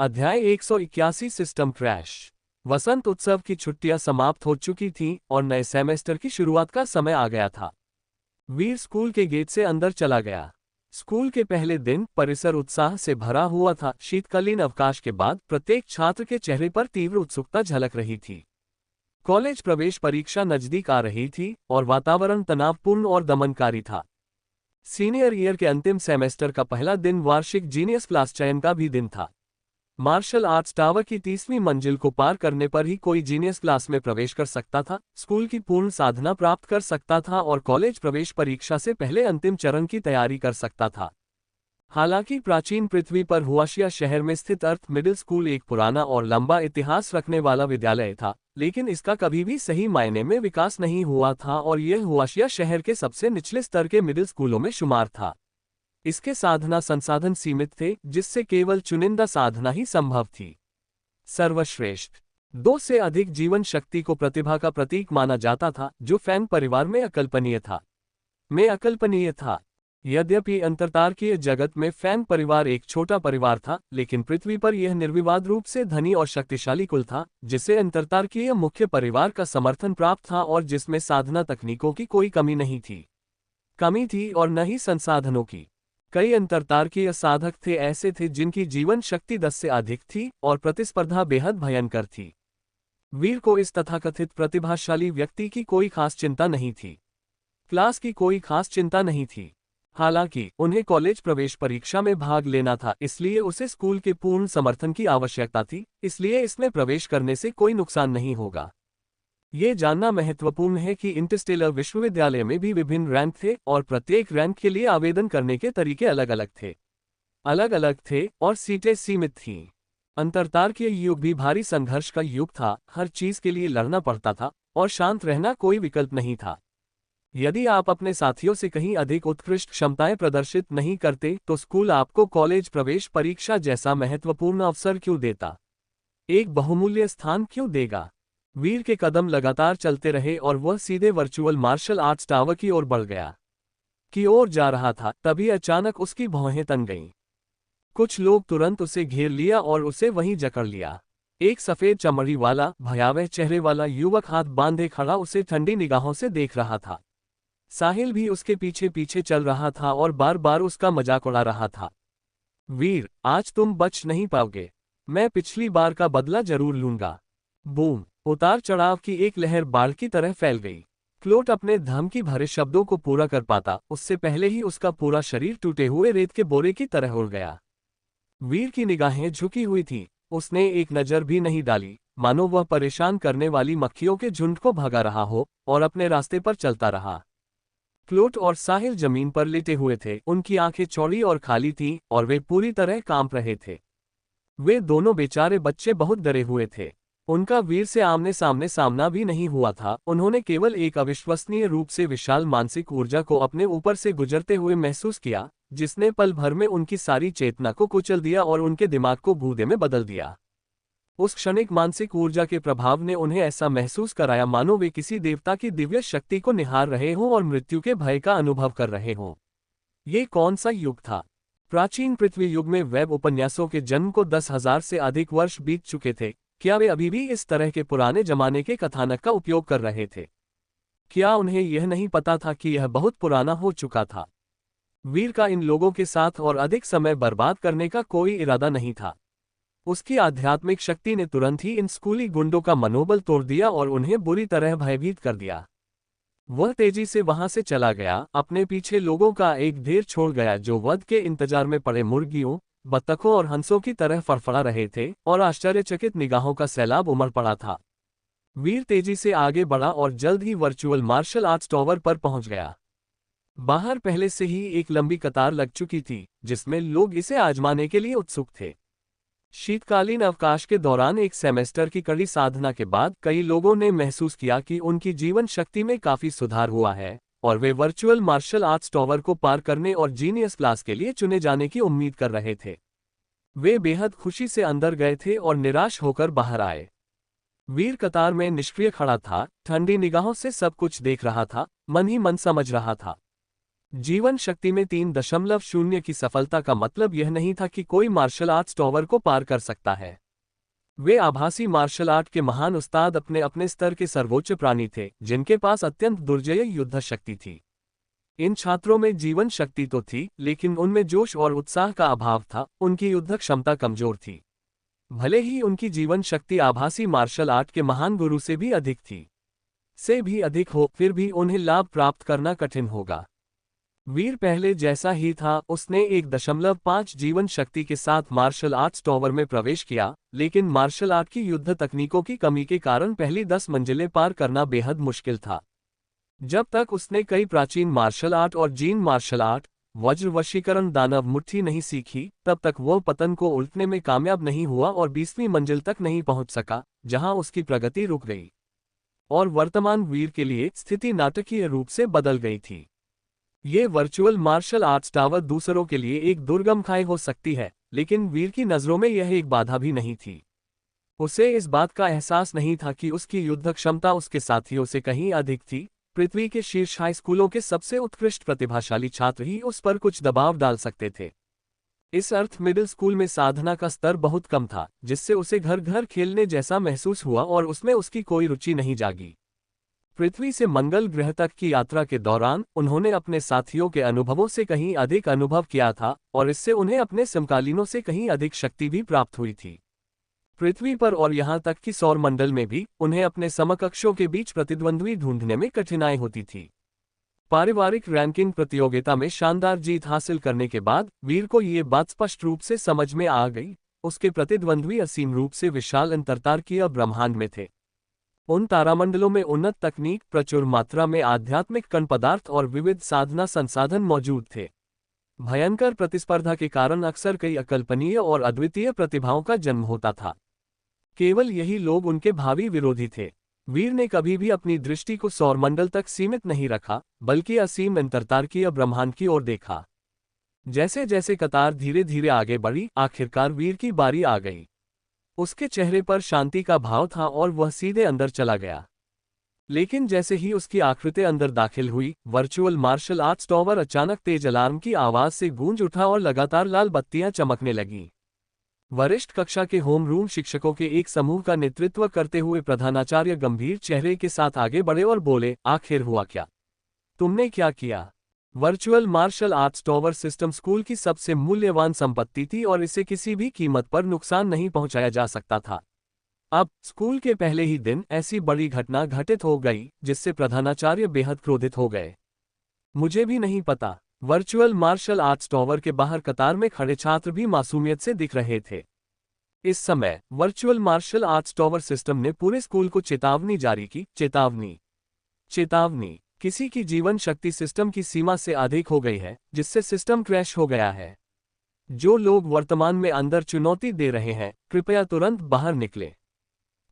अध्याय 181 system crash. वसंत उत्सव की छुट्टियां समाप्त हो चुकी थीं और नए सेमेस्टर की शुरुआत का समय आ गया था। वीर स्कूल के गेट से अंदर चला गया। स्कूल के पहले दिन परिसर उत्साह से भरा हुआ था। शीतकालीन अवकाश के बाद प्रत्येक छात्र के चेहरे पर तीव्र उत्सुकता झलक रही थी। कॉलेज प्रवेश परीक्षा नजदीक आ रही थी और वातावरण तनावपूर्ण और दमनकारी था। सीनियर ईयर के अंतिम सेमेस्टर का पहला दिन वार्षिक जीनियस क्लास चयन का भी दिन था। मार्शल आर्ट्स टावर की 30वीं मंजिल को पार करने पर ही कोई जीनियस क्लास में प्रवेश कर सकता था, स्कूल की पूर्ण साधना प्राप्त कर सकता था और कॉलेज प्रवेश परीक्षा से पहले अंतिम चरण की तैयारी कर सकता था। हालांकि प्राचीन पृथ्वी पर हुआशिया शहर में स्थित अर्थ मिडिल स्कूल एक पुराना और लंबा इतिहास रखने वाला विद्यालय था, लेकिन इसका कभी भी सही मायने में विकास नहीं हुआ था और यह हुआशिया शहर के सबसे निचले स्तर के मिडिल स्कूलों में शुमार था। इसके साधना संसाधन सीमित थे, जिससे केवल चुनिंदा साधना ही संभव थी। सर्वश्रेष्ठ 2 से अधिक जीवन शक्ति को प्रतिभा का प्रतीक माना जाता था, जो फैंग परिवार में अकल्पनीय था। यद्यपि अंतरतारकीय जगत में फैंग परिवार एक छोटा परिवार था, लेकिन पृथ्वी पर यह निर्विवाद रूप से धनी और शक्तिशाली कुल था, जिसे अंतरतारकीय मुख्य परिवार का समर्थन प्राप्त था और जिसमें साधना तकनीकों की कोई कमी नहीं थी। कमी थी और न ही संसाधनों की। कई अंतरतारकीय साधक थे ऐसे थे जिनकी जीवन शक्ति 10 से अधिक थी और प्रतिस्पर्धा बेहद भयंकर थी। वीर को इस तथाकथित प्रतिभाशाली व्यक्ति की कोई खास चिंता नहीं थी। क्लास की कोई खास चिंता नहीं थी। हालांकि उन्हें कॉलेज प्रवेश परीक्षा में भाग लेना था, इसलिए उसे स्कूल के पूर्ण समर्थन की आवश्यकता थी, इसलिए इसमें प्रवेश करने से कोई नुकसान नहीं होगा। ये जानना महत्वपूर्ण है कि इंटरस्टेलर विश्वविद्यालय में भी विभिन्न रैंक थे और प्रत्येक रैंक के लिए आवेदन करने के तरीके अलग अलग थे और सीटें सीमित थीं। अंतरतारकीय युग भी भारी संघर्ष का युग था, हर चीज के लिए लड़ना पड़ता था और शांत रहना कोई विकल्प नहीं था। यदि आप अपने साथियों से कहीं अधिक उत्कृष्ट क्षमताएं प्रदर्शित नहीं करते तो स्कूल आपको कॉलेज प्रवेश परीक्षा जैसा महत्वपूर्ण अवसर क्यों देता, एक बहुमूल्य स्थान क्यों देगा। वीर के कदम लगातार चलते रहे और वह सीधे वर्चुअल मार्शल आर्ट्स टावर की ओर जा रहा था, तभी अचानक उसकी भौहें तन गईं। कुछ लोग तुरंत उसे घेर लिया और उसे वहीं जकड़ लिया। एक सफेद चमड़ी वाला भयावह चेहरे वाला युवक हाथ बांधे खड़ा उसे ठंडी निगाहों से देख रहा था। साहिल भी उसके पीछे पीछे चल रहा था और बार बार उसका मजाक उड़ा रहा था। वीर, आज तुम बच नहीं पाओगे, मैं पिछली बार का बदला जरूर लूंगा। बूम! उतार चढ़ाव की एक लहर बाढ़ की तरह फैल गई। क्लोट अपने धमकी भरे शब्दों को पूरा कर पाता उससे पहले ही उसका पूरा शरीर टूटे हुए रेत के बोरे की तरह उड़ गया। वीर की निगाहें झुकी हुई थीं, उसने एक नजर भी नहीं डाली, मानो वह परेशान करने वाली मक्खियों के झुंड को भगा रहा हो, और अपने रास्ते पर चलता रहा। क्लोट और साहिल जमीन पर लेटे हुए थे, उनकी आंखें चौड़ी और खाली थीं और वे पूरी तरह कांप रहे थे। वे दोनों बेचारे बच्चे बहुत डरे हुए थे। उनका वीर से आमने सामने सामना भी नहीं हुआ था, उन्होंने केवल एक अविश्वसनीय रूप से विशाल मानसिक ऊर्जा को अपने ऊपर से गुजरते हुए महसूस किया, जिसने पल भर में उनकी सारी चेतना को कुचल दिया और उनके दिमाग को बूंदे में बदल दिया। उस क्षणिक मानसिक ऊर्जा के प्रभाव ने उन्हें ऐसा महसूस कराया मानो वे किसी देवता की दिव्य शक्ति को निहार रहे हों और मृत्यु के भय का अनुभव कर रहे हों। ये कौन सा युग था? प्राचीन पृथ्वी युग में वेब उपन्यासों के जन्म को 10,000 से अधिक वर्ष बीत चुके थे। क्या वे अभी भी इस तरह के पुराने जमाने के कथानक का उपयोग कर रहे थे? क्या उन्हें यह नहीं पता था कि यह बहुत पुराना हो चुका था? वीर का इन लोगों के साथ और अधिक समय बर्बाद करने का कोई इरादा नहीं था। उसकी आध्यात्मिक शक्ति ने तुरंत ही इन स्कूली गुंडों का मनोबल तोड़ दिया और उन्हें बुरी तरह भयभीत कर दिया। वह तेजी से वहां से चला गया, अपने पीछे लोगों का एक ढेर छोड़ गया जो वध के इंतजार में पड़े मुर्गियों, बत्तखों और हंसों की तरह फड़फड़ा रहे थे और आश्चर्यचकित निगाहों का सैलाब उमड़ पड़ा था। वीर तेजी से आगे बढ़ा और जल्द ही वर्चुअल मार्शल आर्ट्स टावर पर पहुंच गया। बाहर पहले से ही एक लंबी कतार लग चुकी थी, जिसमें लोग इसे आजमाने के लिए उत्सुक थे। शीतकालीन अवकाश के दौरान एक सेमेस्टर की कड़ी साधना के बाद कई लोगों ने महसूस किया कि उनकी जीवन शक्ति में काफी सुधार हुआ है और वे वर्चुअल मार्शल आर्ट्स टावर को पार करने और जीनियस क्लास के लिए चुने जाने की उम्मीद कर रहे थे। वे बेहद खुशी से अंदर गए थे और निराश होकर बाहर आए। वीर कतार में निष्क्रिय खड़ा था, ठंडी निगाहों से सब कुछ देख रहा था, मन ही मन समझ रहा था। जीवन शक्ति में 3.0 की सफलता का मतलब यह नहीं था कि कोई मार्शल आर्ट्स टॉवर को पार कर सकता है। वे आभासी मार्शल आर्ट के महान उस्ताद अपने अपने स्तर के सर्वोच्च प्राणी थे, जिनके पास अत्यंत दुर्जेय युद्ध शक्ति थी। इन छात्रों में जीवन शक्ति तो थी, लेकिन उनमें जोश और उत्साह का अभाव था। उनकी युद्ध क्षमता कमजोर थी। भले ही उनकी जीवन शक्ति आभासी मार्शल आर्ट के महान गुरु से भी अधिक थी, से भी अधिक हो, फिर भी उन्हें लाभ प्राप्त करना कठिन होगा। वीर पहले जैसा ही था। उसने 1.5 जीवन शक्ति के साथ मार्शल आर्ट्स टॉवर में प्रवेश किया, लेकिन मार्शल आर्ट की युद्ध तकनीकों की कमी के कारण पहली 10 मंजिलें पार करना बेहद मुश्किल था। जब तक उसने कई प्राचीन मार्शल आर्ट और जीन मार्शल आर्ट, वज्र वशीकरण, दानव मुट्ठी नहीं सीखी, तब तक वह पतन को उल्टने में कामयाब नहीं हुआ और 20वीं मंजिल तक नहीं पहुंच सका, जहां उसकी प्रगति रुक गई। और वर्तमान वीर के लिए स्थिति नाटकीय रूप से बदल गई थी। ये वर्चुअल मार्शल आर्ट्स टावर दूसरों के लिए एक दुर्गम खाई हो सकती है, लेकिन वीर की नज़रों में यह एक बाधा भी नहीं थी। उसे इस बात का एहसास नहीं था कि उसकी युद्ध क्षमता उसके साथियों से कहीं अधिक थी। पृथ्वी के शीर्ष हाई स्कूलों के सबसे उत्कृष्ट प्रतिभाशाली छात्र ही उस पर कुछ दबाव डाल सकते थे। इस अर्थ मिडिल स्कूल में साधना का स्तर बहुत कम था, जिससे उसे घर घर खेलने जैसा महसूस हुआ और उसमें उसकी कोई रुचि नहीं जागी। पृथ्वी से मंगल ग्रह तक की यात्रा के दौरान उन्होंने अपने साथियों के अनुभवों से कहीं अधिक अनुभव किया था, और इससे उन्हें अपने समकालीनों से कहीं अधिक शक्ति भी प्राप्त हुई थी। पृथ्वी पर और यहां तक कि सौरमंडल में भी उन्हें अपने समकक्षों के बीच प्रतिद्वंद्वी ढूंढने में कठिनाई होती थी। पारिवारिक रैंकिंग प्रतियोगिता में शानदार जीत हासिल करने के बाद वीर को ये बात स्पष्ट रूप से समझ में आ गई, उसके प्रतिद्वंद्वी असीम रूप से विशाल अंतरतारकीय ब्रह्मांड में थे। उन तारामंडलों में उन्नत तकनीक, प्रचुर मात्रा में आध्यात्मिक कण पदार्थ और विविध साधना संसाधन मौजूद थे। भयंकर प्रतिस्पर्धा के कारण अक्सर कई अकल्पनीय और अद्वितीय प्रतिभाओं का जन्म होता था। केवल यही लोग उनके भावी विरोधी थे। वीर ने कभी भी अपनी दृष्टि को सौरमंडल तक सीमित नहीं रखा, बल्कि असीम अंतरतारकीय ब्रह्मांड की ओर देखा। जैसे जैसे कतार धीरे धीरे आगे बढ़ी, आखिरकार वीर की बारी आ गई। उसके चेहरे पर शांति का भाव था और वह सीधे अंदर चला गया। लेकिन जैसे ही उसकी आकृति अंदर दाखिल हुई, वर्चुअल मार्शल आर्ट्स टॉवर अचानक तेज अलार्म की आवाज से गूंज उठा और लगातार लाल बत्तियां चमकने लगीं। वरिष्ठ कक्षा के होमरूम शिक्षकों के एक समूह का नेतृत्व करते हुए प्रधानाचार्य गंभीर चेहरे के साथ आगे बढ़े और बोले, आखिर हुआ क्या? तुमने क्या किया? Virtual martial arts tower system school की सबसे मूल्यवान संपत्ति थी और इसे किसी भी कीमत पर नुकसान नहीं पहुंचाया जा सकता था। अब स्कूल के पहले ही दिन ऐसी बड़ी घटना घटित हो गई, जिससे प्रधानाचार्य बेहद क्रोधित हो गए। मुझे भी नहीं पता। वर्चुअल मार्शल आर्ट्स टॉवर के बाहर कतार में खड़े छात्र भी मासूमियत से दिख रहे थे। इस समय virtual martial arts tower system ने पूरे स्कूल को चेतावनी जारी की। चेतावनी, चेतावनी, किसी की जीवन शक्ति सिस्टम की सीमा से अधिक हो गई है, जिससे सिस्टम क्रैश हो गया है। जो लोग वर्तमान में अंदर चुनौती दे रहे हैं, कृपया तुरंत बाहर निकले,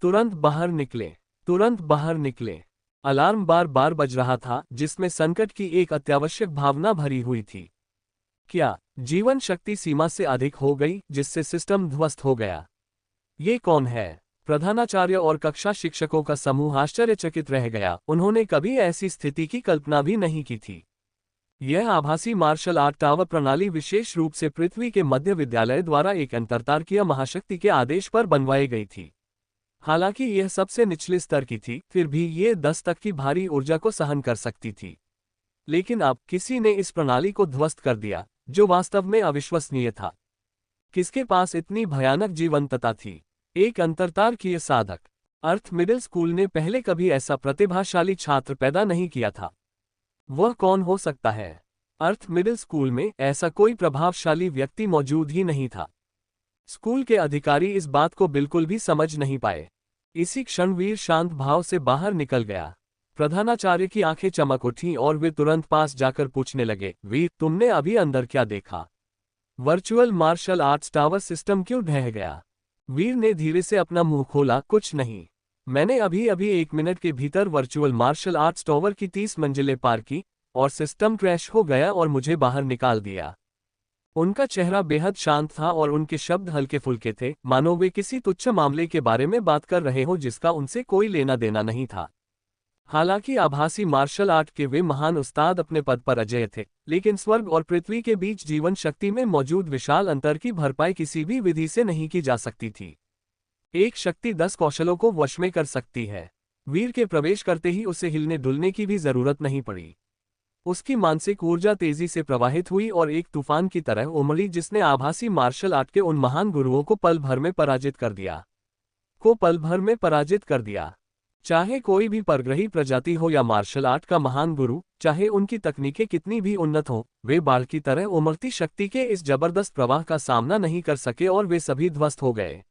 तुरंत बाहर निकले, तुरंत बाहर निकले। अलार्म बार बार बज रहा था, जिसमें संकट की एक अत्यावश्यक भावना भरी हुई थी। क्या जीवन शक्ति सीमा से अधिक हो गई, जिससे सिस्टम ध्वस्त हो गया? ये कौन है? प्रधानाचार्य और कक्षा शिक्षकों का समूह आश्चर्यचकित रह गया। उन्होंने कभी ऐसी स्थिति की कल्पना भी नहीं की थी। यह आभासी मार्शल आर्ट टावर प्रणाली विशेष रूप से पृथ्वी के मध्य विद्यालय द्वारा एक अंतरतारकीय महाशक्ति के आदेश पर बनवाई गई थी। हालांकि यह सबसे निचले स्तर की थी, फिर भी ये 10 तक की भारी ऊर्जा को सहन कर सकती थी। लेकिन अब किसी ने इस प्रणाली को ध्वस्त कर दिया, जो वास्तव में अविश्वसनीय था। किसके पास इतनी भयानक जीवंतता थी? एक अंतरतारकीय साधक। अर्थ मिडिल स्कूल ने पहले कभी ऐसा प्रतिभाशाली छात्र पैदा नहीं किया था। वह कौन हो सकता है? अर्थ मिडिल स्कूल में ऐसा कोई प्रभावशाली व्यक्ति मौजूद ही नहीं था। स्कूल के अधिकारी इस बात को बिल्कुल भी समझ नहीं पाए। इसी क्षण वीर शांत भाव से बाहर निकल गया। प्रधानाचार्य की आंखें चमक उठीं और वे तुरंत पास जाकर पूछने लगे, वीर, तुमने अभी अंदर क्या देखा? Virtual martial arts tower system क्यों ढह गया? वीर ने धीरे से अपना मुंह खोला, कुछ नहीं। मैंने अभी अभी 1 मिनट के भीतर वर्चुअल मार्शल आर्ट्स टावर की 30 मंजिलें पार की और सिस्टम क्रैश हो गया और मुझे बाहर निकाल दिया। उनका चेहरा बेहद शांत था और उनके शब्द हल्के फुल्के थे, मानो वे किसी तुच्छ मामले के बारे में बात कर रहे हो जिसका उनसे कोई लेना देना नहीं था। हालांकि आभासी मार्शल आर्ट के वे महान उस्ताद अपने पद पर अजेय थे, लेकिन स्वर्ग और पृथ्वी के बीच जीवन शक्ति में मौजूद विशाल अंतर की भरपाई किसी भी विधि से नहीं की जा सकती थी। एक शक्ति 10 कौशलों को वश में कर सकती है। वीर के प्रवेश करते ही उसे हिलने डुलने की भी जरूरत नहीं पड़ी। उसकी मानसिक ऊर्जा तेजी से प्रवाहित हुई और एक तूफान की तरह उमड़ी, जिसने आभासी मार्शल आर्ट के उन महान गुरुओं को पल भर में पराजित कर दिया। चाहे कोई भी परग्रही प्रजाति हो या मार्शल आर्ट का महान गुरु, चाहे उनकी तकनीकें कितनी भी उन्नत हों, वे बाढ़ की तरह उमड़ती शक्ति के इस जबरदस्त प्रवाह का सामना नहीं कर सके और वे सभी ध्वस्त हो गए।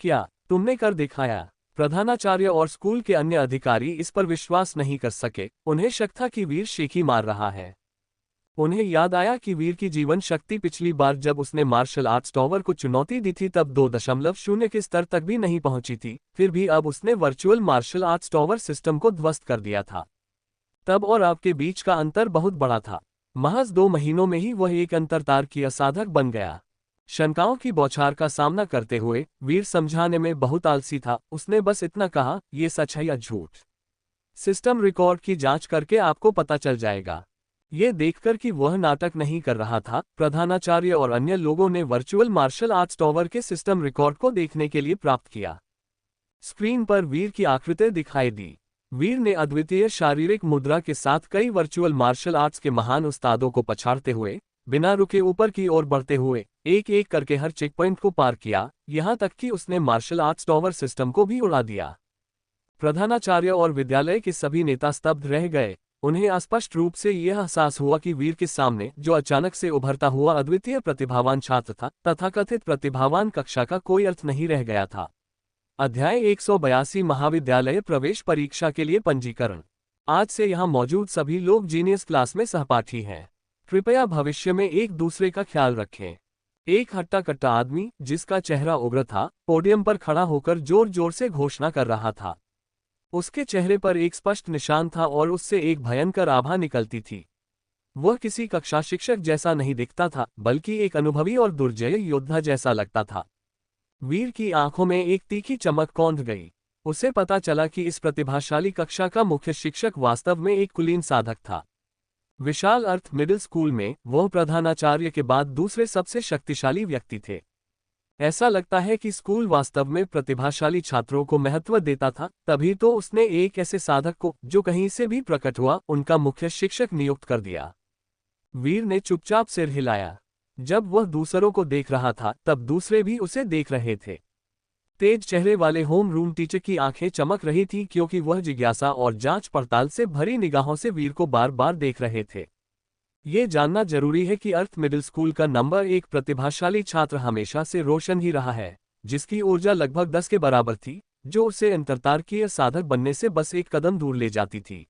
क्या तुमने कर दिखाया? प्रधानाचार्य और स्कूल के अन्य अधिकारी इस पर विश्वास नहीं कर सके। उन्हें शक था कि वीर शेखी मार रहा है। उन्हें याद आया कि वीर की जीवन शक्ति पिछली बार जब उसने मार्शल आर्ट्स टॉवर को चुनौती दी थी तब 2.0 के स्तर तक भी नहीं पहुंची थी। फिर भी अब उसने virtual martial arts tower system को ध्वस्त कर दिया था। तब और अब के बीच का अंतर बहुत बड़ा था। महज 2 महीनों में ही वह एक अंतरतारकीय साधक बन गया। शंकाओं की बौछार का सामना करते हुए वीर समझाने में बहुत आलसी था। उसने बस इतना कहा, ये सच है या झूठ? सिस्टम रिकॉर्ड की जांच करके आपको पता चल जाएगा। ये देखकर कि वह नाटक नहीं कर रहा था, प्रधानाचार्य और अन्य लोगों ने वर्चुअल मार्शल आर्ट्स टॉवर के सिस्टम रिकॉर्ड को देखने के लिए प्राप्त किया। स्क्रीन पर वीर की आकृति दिखाई दी। वीर ने अद्वितीय शारीरिक मुद्रा के साथ कई वर्चुअल मार्शल आर्ट्स के महान उस्तादों को पछाड़ते हुए बिना रुके ऊपर की ओर बढ़ते हुए एक एक करके हर चेक पॉइंट को पार किया, यहां तक कि उसने मार्शल आर्ट्स टॉवर सिस्टम को भी उड़ा दिया। प्रधानाचार्य और विद्यालय के सभी नेता स्तब्ध रह गए। उन्हें स्पष्ट रूप से यह एहसास हुआ कि वीर के सामने जो अचानक से उभरता हुआ अद्वितीय प्रतिभावान छात्र था, तथाकथित प्रतिभावान कक्षा का कोई अर्थ नहीं रह गया था। अध्याय 182 महाविद्यालय प्रवेश परीक्षा के लिए पंजीकरण। आज से यहाँ मौजूद सभी लोग जीनियस क्लास में सहपाठी हैं। कृपया भविष्य में एक दूसरे का ख्याल रखें। एक हट्टा कट्टा आदमी, जिसका चेहरा उग्र था, पोडियम पर खड़ा होकर जोर जोर से घोषणा कर रहा था। उसके चेहरे पर एक स्पष्ट निशान था और उससे एक भयंकर आभा निकलती थी। वह किसी कक्षा शिक्षक जैसा नहीं दिखता था, बल्कि एक अनुभवी और दुर्जय योद्धा जैसा लगता था। वीर की आंखों में एक तीखी चमक कौंध गई। उसे पता चला कि इस प्रतिभाशाली कक्षा का मुख्य शिक्षक वास्तव में एक कुलीन साधक था। विशाल अर्थ मिडिल स्कूल में वह प्रधानाचार्य के बाद दूसरे सबसे शक्तिशाली व्यक्ति थे। ऐसा लगता है कि स्कूल वास्तव में प्रतिभाशाली छात्रों को महत्व देता था, तभी तो उसने एक ऐसे साधक को, जो कहीं से भी प्रकट हुआ, उनका मुख्य शिक्षक नियुक्त कर दिया। वीर ने चुपचाप सिर हिलाया। जब वह दूसरों को देख रहा था, तब दूसरे भी उसे देख रहे थे। तेज चेहरे वाले होम रूम टीचर की आंखें चमक रही थी, क्योंकि वह जिज्ञासा और जांच पड़ताल से भरी निगाहों से वीर को बार बार देख रहे थे। ये जानना जरूरी है कि अर्थ मिडिल स्कूल का नंबर 1 प्रतिभाशाली छात्र हमेशा से रोशन ही रहा है, जिसकी ऊर्जा लगभग 10 के बराबर थी, जो उसे अंतरतारकीय साधक बनने से बस एक कदम दूर ले जाती थी।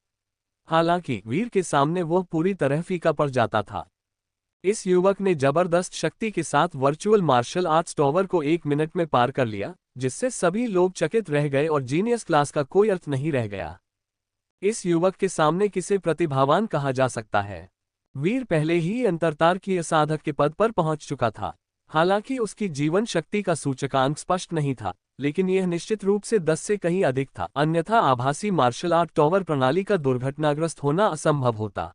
हालांकि वीर के सामने वह पूरी तरह फीका पड़ जाता था। इस युवक ने जबरदस्त शक्ति के साथ वर्चुअल मार्शल आर्ट्स टॉवर को 1 मिनट में पार कर लिया, जिससे सभी लोग चकित रह गए और जीनियस क्लास का कोई अर्थ नहीं रह गया। इस युवक के सामने किसे प्रतिभावान कहा जा सकता है? वीर पहले ही अंतरतारकीय साधक के पद पर पहुंच चुका था। हालांकि उसकी जीवन शक्ति का सूचकांक स्पष्ट नहीं था, लेकिन यह निश्चित रूप से 10 से कहीं अधिक था, अन्यथा आभासी मार्शल आर्ट टॉवर प्रणाली का दुर्घटनाग्रस्त होना असंभव होता।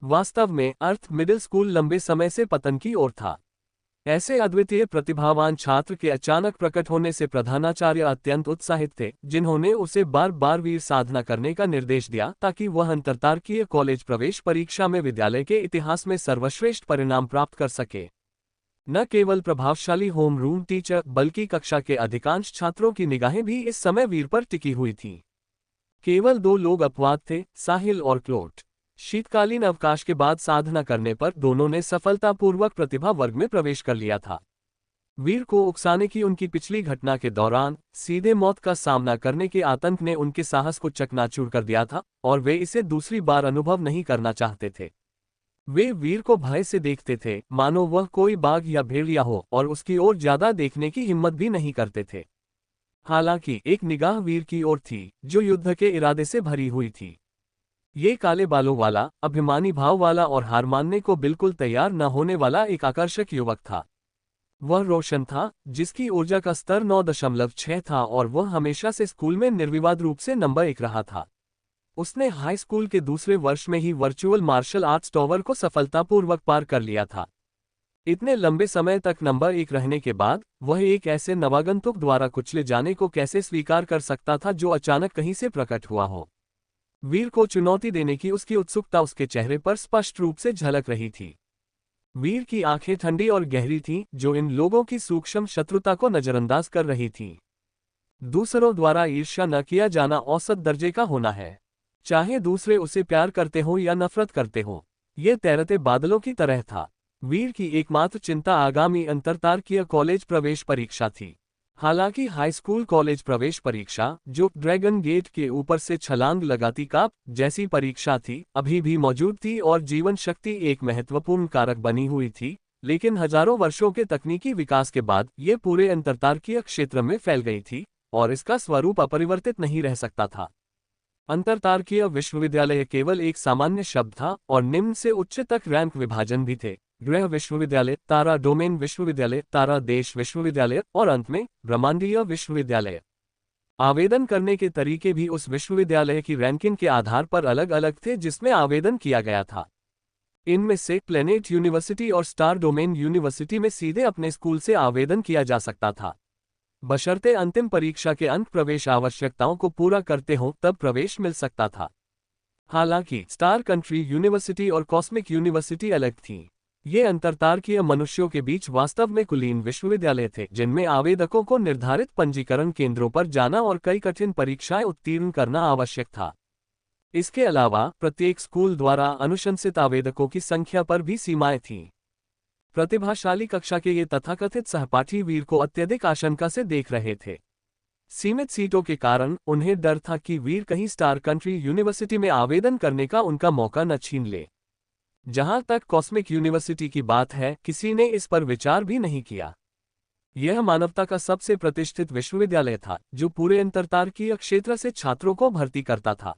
वास्तव में अर्थ मिडिल स्कूल लंबे समय से पतन की ओर था। ऐसे अद्वितीय प्रतिभावान छात्र के अचानक प्रकट होने से प्रधानाचार्य अत्यंत उत्साहित थे, जिन्होंने उसे बार बार वीर साधना करने का निर्देश दिया, ताकि वह अंतरतारकीय कॉलेज प्रवेश परीक्षा में विद्यालय के इतिहास में सर्वश्रेष्ठ परिणाम प्राप्त कर सके। न केवल प्रभावशाली होम रूम टीचर, बल्कि कक्षा के अधिकांश छात्रों की निगाहें भी इस समय वीर पर टिकी हुई थीं। केवल 2 लोग अपवाद थे, साहिल और क्लोट। शीतकालीन अवकाश के बाद साधना करने पर दोनों ने सफलतापूर्वक प्रतिभा वर्ग में प्रवेश कर लिया था। वीर को उकसाने की उनकी पिछली घटना के दौरान सीधे मौत का सामना करने के आतंक ने उनके साहस को चकनाचूर कर दिया था, और वे इसे दूसरी बार अनुभव नहीं करना चाहते थे। वे वीर को भय से देखते थे, मानो वह कोई बाघ या भेड़िया हो, और उसकी ओर ज्यादा देखने की हिम्मत भी नहीं करते थे। हालांकि एक निगाह वीर की ओर थी, जो युद्ध के इरादे से भरी हुई थी। ये काले बालों वाला, अभिमानी भाव वाला और हार मानने को बिल्कुल तैयार न होने वाला एक आकर्षक युवक था। वह रोशन था, जिसकी ऊर्जा का स्तर 9.6 था, और वह हमेशा से स्कूल में निर्विवाद रूप से नंबर 1 रहा था। उसने हाई स्कूल के दूसरे वर्ष में ही वर्चुअल मार्शल आर्ट्स टॉवर को सफलतापूर्वक पार कर लिया था। इतने लंबे समय तक नंबर 1 रहने के बाद वह एक ऐसे नवागंतुक द्वारा कुचले जाने को कैसे स्वीकार कर सकता था जो अचानक कहीं से प्रकट हुआ हो। वीर को चुनौती देने की उसकी उत्सुकता उसके चेहरे पर स्पष्ट रूप से झलक रही थी। वीर की आंखें ठंडी और गहरी थीं, जो इन लोगों की सूक्ष्म शत्रुता को नजरअंदाज कर रही थीं। दूसरों द्वारा ईर्ष्या न किया जाना औसत दर्जे का होना है, चाहे दूसरे उसे प्यार करते हो या नफरत करते हो। ये तैरते बादलों की तरह था। वीर की एकमात्र चिंता आगामी अंतरतारकीय कॉलेज प्रवेश परीक्षा थी। हालांकि हाई स्कूल कॉलेज प्रवेश परीक्षा, जो ड्रैगन गेट के ऊपर से छलांग लगाती काप जैसी परीक्षा थी, अभी भी मौजूद थी और जीवन शक्ति एक महत्वपूर्ण कारक बनी हुई थी, लेकिन हजारों वर्षों के तकनीकी विकास के बाद ये पूरे अंतरतारकीय क्षेत्र में फैल गई थी और इसका स्वरूप अपरिवर्तित नहीं रह सकता था। अंतरतारकीय विश्वविद्यालय केवल एक सामान्य शब्द था और निम्न से उच्च तक रैंक विभाजन भी थे। गृह विश्वविद्यालय, तारा डोमेन विश्वविद्यालय, तारा देश विश्वविद्यालय और अंत में ब्रह्मांडीय विश्वविद्यालय। आवेदन करने के तरीके भी उस विश्वविद्यालय की रैंकिंग के आधार पर अलग अलग थे जिसमें आवेदन किया गया था। इनमें से प्लेनेट यूनिवर्सिटी और स्टार डोमेन यूनिवर्सिटी में सीधे अपने स्कूल से आवेदन किया जा सकता था, बशर्ते अंतिम परीक्षा के अंक प्रवेश आवश्यकताओं को पूरा करते हों, तब प्रवेश मिल सकता था। हालांकि स्टार कंट्री यूनिवर्सिटी और कॉस्मिक यूनिवर्सिटी अलग थीं। ये अंतरतारकीय मनुष्यों के बीच वास्तव में कुलीन विश्वविद्यालय थे, जिनमें आवेदकों को निर्धारित पंजीकरण केंद्रों पर जाना और कई कठिन परीक्षाएं उत्तीर्ण करना आवश्यक था। इसके अलावा प्रत्येक स्कूल द्वारा अनुशंसित आवेदकों की संख्या पर भी सीमाएं थीं। प्रतिभाशाली कक्षा के ये तथाकथित सहपाठी वीर को अत्यधिक आशंका से देख रहे थे। सीमित सीटों के कारण उन्हें डर था कि वीर कहीं स्टार कंट्री यूनिवर्सिटी में आवेदन करने का उनका मौका न छीन ले। जहां तक कॉस्मिक यूनिवर्सिटी की बात है, किसी ने इस पर विचार भी नहीं किया। यह मानवता का सबसे प्रतिष्ठित विश्वविद्यालय था, जो पूरे अंतरतारकीय क्षेत्र से छात्रों को भर्ती करता था।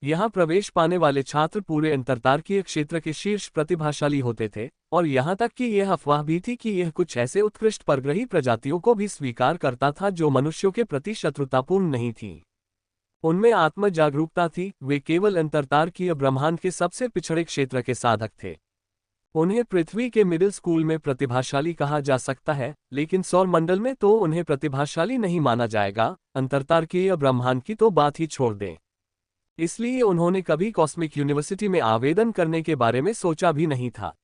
यहाँ प्रवेश पाने वाले छात्र पूरे अंतरतारकीय क्षेत्र के शीर्ष प्रतिभाशाली होते थे, और यहाँ तक कि यह अफवाह भी थी कि यह कुछ ऐसे उत्कृष्ट परग्रही प्रजातियों को भी स्वीकार करता था जो मनुष्यों के प्रति शत्रुतापूर्ण नहीं थीं। उनमें आत्म जागरूकता थी। वे केवल अंतरतारकीय ब्रह्मांड के सबसे पिछड़े क्षेत्र के साधक थे। उन्हें पृथ्वी के मिडिल स्कूल में प्रतिभाशाली कहा जा सकता है, लेकिन सौर मंडल में तो उन्हें प्रतिभाशाली नहीं माना जाएगा। अंतरतारकीय ब्रह्मांड की तो बात ही छोड़ दें। इसलिए उन्होंने कभी कॉस्मिक यूनिवर्सिटी में आवेदन करने के बारे में सोचा भी नहीं था।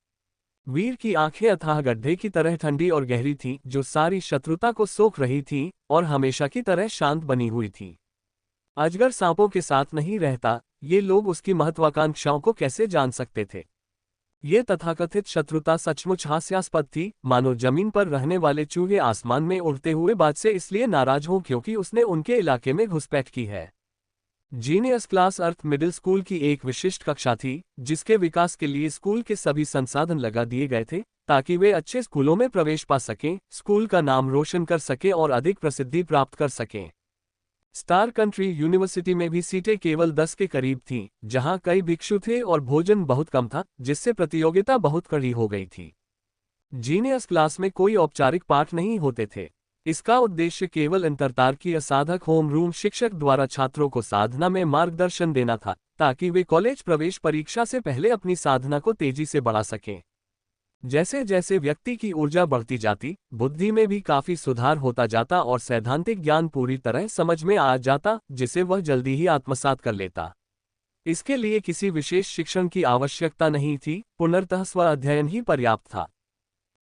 वीर की आंखें अथाह गड्ढे की तरह ठंडी और गहरी थीं, जो सारी शत्रुता को सोख रही थीं और हमेशा की तरह शांत बनी हुई थीं। अजगर सांपों के साथ नहीं रहता, ये लोग उसकी महत्वाकांक्षाओं को कैसे जान सकते थे। ये तथाकथित शत्रुता सचमुच हास्यास्पद थी, मानो जमीन पर रहने वाले चूहे आसमान में उड़ते हुए बात से इसलिए नाराज हों क्योंकि उसने उनके इलाके में घुसपैठ की है। जीनियस क्लास अर्थ मिडिल स्कूल की एक विशिष्ट कक्षा थी, जिसके विकास के लिए स्कूल के सभी संसाधन लगा दिए गए थे, ताकि वे अच्छे स्कूलों में प्रवेश पा सकें, स्कूल का नाम रोशन कर सकें और अधिक प्रसिद्धि प्राप्त कर सकें। स्टार कंट्री यूनिवर्सिटी में भी सीटें केवल 10 के करीब थीं, जहां कई भिक्षु थे और भोजन बहुत कम था, जिससे प्रतियोगिता बहुत कड़ी हो गई थी। जीनियस क्लास में कोई औपचारिक पाठ नहीं होते थे। इसका उद्देश्य केवल अंतरतारकीय साधक होम रूम शिक्षक द्वारा छात्रों को साधना में मार्गदर्शन देना था, ताकि वे कॉलेज प्रवेश परीक्षा से पहले अपनी साधना को तेजी से बढ़ा सकें। जैसे जैसे व्यक्ति की ऊर्जा बढ़ती जाती, बुद्धि में भी काफी सुधार होता जाता और सैद्धांतिक ज्ञान पूरी तरह समझ में आ जाता, जिसे वह जल्दी ही आत्मसात कर लेता। इसके लिए किसी विशेष शिक्षण की आवश्यकता नहीं थी, पूर्णतः स्व अध्ययन ही पर्याप्त था।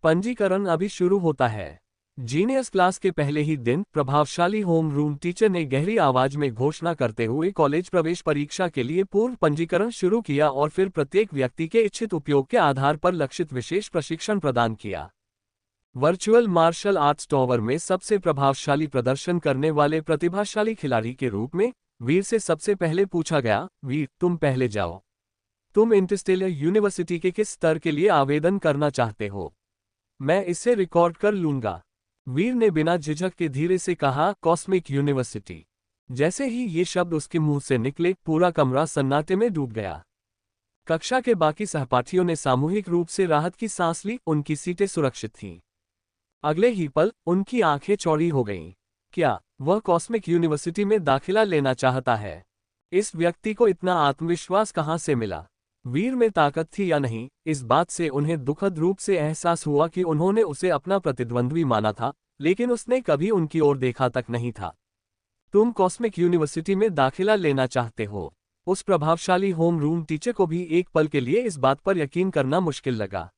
पंजीकरण अभी शुरू होता है। जीनियस क्लास के पहले ही दिन प्रभावशाली होम रूम टीचर ने गहरी आवाज में घोषणा करते हुए कॉलेज प्रवेश परीक्षा के लिए पूर्व पंजीकरण शुरू किया और फिर प्रत्येक व्यक्ति के इच्छित उपयोग के आधार पर लक्षित विशेष प्रशिक्षण प्रदान किया। वर्चुअल मार्शल आर्ट्स टॉवर में सबसे प्रभावशाली प्रदर्शन करने वाले प्रतिभाशाली खिलाड़ी के रूप में वीर से सबसे पहले पूछा गया, वीर तुम पहले जाओ। तुम इंटरस्टेलर यूनिवर्सिटी के किस स्तर के लिए आवेदन करना चाहते हो? मैं इसे रिकॉर्ड कर लूंगा। वीर ने बिना झिझक के धीरे से कहा, कॉस्मिक यूनिवर्सिटी। जैसे ही ये शब्द उसके मुंह से निकले, पूरा कमरा सन्नाटे में डूब गया। कक्षा के बाकी सहपाठियों ने सामूहिक रूप से राहत की सांस ली, उनकी सीटें सुरक्षित थीं। अगले ही पल उनकी आंखें चौड़ी हो गईं। क्या वह कॉस्मिक यूनिवर्सिटी में दाखिला लेना चाहता है? इस व्यक्ति को इतना आत्मविश्वास कहाँ से मिला? वीर में ताकत थी या नहीं, इस बात से उन्हें दुखद रूप से एहसास हुआ कि उन्होंने उसे अपना प्रतिद्वंद्वी माना था, लेकिन उसने कभी उनकी ओर देखा तक नहीं था। तुम कॉस्मिक यूनिवर्सिटी में दाखिला लेना चाहते हो? उस प्रभावशाली होम रूम टीचर को भी एक पल के लिए इस बात पर यकीन करना मुश्किल लगा।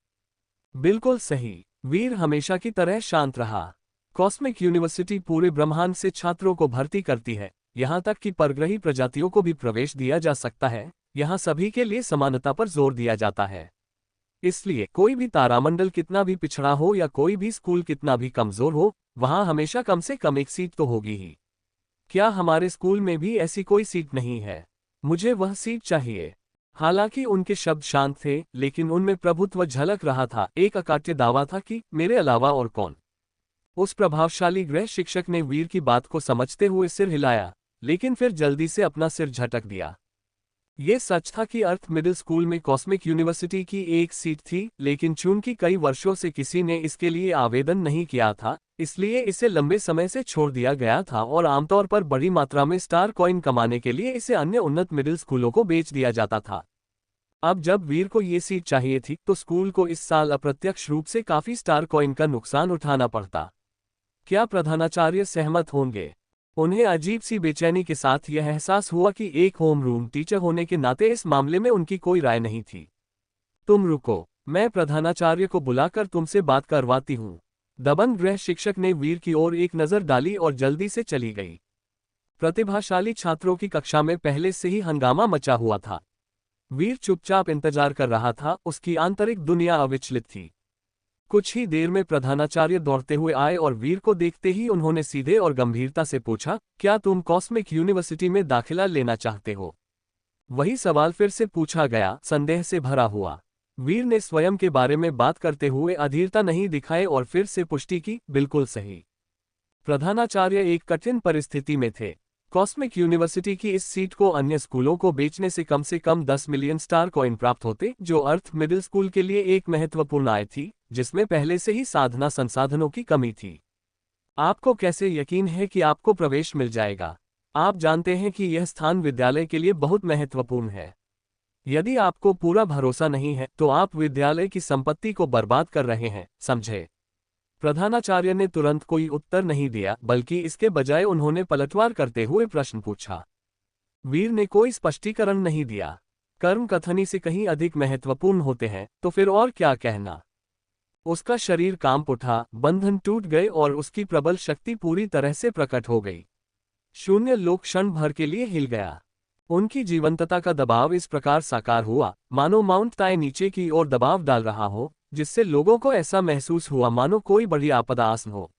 बिल्कुल सही। वीर हमेशा की तरह शांत रहा। कॉस्मिक यूनिवर्सिटी पूरे ब्रह्मांड से छात्रों को भर्ती करती है, यहाँ तक कि परग्रही प्रजातियों को भी प्रवेश दिया जा सकता है। यहाँ सभी के लिए समानता पर जोर दिया जाता है। इसलिए कोई भी तारामंडल कितना भी पिछड़ा हो या कोई भी स्कूल कितना भी कमजोर हो, वहाँ हमेशा कम से कम एक सीट तो होगी ही। क्या हमारे स्कूल में भी ऐसी कोई सीट नहीं है? मुझे वह सीट चाहिए। हालांकि उनके शब्द शांत थे, लेकिन उनमें प्रभुत्व झलक रहा था। एक अकाट्य दावा था कि मेरे अलावा और कौन। उस प्रभावशाली गृह शिक्षक ने वीर की बात को समझते हुए सिर हिलाया, लेकिन फिर जल्दी से अपना सिर झटक दिया। ये सच था कि अर्थ मिडिल स्कूल में कॉस्मिक यूनिवर्सिटी की एक सीट थी, लेकिन चूंकि कई वर्षों से किसी ने इसके लिए आवेदन नहीं किया था, इसलिए इसे लंबे समय से छोड़ दिया गया था और आमतौर पर बड़ी मात्रा में स्टार कॉइन कमाने के लिए इसे अन्य उन्नत मिडिल स्कूलों को बेच दिया जाता था। अब जब वीर को ये सीट चाहिए थी, तो स्कूल को इस साल अप्रत्यक्ष रूप से काफी स्टार कॉइन का नुकसान उठाना पड़ता। क्या प्रधानाचार्य सहमत होंगे? उन्हें अजीब सी बेचैनी के साथ यह एहसास हुआ कि एक होम रूम टीचर होने के नाते इस मामले में उनकी कोई राय नहीं थी। तुम रुको, मैं प्रधानाचार्य को बुलाकर तुमसे बात करवाती हूँ। दबंग गृह शिक्षक ने वीर की ओर एक नज़र डाली और जल्दी से चली गई। प्रतिभाशाली छात्रों की कक्षा में पहले से ही हंगामा मचा हुआ था। वीर चुपचाप इंतजार कर रहा था, उसकी आंतरिक दुनिया अविचलित थी। कुछ ही देर में प्रधानाचार्य दौड़ते हुए आए और वीर को देखते ही उन्होंने सीधे और गंभीरता से पूछा, क्या तुम कॉस्मिक यूनिवर्सिटी में दाखिला लेना चाहते हो? वही सवाल फिर से पूछा गया, संदेह से भरा हुआ। वीर ने स्वयं के बारे में बात करते हुए अधीरता नहीं दिखाए और फिर से पुष्टि की, बिल्कुल सही। प्रधानाचार्य एक कठिन परिस्थिति में थे। कॉस्मिक यूनिवर्सिटी की इस सीट को अन्य स्कूलों को बेचने से कम 10 मिलियन स्टार कॉइन प्राप्त होते, जो अर्थ मिडिल स्कूल के लिए एक महत्वपूर्ण आय थी, जिसमें पहले से ही साधना संसाधनों की कमी थी। आपको कैसे यकीन है कि आपको प्रवेश मिल जाएगा? आप जानते हैं कि यह स्थान विद्यालय के लिए बहुत महत्वपूर्ण है। यदि आपको पूरा भरोसा नहीं है, तो आप विद्यालय की संपत्ति को बर्बाद कर रहे हैं, समझे? प्रधानाचार्य ने तुरंत कोई उत्तर नहीं दिया, बल्कि इसके बजाय उन्होंने पलटवार करते हुए प्रश्न पूछा। वीर ने कोई स्पष्टीकरण नहीं दिया। कर्म कथनी से कहीं अधिक महत्वपूर्ण होते हैं, तो फिर और क्या कहना। उसका शरीर कांप उठा, बंधन टूट गए और उसकी प्रबल शक्ति पूरी तरह से प्रकट हो गई। शून्य लोक क्षण भर के लिए हिल गया। उनकी जीवंतता का दबाव इस प्रकार साकार हुआ, मानो माउंट ताए नीचे की ओर दबाव डाल रहा हो, जिससे लोगों को ऐसा महसूस हुआ मानो कोई बड़ी आपदा आसन हो।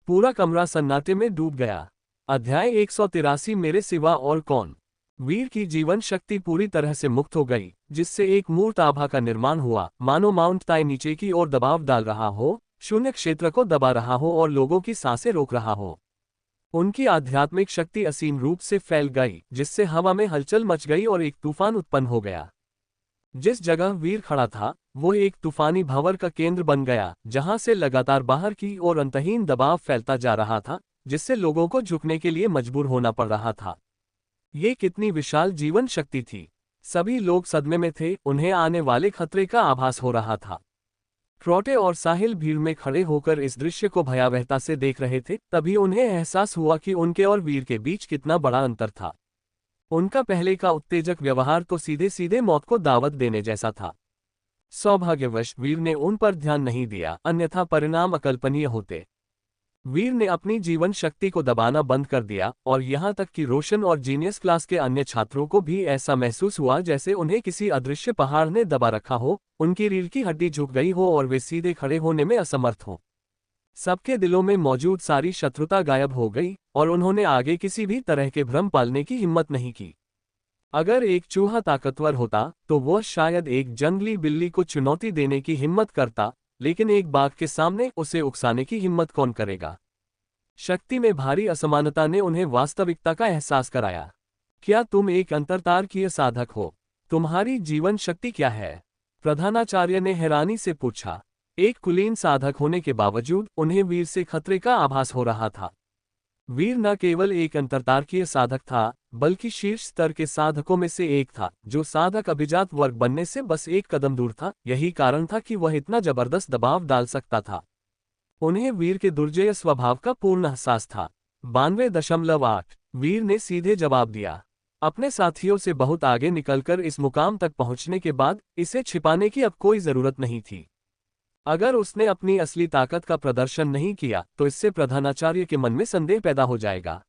पूरा कमरा सन्नाटे में डूब गया। अध्याय 183 मेरे सिवा और कौन। वीर की जीवन शक्ति पूरी तरह से मुक्त हो गई, जिससे एक मूर्त आभा का निर्माण हुआ, मानो माउंट ताए नीचे की ओर दबाव डाल रहा हो, शून्य क्षेत्र को दबा रहा हो और लोगों की सांसें रोक रहा हो। उनकी आध्यात्मिक शक्ति असीम रूप से फैल गई, जिससे हवा में हलचल मच गई और एक तूफान उत्पन्न हो गया। जिस जगह वीर खड़ा था, वो एक तूफानी भंवर का केंद्र बन गया, जहां से लगातार बाहर की ओर अंतहीन दबाव फैलता जा रहा था, जिससे लोगों को झुकने के लिए मजबूर होना पड़ रहा था। ये कितनी विशाल जीवन शक्ति थी। सभी लोग सदमे में थे, उन्हें आने वाले खतरे का आभास हो रहा था। ट्रॉटे और साहिल भीड़ में खड़े होकर इस दृश्य को भयावहता से देख रहे थे, तभी उन्हें एहसास हुआ कि उनके और वीर के बीच कितना बड़ा अंतर था। उनका पहले का उत्तेजक व्यवहार तो सीधे सीधे मौत को दावत देने जैसा था। सौभाग्यवश वीर ने उन पर ध्यान नहीं दिया, अन्यथा परिणाम अकल्पनीय होते। वीर ने अपनी जीवन शक्ति को दबाना बंद कर दिया, और यहाँ तक कि रोशन और जीनियस क्लास के अन्य छात्रों को भी ऐसा महसूस हुआ जैसे उन्हें किसी अदृश्य पहाड़ ने दबा रखा हो, उनकी रीढ़ की हड्डी झुक गई हो और वे सीधे खड़े होने में असमर्थ हों। सबके दिलों में मौजूद सारी शत्रुता गायब हो गई, और उन्होंने आगे किसी भी तरह के भ्रम पालने की हिम्मत नहीं की। अगर एक चूहा ताकतवर होता, तो वह शायद एक जंगली बिल्ली को चुनौती देने की हिम्मत करता, लेकिन एक बाघ के सामने उसे उकसाने की हिम्मत कौन करेगा। शक्ति में भारी असमानता ने उन्हें वास्तविकता का एहसास कराया। क्या तुम एक अंतरतारकीय साधक हो? तुम्हारी जीवन शक्ति क्या है? प्रधानाचार्य ने हैरानी से पूछा। एक कुलीन साधक होने के बावजूद उन्हें वीर से खतरे का आभास हो रहा था। वीर न केवल एक अंतरतार्कीय साधक था, बल्कि शीर्ष स्तर के साधकों में से एक था, जो साधक अभिजात वर्ग बनने से बस एक कदम दूर था। यही कारण था कि वह इतना जबरदस्त दबाव डाल सकता था। उन्हें वीर के दुर्जेय स्वभाव का पूर्ण एहसास था। 92.8 वीर ने सीधे जवाब दिया। अपने साथियों से बहुत आगे निकलकर इस मुकाम तक पहुंचने के बाद इसे छिपाने की अब कोई जरूरत नहीं थी। अगर उसने अपनी असली ताकत का प्रदर्शन नहीं किया तो इससे प्रधानाचार्य के मन में संदेह पैदा हो जाएगा।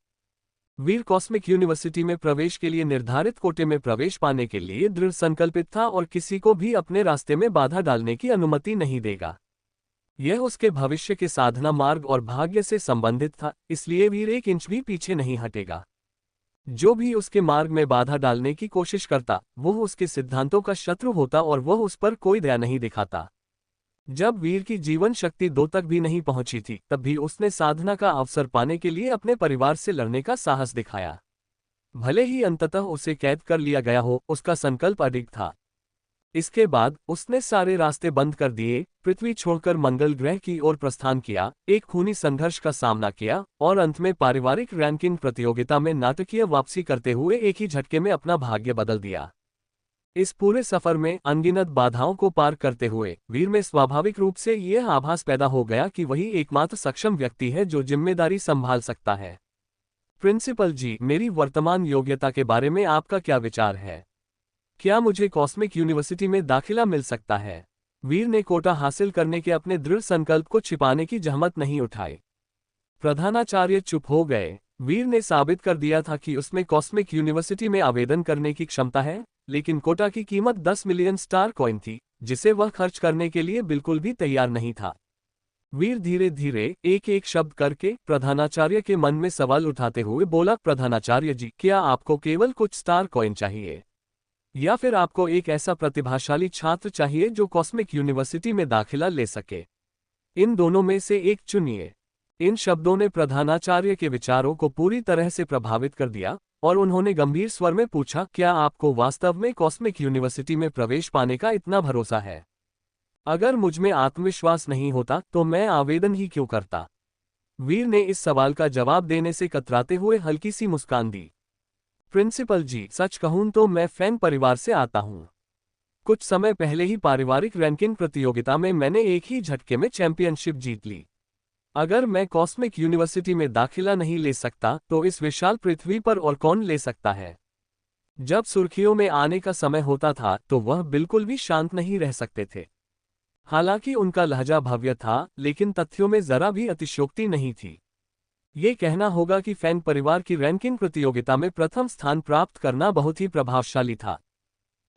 वीर कॉस्मिक यूनिवर्सिटी में प्रवेश के लिए निर्धारित कोटे में प्रवेश पाने के लिए दृढ़ संकल्पित था और किसी को भी अपने रास्ते में बाधा डालने की अनुमति नहीं देगा। यह उसके भविष्य के साधना मार्ग और भाग्य से संबंधित था, इसलिए वीर एक इंच भी पीछे नहीं हटेगा। जो भी उसके मार्ग में बाधा डालने की कोशिश करता, वह उसके सिद्धांतों का शत्रु होता और वह उस पर कोई दया नहीं दिखाता। जब वीर की जीवन शक्ति 2 तक भी नहीं पहुंची थी, तब भी उसने साधना का अवसर पाने के लिए अपने परिवार से लड़ने का साहस दिखाया। भले ही अंततः उसे कैद कर लिया गया हो, उसका संकल्प अडिग था। इसके बाद उसने सारे रास्ते बंद कर दिए, पृथ्वी छोड़कर मंगल ग्रह की ओर प्रस्थान किया, एक खूनी संघर्ष का सामना किया और अंत में पारिवारिक रैंकिंग प्रतियोगिता में नाटकीय वापसी करते हुए एक ही झटके में अपना भाग्य बदल दिया। इस पूरे सफर में अनगिनत बाधाओं को पार करते हुए वीर में स्वाभाविक रूप से यह आभास पैदा हो गया कि वही एकमात्र सक्षम व्यक्ति है जो जिम्मेदारी संभाल सकता है। प्रिंसिपल जी, मेरी वर्तमान योग्यता के बारे में आपका क्या विचार है? क्या मुझे कॉस्मिक यूनिवर्सिटी में दाखिला मिल सकता है? वीर ने कोटा हासिल करने के अपने दृढ़ संकल्प को छिपाने की जहमत नहीं उठाई। प्रधानाचार्य चुप हो गए। वीर ने साबित कर दिया था कि उसमें कॉस्मिक यूनिवर्सिटी में आवेदन करने की क्षमता है, लेकिन कोटा की कीमत 10 मिलियन स्टार कॉइन थी, जिसे वह खर्च करने के लिए बिल्कुल भी तैयार नहीं था। वीर धीरे धीरे एक एक शब्द करके प्रधानाचार्य के मन में सवाल उठाते हुए बोला, प्रधानाचार्य जी, क्या आपको केवल कुछ स्टार कॉइन चाहिए, या फिर आपको एक ऐसा प्रतिभाशाली छात्र चाहिए जो कॉस्मिक यूनिवर्सिटी में दाखिला ले सके? इन दोनों में से एक चुनिए। इन शब्दों ने प्रधानाचार्य के विचारों को पूरी तरह से प्रभावित कर दिया और उन्होंने गंभीर स्वर में पूछा, क्या आपको वास्तव में कॉस्मिक यूनिवर्सिटी में प्रवेश पाने का इतना भरोसा है? अगर मुझमें आत्मविश्वास नहीं होता तो मैं आवेदन ही क्यों करता? वीर ने इस सवाल का जवाब देने से कतराते हुए हल्की सी मुस्कान दी। प्रिंसिपल जी, सच कहूं तो मैं फैन परिवार से आता हूं। कुछ समय पहले ही पारिवारिक रैंकिंग प्रतियोगिता में मैंने एक ही झटके में चैंपियनशिप जीत ली। अगर मैं कॉस्मिक यूनिवर्सिटी में दाखिला नहीं ले सकता तो इस विशाल पृथ्वी पर और कौन ले सकता है? जब सुर्खियों में आने का समय होता था तो वह बिल्कुल भी शांत नहीं रह सकते थे। हालांकि उनका लहजा भव्य था, लेकिन तथ्यों में जरा भी अतिशयोक्ति नहीं थी। ये कहना होगा कि फैन परिवार की रैंकिंग प्रतियोगिता में प्रथम स्थान प्राप्त करना बहुत ही प्रभावशाली था।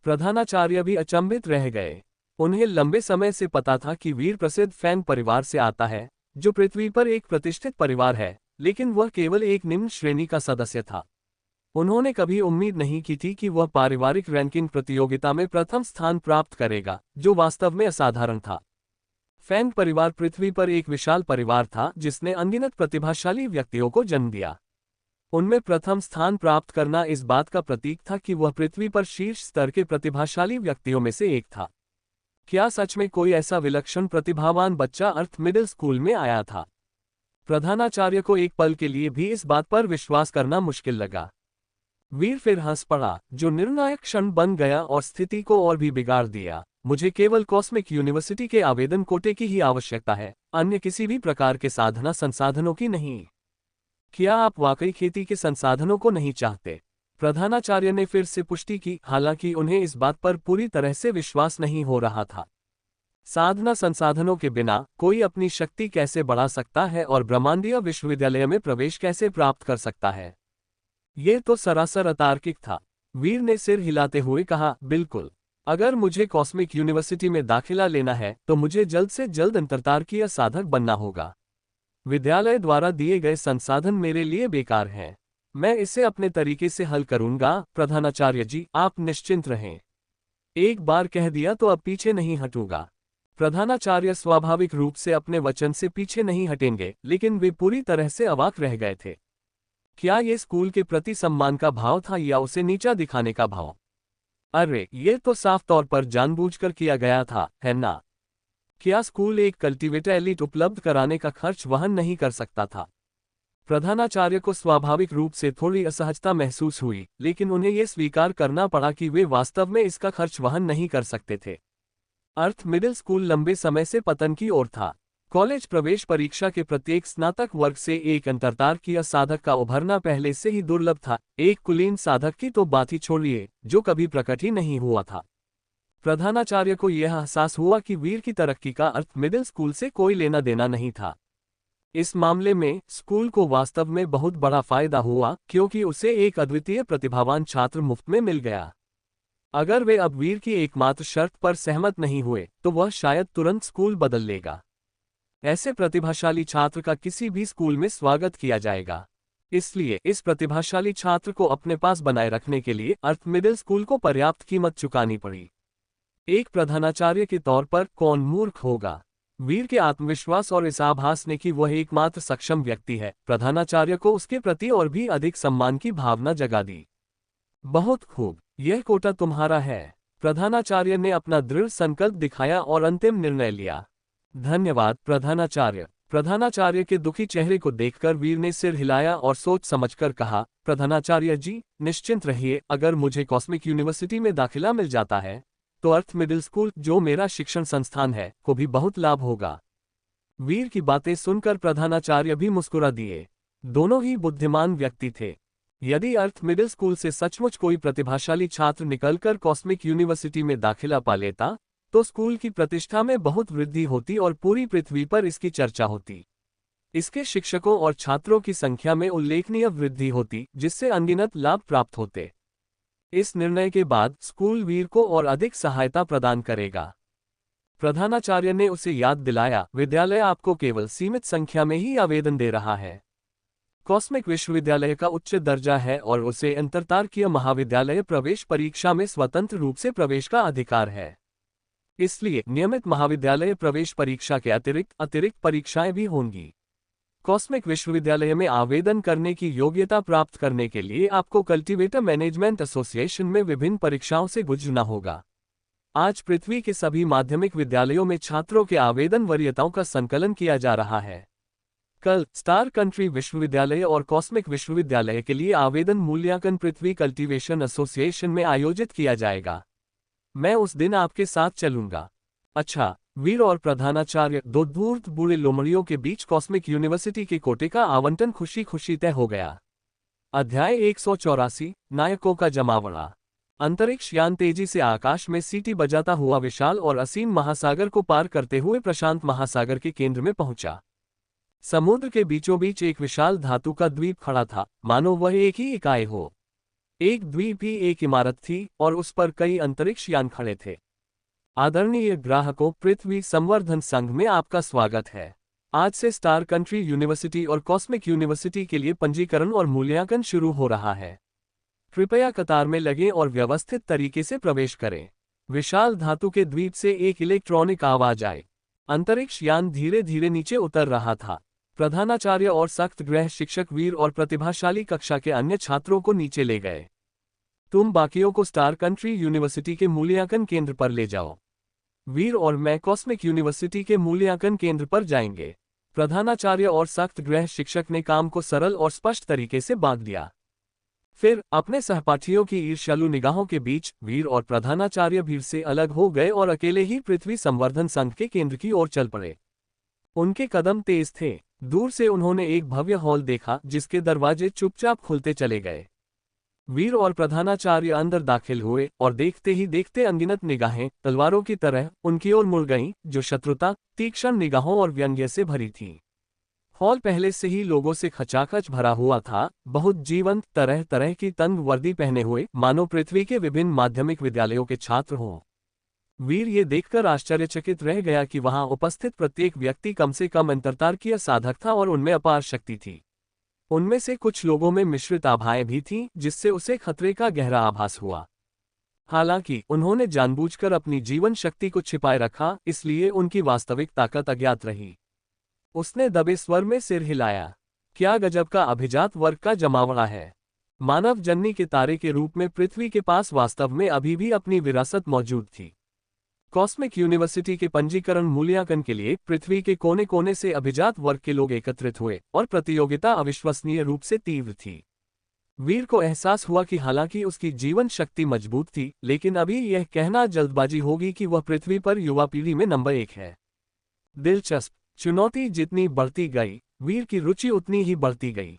प्रधानाचार्य भी अचंभित रह गए। उन्हें लंबे समय से पता था कि वीर प्रसिद्ध फैन परिवार से आता है, जो पृथ्वी पर एक प्रतिष्ठित परिवार है, लेकिन वह केवल एक निम्न श्रेणी का सदस्य था। उन्होंने कभी उम्मीद नहीं की थी कि वह पारिवारिक रैंकिंग प्रतियोगिता में प्रथम स्थान प्राप्त करेगा, जो वास्तव में असाधारण था। फैन परिवार पृथ्वी पर एक विशाल परिवार था जिसने अनगिनत प्रतिभाशाली व्यक्तियों को जन्म दिया। उनमें प्रथम स्थान प्राप्त करना इस बात का प्रतीक था कि वह पृथ्वी पर शीर्ष स्तर के प्रतिभाशाली व्यक्तियों में से एक था। क्या सच में कोई ऐसा विलक्षण प्रतिभावान बच्चा अर्थ मिडिल स्कूल में आया था? प्रधानाचार्य को एक पल के लिए भी इस बात पर विश्वास करना मुश्किल लगा। वीर फिर हंस पड़ा, जो निर्णायक क्षण बन गया और स्थिति को और भी बिगाड़ दिया। मुझे केवल कॉस्मिक यूनिवर्सिटी के आवेदन कोटे की ही आवश्यकता है, अन्य किसी भी प्रकार के साधना संसाधनों की नहीं। क्या आप वाकई खेती के संसाधनों को नहीं चाहते? प्रधानाचार्य ने फिर से पुष्टि की, हालांकि उन्हें इस बात पर पूरी तरह से विश्वास नहीं हो रहा था। साधना संसाधनों के बिना कोई अपनी शक्ति कैसे बढ़ा सकता है और ब्रह्मांडीय विश्वविद्यालय में प्रवेश कैसे प्राप्त कर सकता है? यह तो सरासर अतार्किक था। वीर ने सिर हिलाते हुए कहा, बिल्कुल। अगर मुझे कॉस्मिक यूनिवर्सिटी में दाखिला लेना है तो मुझे जल्द से जल्द अंतरतार्कीय साधक बनना होगा। विद्यालय द्वारा दिए गए संसाधन मेरे लिए बेकार हैं। मैं इसे अपने तरीके से हल करूंगा। प्रधानाचार्य जी, आप निश्चिंत रहें। एक बार कह दिया तो अब पीछे नहीं हटूंगा। प्रधानाचार्य स्वाभाविक रूप से अपने वचन से पीछे नहीं हटेंगे, लेकिन वे पूरी तरह से अवाक रह गए थे। क्या ये स्कूल के प्रति सम्मान का भाव था या उसे नीचा दिखाने का भाव? अरे, ये तो साफ तौर पर जानबूझकर किया गया था, है ना? क्या स्कूल एक कल्टीवेटर एलिट उपलब्ध कराने का खर्च वहन नहीं कर सकता था? प्रधानाचार्य को स्वाभाविक रूप से थोड़ी असहजता महसूस हुई, लेकिन उन्हें यह स्वीकार करना पड़ा कि वे वास्तव में इसका खर्च वहन नहीं कर सकते थे। अर्थ मिडिल स्कूल लंबे समय से पतन की ओर था। कॉलेज प्रवेश परीक्षा के प्रत्येक स्नातक वर्ग से एक अंतरतार किया साधक का उभरना पहले से ही दुर्लभ था। एक कुलीन साधक की तो बात ही छोड़िए, जो कभी प्रकट ही नहीं हुआ था। प्रधानाचार्य को यह एहसास हुआ कि वीर की तरक्की का अर्थ मिडिल स्कूल से कोई लेना देना नहीं था। इस मामले में स्कूल को वास्तव में बहुत बड़ा फायदा हुआ, क्योंकि उसे एक अद्वितीय प्रतिभावान छात्र मुफ्त में मिल गया। अगर वे अब वीर की एकमात्र शर्त पर सहमत नहीं हुए, तो वह शायद तुरंत स्कूल बदल लेगा। ऐसे प्रतिभाशाली छात्र का किसी भी स्कूल में स्वागत किया जाएगा। इसलिए इस प्रतिभाशाली छात्र को अपने पास बनाए रखने के लिए अर्थ मिडिल स्कूल को पर्याप्त कीमत चुकानी पड़ी। एक प्रधानाचार्य के तौर पर कौन मूर्ख होगा? वीर के आत्मविश्वास और इस आभास ने कि वह एकमात्र सक्षम व्यक्ति है, प्रधानाचार्य को उसके प्रति और भी अधिक सम्मान की भावना जगा दी। बहुत खूब, यह कोटा तुम्हारा है। प्रधानाचार्य ने अपना दृढ़ संकल्प दिखाया और अंतिम निर्णय लिया। धन्यवाद प्रधानाचार्य। प्रधानाचार्य के दुखी चेहरे को देखकर वीर ने सिर हिलाया और सोच समझकर कहा, प्रधानाचार्य जी, निश्चिंत रहिए, अगर मुझे कॉस्मिक यूनिवर्सिटी में दाखिला मिल जाता है तो अर्थ मिडिल स्कूल, जो मेरा शिक्षण संस्थान है, को भी बहुत लाभ होगा। वीर की बातें सुनकर प्रधानाचार्य भी मुस्कुरा दिए। दोनों ही बुद्धिमान व्यक्ति थे। यदि अर्थ मिडिल स्कूल से सचमुच कोई प्रतिभाशाली छात्र निकलकर कॉस्मिक यूनिवर्सिटी में दाखिला पा लेता, तो स्कूल की प्रतिष्ठा में बहुत वृद्धि होती और पूरी पृथ्वी पर इसकी चर्चा होती। इसके शिक्षकों और छात्रों की संख्या में उल्लेखनीय वृद्धि होती, जिससे अनगिनत लाभ प्राप्त होते। इस निर्णय के बाद स्कूल वीर को और अधिक सहायता प्रदान करेगा। प्रधानाचार्य ने उसे याद दिलाया, विद्यालय आपको केवल सीमित संख्या में ही आवेदन दे रहा है। कॉस्मिक विश्वविद्यालय का उच्च दर्जा है और उसे अंतरतार्कीय महाविद्यालय प्रवेश परीक्षा में स्वतंत्र रूप से प्रवेश का अधिकार है। इसलिए नियमित महाविद्यालय प्रवेश परीक्षा के अतिरिक्त परीक्षाएं भी होंगी। कॉस्मिक विश्वविद्यालय में आवेदन करने की योग्यता प्राप्त करने के लिए आपको कल्टीवेटर मैनेजमेंट एसोसिएशन में विभिन्न परीक्षाओं से गुजरना होगा। आज पृथ्वी के सभी माध्यमिक विद्यालयों में छात्रों के आवेदन वरीयताओं का संकलन किया जा रहा है। कल स्टार कंट्री विश्वविद्यालय और कॉस्मिक विश्वविद्यालय के लिए आवेदन मूल्यांकन पृथ्वी कल्टीवेशन एसोसिएशन में आयोजित किया जाएगा। मैं उस दिन आपके साथ चलूंगा। अच्छा, वीर और प्रधानाचार्य, दो धूर्त बूढ़े लोमड़ियों के बीच कॉस्मिक यूनिवर्सिटी के कोटे का आवंटन खुशी खुशी तय हो गया। अध्याय 184, नायकों का जमावड़ा। अंतरिक्ष यान तेजी से आकाश में सीटी बजाता हुआ विशाल और असीम महासागर को पार करते हुए प्रशांत महासागर के केंद्र में पहुंचा। समुद्र के बीचों बीच एक विशाल धातु का द्वीप खड़ा था, मानो वह एक ही इकाई हो। एक द्वीप ही एक इमारत थी और उस पर कई अंतरिक्ष यान खड़े थे। आदरणीय ग्राहकों, पृथ्वी संवर्धन संघ में आपका स्वागत है। आज से स्टार कंट्री यूनिवर्सिटी और कॉस्मिक यूनिवर्सिटी के लिए पंजीकरण और मूल्यांकन शुरू हो रहा है। कृपया कतार में लगें और व्यवस्थित तरीके से प्रवेश करें। विशाल धातु के द्वीप से एक इलेक्ट्रॉनिक आवाज आई। अंतरिक्ष यान धीरे धीरे नीचे उतर रहा था। प्रधानाचार्य और सख्त गृह शिक्षक वीर और प्रतिभाशाली कक्षा के अन्य छात्रों को नीचे ले गए। तुम बाकियों को स्टार कंट्री यूनिवर्सिटी के मूल्यांकन केंद्र पर ले जाओ। वीर और मैं कॉस्मिक यूनिवर्सिटी के मूल्यांकन केंद्र पर जाएंगे। प्रधानाचार्य और सख्त गृह शिक्षक ने काम को सरल और स्पष्ट तरीके से बांट दिया। फिर अपने सहपाठियों की ईर्ष्यालु निगाहों के बीच वीर और प्रधानाचार्य भीड़ से अलग हो गए और अकेले ही पृथ्वी संवर्धन संघ के केंद्र की ओर चल पड़े। उनके कदम तेज थे। दूर से उन्होंने एक भव्य हॉल देखा, जिसके दरवाजे चुपचाप खुलते चले गए। वीर और प्रधानाचार्य अंदर दाखिल हुए और देखते ही देखते अनगिनत निगाहें तलवारों की तरह उनकी ओर मुड़ गईं, जो शत्रुता, तीक्ष्ण निगाहों और व्यंग्य से भरी थीं। हॉल पहले से ही लोगों से खचाखच भरा हुआ था, बहुत जीवंत, तरह तरह की तंग वर्दी पहने हुए, मानो पृथ्वी के विभिन्न माध्यमिक विद्यालयों के छात्र हों। वीर ये देखकर आश्चर्यचकित रह गया कि वहां उपस्थित प्रत्येक व्यक्ति कम से कम अंतरतार्कीय साधक था और उनमें अपार शक्ति थी। उनमें से कुछ लोगों में मिश्रित आभाएं भी थीं, जिससे उसे खतरे का गहरा आभास हुआ। हालांकि उन्होंने जानबूझकर अपनी जीवन शक्ति को छिपाए रखा, इसलिए उनकी वास्तविक ताकत अज्ञात रही। उसने दबे स्वर में सिर हिलाया। क्या गजब का अभिजात वर्ग का जमावड़ा है। मानव जन्नी के तारे के रूप में पृथ्वी के पास वास्तव में अभी भी अपनी विरासत मौजूद थी। कॉस्मिक यूनिवर्सिटी के पंजीकरण मूल्यांकन के लिए पृथ्वी के कोने कोने से अभिजात वर्ग के लोग एकत्रित हुए और प्रतियोगिता अविश्वसनीय रूप से तीव्र थी। वीर को एहसास हुआ कि हालांकि उसकी जीवन शक्ति मजबूत थी, लेकिन अभी यह कहना जल्दबाजी होगी कि वह पृथ्वी पर युवा पीढ़ी में नंबर 1 है। दिलचस्प, चुनौती जितनी बढ़ती गई, वीर की रुचि उतनी ही बढ़ती गई।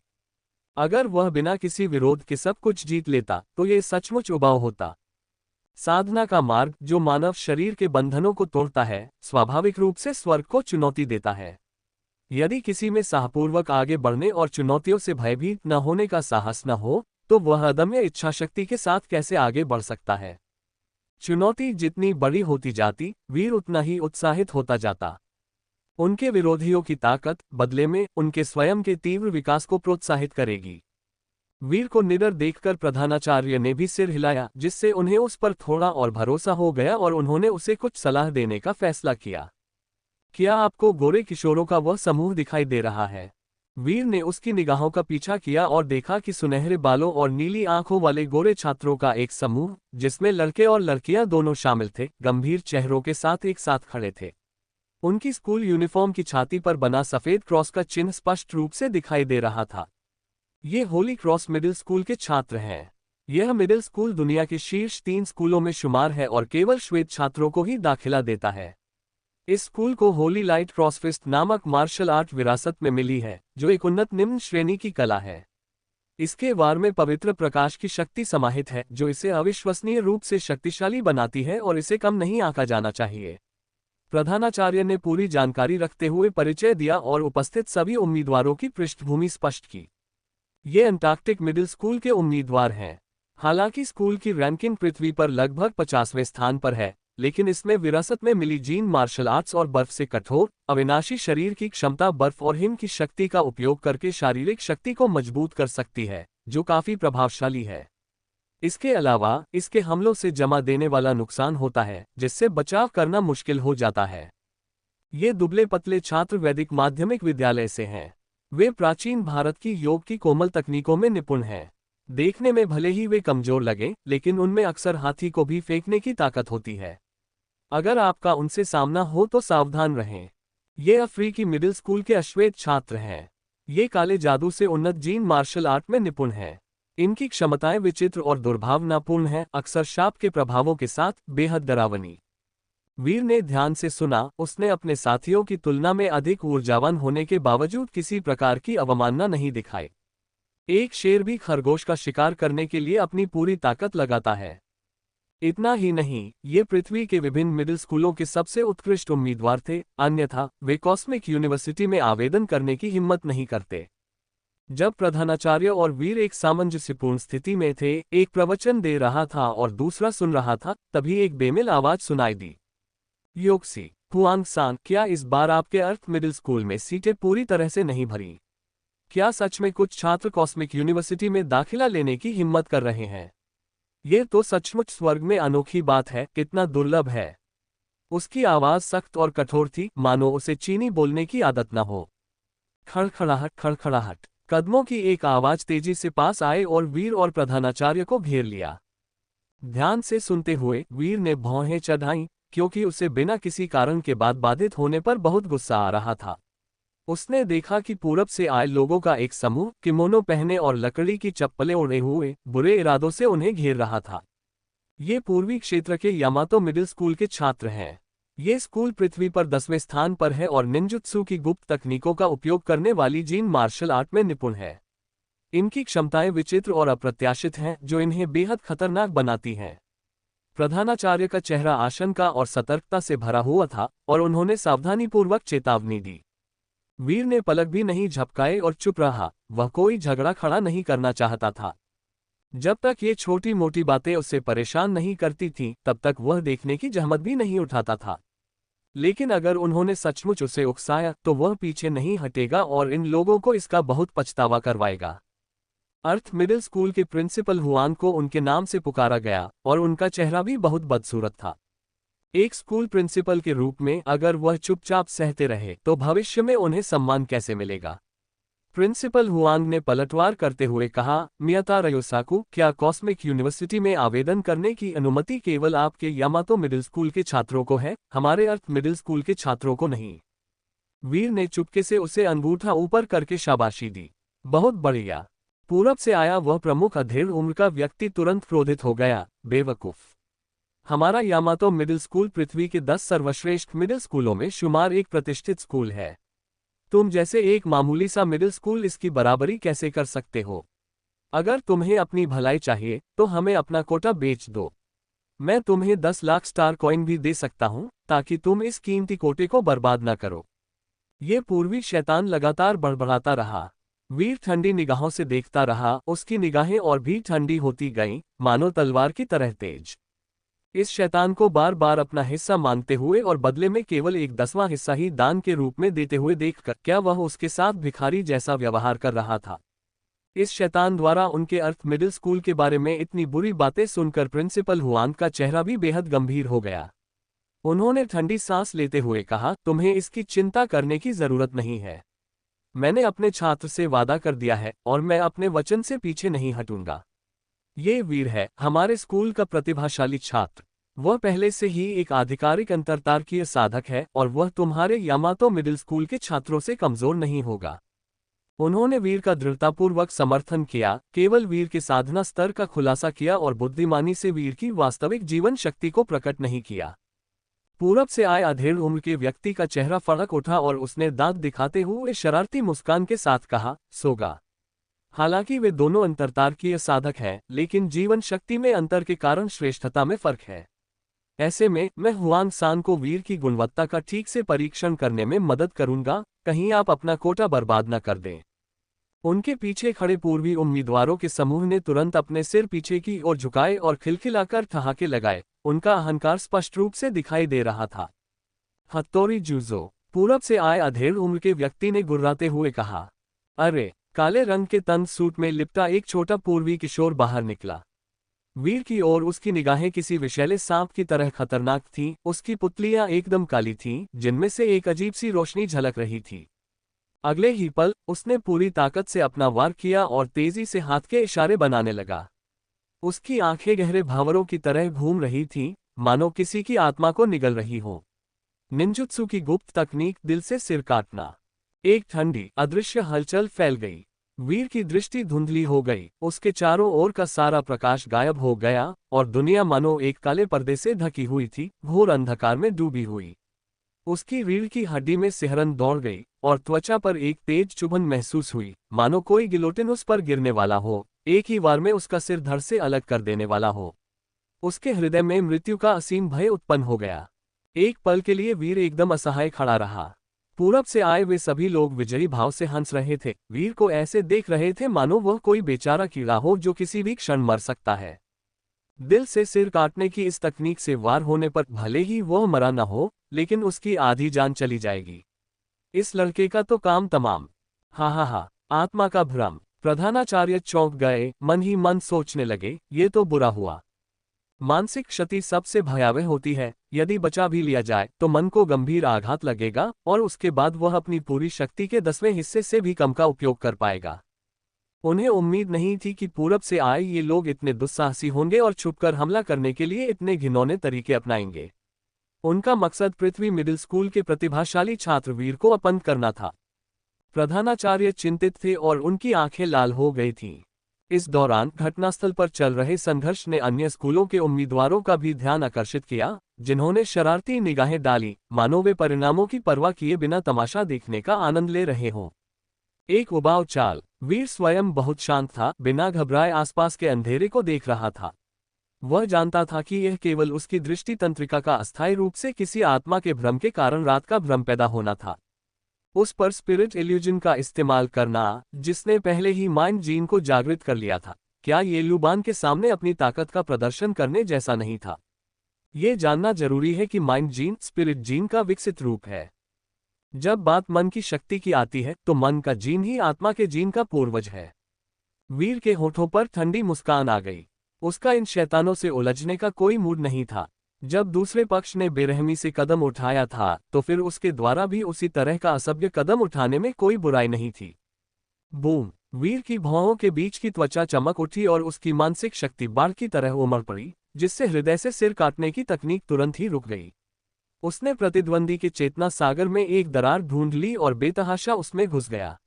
अगर वह बिना किसी विरोध के सब कुछ जीत लेता तो ये सचमुच उबाऊ होता। साधना का मार्ग, जो मानव शरीर के बंधनों को तोड़ता है, स्वाभाविक रूप से स्वर्ग को चुनौती देता है। यदि किसी में साहपूर्वक आगे बढ़ने और चुनौतियों से भयभीत न होने का साहस न हो, तो वह अदम्य इच्छाशक्ति के साथ कैसे आगे बढ़ सकता है। चुनौती जितनी बड़ी होती जाती, वीर उतना ही उत्साहित होता जाता। उनके विरोधियों की ताकत बदले में उनके स्वयं के तीव्र विकास को प्रोत्साहित करेगी। वीर को निडर देखकर प्रधानाचार्य ने भी सिर हिलाया, जिससे उन्हें उस पर थोड़ा और भरोसा हो गया और उन्होंने उसे कुछ सलाह देने का फैसला किया। क्या आपको गोरे किशोरों का वह समूह दिखाई दे रहा है? वीर ने उसकी निगाहों का पीछा किया और देखा कि सुनहरे बालों और नीली आंखों वाले गोरे छात्रों का एक समूह, जिसमें लड़के और लड़कियां दोनों शामिल थे, गंभीर चेहरों के साथ एक साथ खड़े थे। उनकी स्कूल यूनिफॉर्म की छाती पर बना सफेद क्रॉस का चिन्ह स्पष्ट रूप से दिखाई दे रहा था। ये होली क्रॉस मिडिल स्कूल के छात्र हैं। यह मिडिल स्कूल दुनिया के शीर्ष 3 स्कूलों में शुमार है और केवल श्वेत छात्रों को ही दाखिला देता है। इस स्कूल को होली लाइट क्रॉसफिस्ट नामक मार्शल आर्ट विरासत में मिली है, जो एक उन्नत निम्न श्रेणी की कला है। इसके वार में पवित्र प्रकाश की शक्ति समाहित है, जो इसे अविश्वसनीय रूप से शक्तिशाली बनाती है और इसे कम नहीं आंका जाना चाहिए। प्रधानाचार्य ने पूरी जानकारी रखते हुए परिचय दिया और उपस्थित सभी उम्मीदवारों की पृष्ठभूमि स्पष्ट की। ये अंटार्कटिक मिडिल स्कूल के उम्मीदवार हैं। हालांकि स्कूल की रैंकिंग पृथ्वी पर लगभग 50वें स्थान पर है, लेकिन इसमें विरासत में मिली जीन मार्शल आर्ट्स और बर्फ से कठोर, अविनाशी शरीर की क्षमता बर्फ और हिम की शक्ति का उपयोग करके शारीरिक शक्ति को मजबूत कर सकती है, जो काफी प्रभावशाली है। इसके अलावा इसके हमलों से जमा देने वाला नुकसान होता है, जिससे बचाव करना मुश्किल हो जाता है। ये दुबले पतले छात्र वैदिक माध्यमिक विद्यालय से हैं। वे प्राचीन भारत की योग की कोमल तकनीकों में निपुण हैं। देखने में भले ही वे कमजोर लगें, लेकिन उनमें अक्सर हाथी को भी फेंकने की ताकत होती है। अगर आपका उनसे सामना हो तो सावधान रहें। ये अफ्रीकी मिडिल स्कूल के अश्वेत छात्र हैं। ये काले जादू से उन्नत जीन मार्शल आर्ट में निपुण हैं। इनकी क्षमताएं विचित्र और दुर्भावनापूर्ण हैं, अक्सर शाप के प्रभावों के साथ बेहद डरावनी। वीर ने ध्यान से सुना। उसने अपने साथियों की तुलना में अधिक ऊर्जावान होने के बावजूद किसी प्रकार की अवमानना नहीं दिखाई। एक शेर भी खरगोश का शिकार करने के लिए अपनी पूरी ताकत लगाता है। इतना ही नहीं, ये पृथ्वी के विभिन्न मिडिल स्कूलों के सबसे उत्कृष्ट उम्मीदवार थे, अन्यथा वे कॉस्मिक यूनिवर्सिटी में आवेदन करने की हिम्मत नहीं करते। जब प्रधानाचार्य और वीर एक सामंजस्यपूर्ण स्थिति में थे, एक प्रवचन दे रहा था और दूसरा सुन रहा था, तभी एक बेमेल आवाज सुनाई दी। योक्सी, हुआंग सान, क्या इस बार आपके अर्थ मिडिल स्कूल में सीटें पूरी तरह से नहीं भरी? क्या सच में कुछ छात्र कॉस्मिक यूनिवर्सिटी में दाखिला लेने की हिम्मत कर रहे हैं? ये तो सचमुच स्वर्ग में अनोखी बात है, कितना दुर्लभ है। उसकी आवाज सख्त और कठोर थी, मानो उसे चीनी बोलने की आदत न हो। खड़खड़ाहट, खड़खड़ाहट। कदमों की एक आवाज तेजी से पास आए और वीर और प्रधानाचार्य को घेर लिया। ध्यान से सुनते हुए वीर ने भौहें चढ़ाईं, क्योंकि उसे बिना किसी कारण के बाद बाधित होने पर बहुत गुस्सा आ रहा था। उसने देखा कि पूरब से आए लोगों का एक समूह किमोनो पहने और लकड़ी की चप्पलें ओढ़े हुए बुरे इरादों से उन्हें घेर रहा था। ये पूर्वी क्षेत्र के यामातो मिडिल स्कूल के छात्र हैं। ये स्कूल पृथ्वी पर 10वें स्थान पर है और निंजुत्सु की गुप्त तकनीकों का उपयोग करने वाली जीन मार्शल आर्ट में निपुण है। इनकी क्षमताएं विचित्र और अप्रत्याशित हैं, जो इन्हें बेहद खतरनाक बनाती हैं। प्रधानाचार्य का चेहरा आशंका और सतर्कता से भरा हुआ था और उन्होंने सावधानीपूर्वक चेतावनी दी। वीर ने पलक भी नहीं झपकाए और चुप रहा। वह कोई झगड़ा खड़ा नहीं करना चाहता था। जब तक ये छोटी मोटी बातें उसे परेशान नहीं करती थीं, तब तक वह देखने की जहमत भी नहीं उठाता था। लेकिन अगर उन्होंने सचमुच उसे उकसाया तो वह पीछे नहीं हटेगा और इन लोगों को इसका बहुत पछतावा करवाएगा। अर्थ मिडिल स्कूल के प्रिंसिपल हुआन को उनके नाम से पुकारा गया और उनका चेहरा भी बहुत बदसूरत था। एक स्कूल प्रिंसिपल के रूप में अगर वह चुपचाप सहते रहे तो भविष्य में उन्हें सम्मान कैसे मिलेगा? प्रिंसिपल हुआंग ने पलटवार करते हुए कहा, मियाता रयोसाकू, क्या कॉस्मिक यूनिवर्सिटी में आवेदन करने की अनुमति केवल आपके यामातो मिडिल स्कूल के छात्रों को है, हमारे अर्थ मिडिल स्कूल के छात्रों को नहीं। वीर ने चुपके से उसे अंगूठा ऊपर करके शाबाशी दी। बहुत बढ़िया। पूरब से आया वह प्रमुख अधेड़ उम्र का व्यक्ति तुरंत क्रोधित हो गया। बेवकूफ। हमारा यामातो मिडिल स्कूल पृथ्वी के 10 सर्वश्रेष्ठ मिडिल स्कूलों में शुमार एक प्रतिष्ठित स्कूल है। तुम जैसे एक मामूली सा मिडिल स्कूल इसकी बराबरी कैसे कर सकते हो? अगर तुम्हें अपनी भलाई चाहिए तो हमें अपना कोटा बेच दो। मैं तुम्हें 10 लाख स्टार कॉइन भी दे सकता हूं ताकि तुम इस कीमती कोटे को बर्बाद न करो। ये पूर्वी शैतान लगातार बड़बड़ाता रहा। वीर ठंडी निगाहों से देखता रहा, उसकी निगाहें और भी ठंडी होती गईं, मानो तलवार की तरह तेज। इस शैतान को बार बार अपना हिस्सा मांगते हुए और बदले में केवल 1/10वां हिस्सा ही दान के रूप में देते हुए देखकर क्या वह उसके साथ भिखारी जैसा व्यवहार कर रहा था? इस शैतान द्वारा उनके अर्थ मिडिल स्कूल के बारे में इतनी बुरी बातें सुनकर प्रिंसिपल हुआन का चेहरा भी बेहद गंभीर हो गया। उन्होंने ठंडी सांस लेते हुए कहा, तुम्हें इसकी चिंता करने की जरूरत नहीं है। मैंने अपने छात्र से वादा कर दिया है और मैं अपने वचन से पीछे नहीं हटूंगा। ये वीर है, हमारे स्कूल का प्रतिभाशाली छात्र। वह पहले से ही एक आधिकारिक अंतरतार्कीय साधक है और वह तुम्हारे यामातो मिडिल स्कूल के छात्रों से कमजोर नहीं होगा। उन्होंने वीर का दृढ़तापूर्वक समर्थन किया, केवल वीर के साधना स्तर का खुलासा किया और बुद्धिमानी से वीर की वास्तविक जीवन शक्ति को प्रकट नहीं किया। पूरब से आए अधेड़ उम्र के व्यक्ति का चेहरा फड़क उठा और उसने दांत दिखाते हुए शरारती मुस्कान के साथ कहा, सोगा। हालांकि वे दोनों अंतरतार्कीय साधक हैं, लेकिन जीवन शक्ति में अंतर के कारण श्रेष्ठता में फर्क है। ऐसे में मैं हुआंग सांग को वीर की गुणवत्ता का ठीक से परीक्षण करने में मदद करूंगा, कहीं आप अपना कोटा बर्बाद न कर दें। उनके पीछे खड़े पूर्वी उम्मीदवारों के समूह ने तुरंत अपने सिर पीछे की ओर झुकाए और खिलखिलाकर ठहाके लगाए। उनका अहंकार स्पष्ट रूप से दिखाई दे रहा था। हत्तोरी जूजो, पूरब से आए अधेड़ उम्र के व्यक्ति ने गुर्राते हुए कहा। अरे! काले रंग के तंग सूट में लिपटा एक छोटा पूर्वी किशोर बाहर निकला। वीर की ओर उसकी निगाहें किसी विषैले सांप की तरह खतरनाक थीं, उसकी पुतलियां एकदम काली थीं, जिनमें से एक अजीब सी रोशनी झलक रही थी। अगले ही पल उसने पूरी ताकत से अपना वार किया और तेजी से हाथ के इशारे बनाने लगा। उसकी आंखें गहरे भावरों की तरह घूम रही थीं, मानो किसी की आत्मा को निगल रही हो। निंजुत्सु की गुप्त तकनीक, दिल से सिर काटना। एक ठंडी अदृश्य हलचल फैल गई। वीर की दृष्टि धुंधली हो गई, उसके चारों ओर का सारा प्रकाश गायब हो गया और दुनिया मानो एक काले पर्दे से ढकी हुई थी, घोर अंधकार में डूबी हुई। उसकी रीढ़ की हड्डी में सिहरन दौड़ गई और त्वचा पर एक तेज चुभन महसूस हुई, मानो कोई गिलोटिन उस पर गिरने वाला हो, एक ही वार में उसका सिर धड़ से अलग कर देने वाला हो। उसके हृदय में मृत्यु का असीम भय उत्पन्न हो गया। एक पल के लिए वीर एकदम असहाय खड़ा रहा। पूरब से आए वे सभी लोग विजयी भाव से हंस रहे थे, वीर को ऐसे देख रहे थे मानो वह कोई बेचारा कीड़ा हो जो किसी भी क्षण मर सकता है। दिल से सिर काटने की इस तकनीक से वार होने पर भले ही वह मरा न हो, लेकिन उसकी आधी जान चली जाएगी। इस लड़के का तो काम तमाम। हा, आत्मा का भ्रम। प्रधानाचार्य चौंक गए, मन ही मन सोचने लगे, ये तो बुरा हुआ। मानसिक क्षति सबसे भयावह होती है, यदि बचा भी लिया जाए तो मन को गंभीर आघात लगेगा और उसके बाद वह अपनी पूरी शक्ति के 10वें हिस्से से भी कम का उपयोग कर पाएगा। उन्हें उम्मीद नहीं थी कि पूरब से आए ये लोग इतने दुस्साहसी होंगे और छुपकर हमला करने के लिए इतने घिनौने तरीके अपनाएंगे। उनका मकसद पृथ्वी मिडिल स्कूल के प्रतिभाशाली छात्र वीर को अपंग करना था। प्रधानाचार्य चिंतित थे और उनकी आंखें लाल हो गई थीं। इस दौरान घटनास्थल पर चल रहे संघर्ष ने अन्य स्कूलों के उम्मीदवारों का भी ध्यान आकर्षित किया, जिन्होंने शरारती निगाहें डाली, मानो वे परिणामों की परवाह किए बिना तमाशा देखने का आनंद ले रहे हों। एक उबाऊ चाल। वीर स्वयं बहुत शांत था, बिना घबराए आसपास के अंधेरे को देख रहा था। वह जानता था कि यह केवल उसकी दृष्टि तंत्रिका का अस्थायी रूप से किसी आत्मा के भ्रम के कारण रात का भ्रम पैदा होना था। उस पर स्पिरिट इल्यूजन का इस्तेमाल करना, जिसने पहले ही माइंड जीन को जागृत कर लिया था, क्या ये लुबान के सामने अपनी ताकत का प्रदर्शन करने जैसा नहीं था? ये जानना जरूरी है कि माइंड जीन स्पिरिट जीन का विकसित रूप है। जब बात मन की शक्ति की आती है तो मन का जीन ही आत्मा के जीन का पूर्वज है। वीर के होठों पर ठंडी मुस्कान आ गई। उसका इन शैतानों से उलझने का कोई मूड नहीं था। जब दूसरे पक्ष ने बेरहमी से कदम उठाया था तो फिर उसके द्वारा भी उसी तरह का असभ्य कदम उठाने में कोई बुराई नहीं थी। बूम! वीर की भौहों के बीच की त्वचा चमक उठी और उसकी मानसिक शक्ति बाढ़ की तरह उमड़ पड़ी, जिससे हृदय से सिर काटने की तकनीक तुरंत ही रुक गई। उसने प्रतिद्वंदी के चेतना सागर में एक दरार ढूंढ ली और बेतहाशा उसमें घुस गया।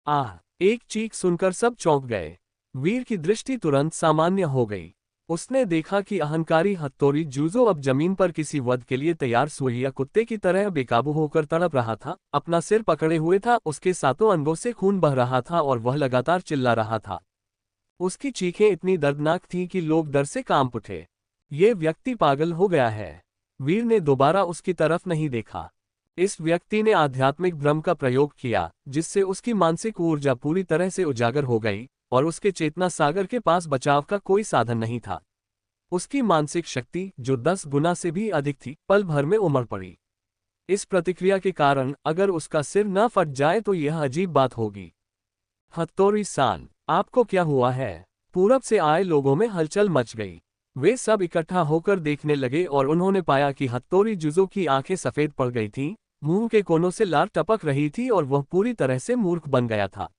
आह! एक चीख सुनकर सब चौंक गए। वीर की दृष्टि तुरंत सामान्य हो गई। उसने देखा कि अहंकारी हत्तोरी जूजो अब जमीन पर किसी वध के लिए तैयार सुइया कुत्ते की तरह बेकाबू होकर तड़प रहा था, अपना सिर पकड़े हुए था, उसके सातों अंगों से खून बह रहा था और वह लगातार चिल्ला रहा था। उसकी चीखें इतनी दर्दनाक थीं कि लोग डर से कांप उठे। ये व्यक्ति पागल हो गया है। वीर ने दोबारा उसकी तरफ नहीं देखा। इस व्यक्ति ने आध्यात्मिक भ्रम का प्रयोग किया, जिससे उसकी मानसिक ऊर्जा पूरी तरह से उजागर हो गई और उसके चेतना सागर के पास बचाव का कोई साधन नहीं था। उसकी मानसिक शक्ति, जो 10 गुना से भी अधिक थी, पल भर में उमड़ पड़ी। इस प्रतिक्रिया के कारण अगर उसका सिर न फट जाए तो यह अजीब बात होगी। हत्तोरी-सान, आपको क्या हुआ है? पूरब से आए लोगों में हलचल मच गई। वे सब इकट्ठा होकर देखने लगे और उन्होंने पाया कि हत्तोरी जुजो की आंखें सफेद पड़ गई थीं, मुंह के कोनों से लार टपक रही थी और वह पूरी तरह से मूर्ख बन गया था।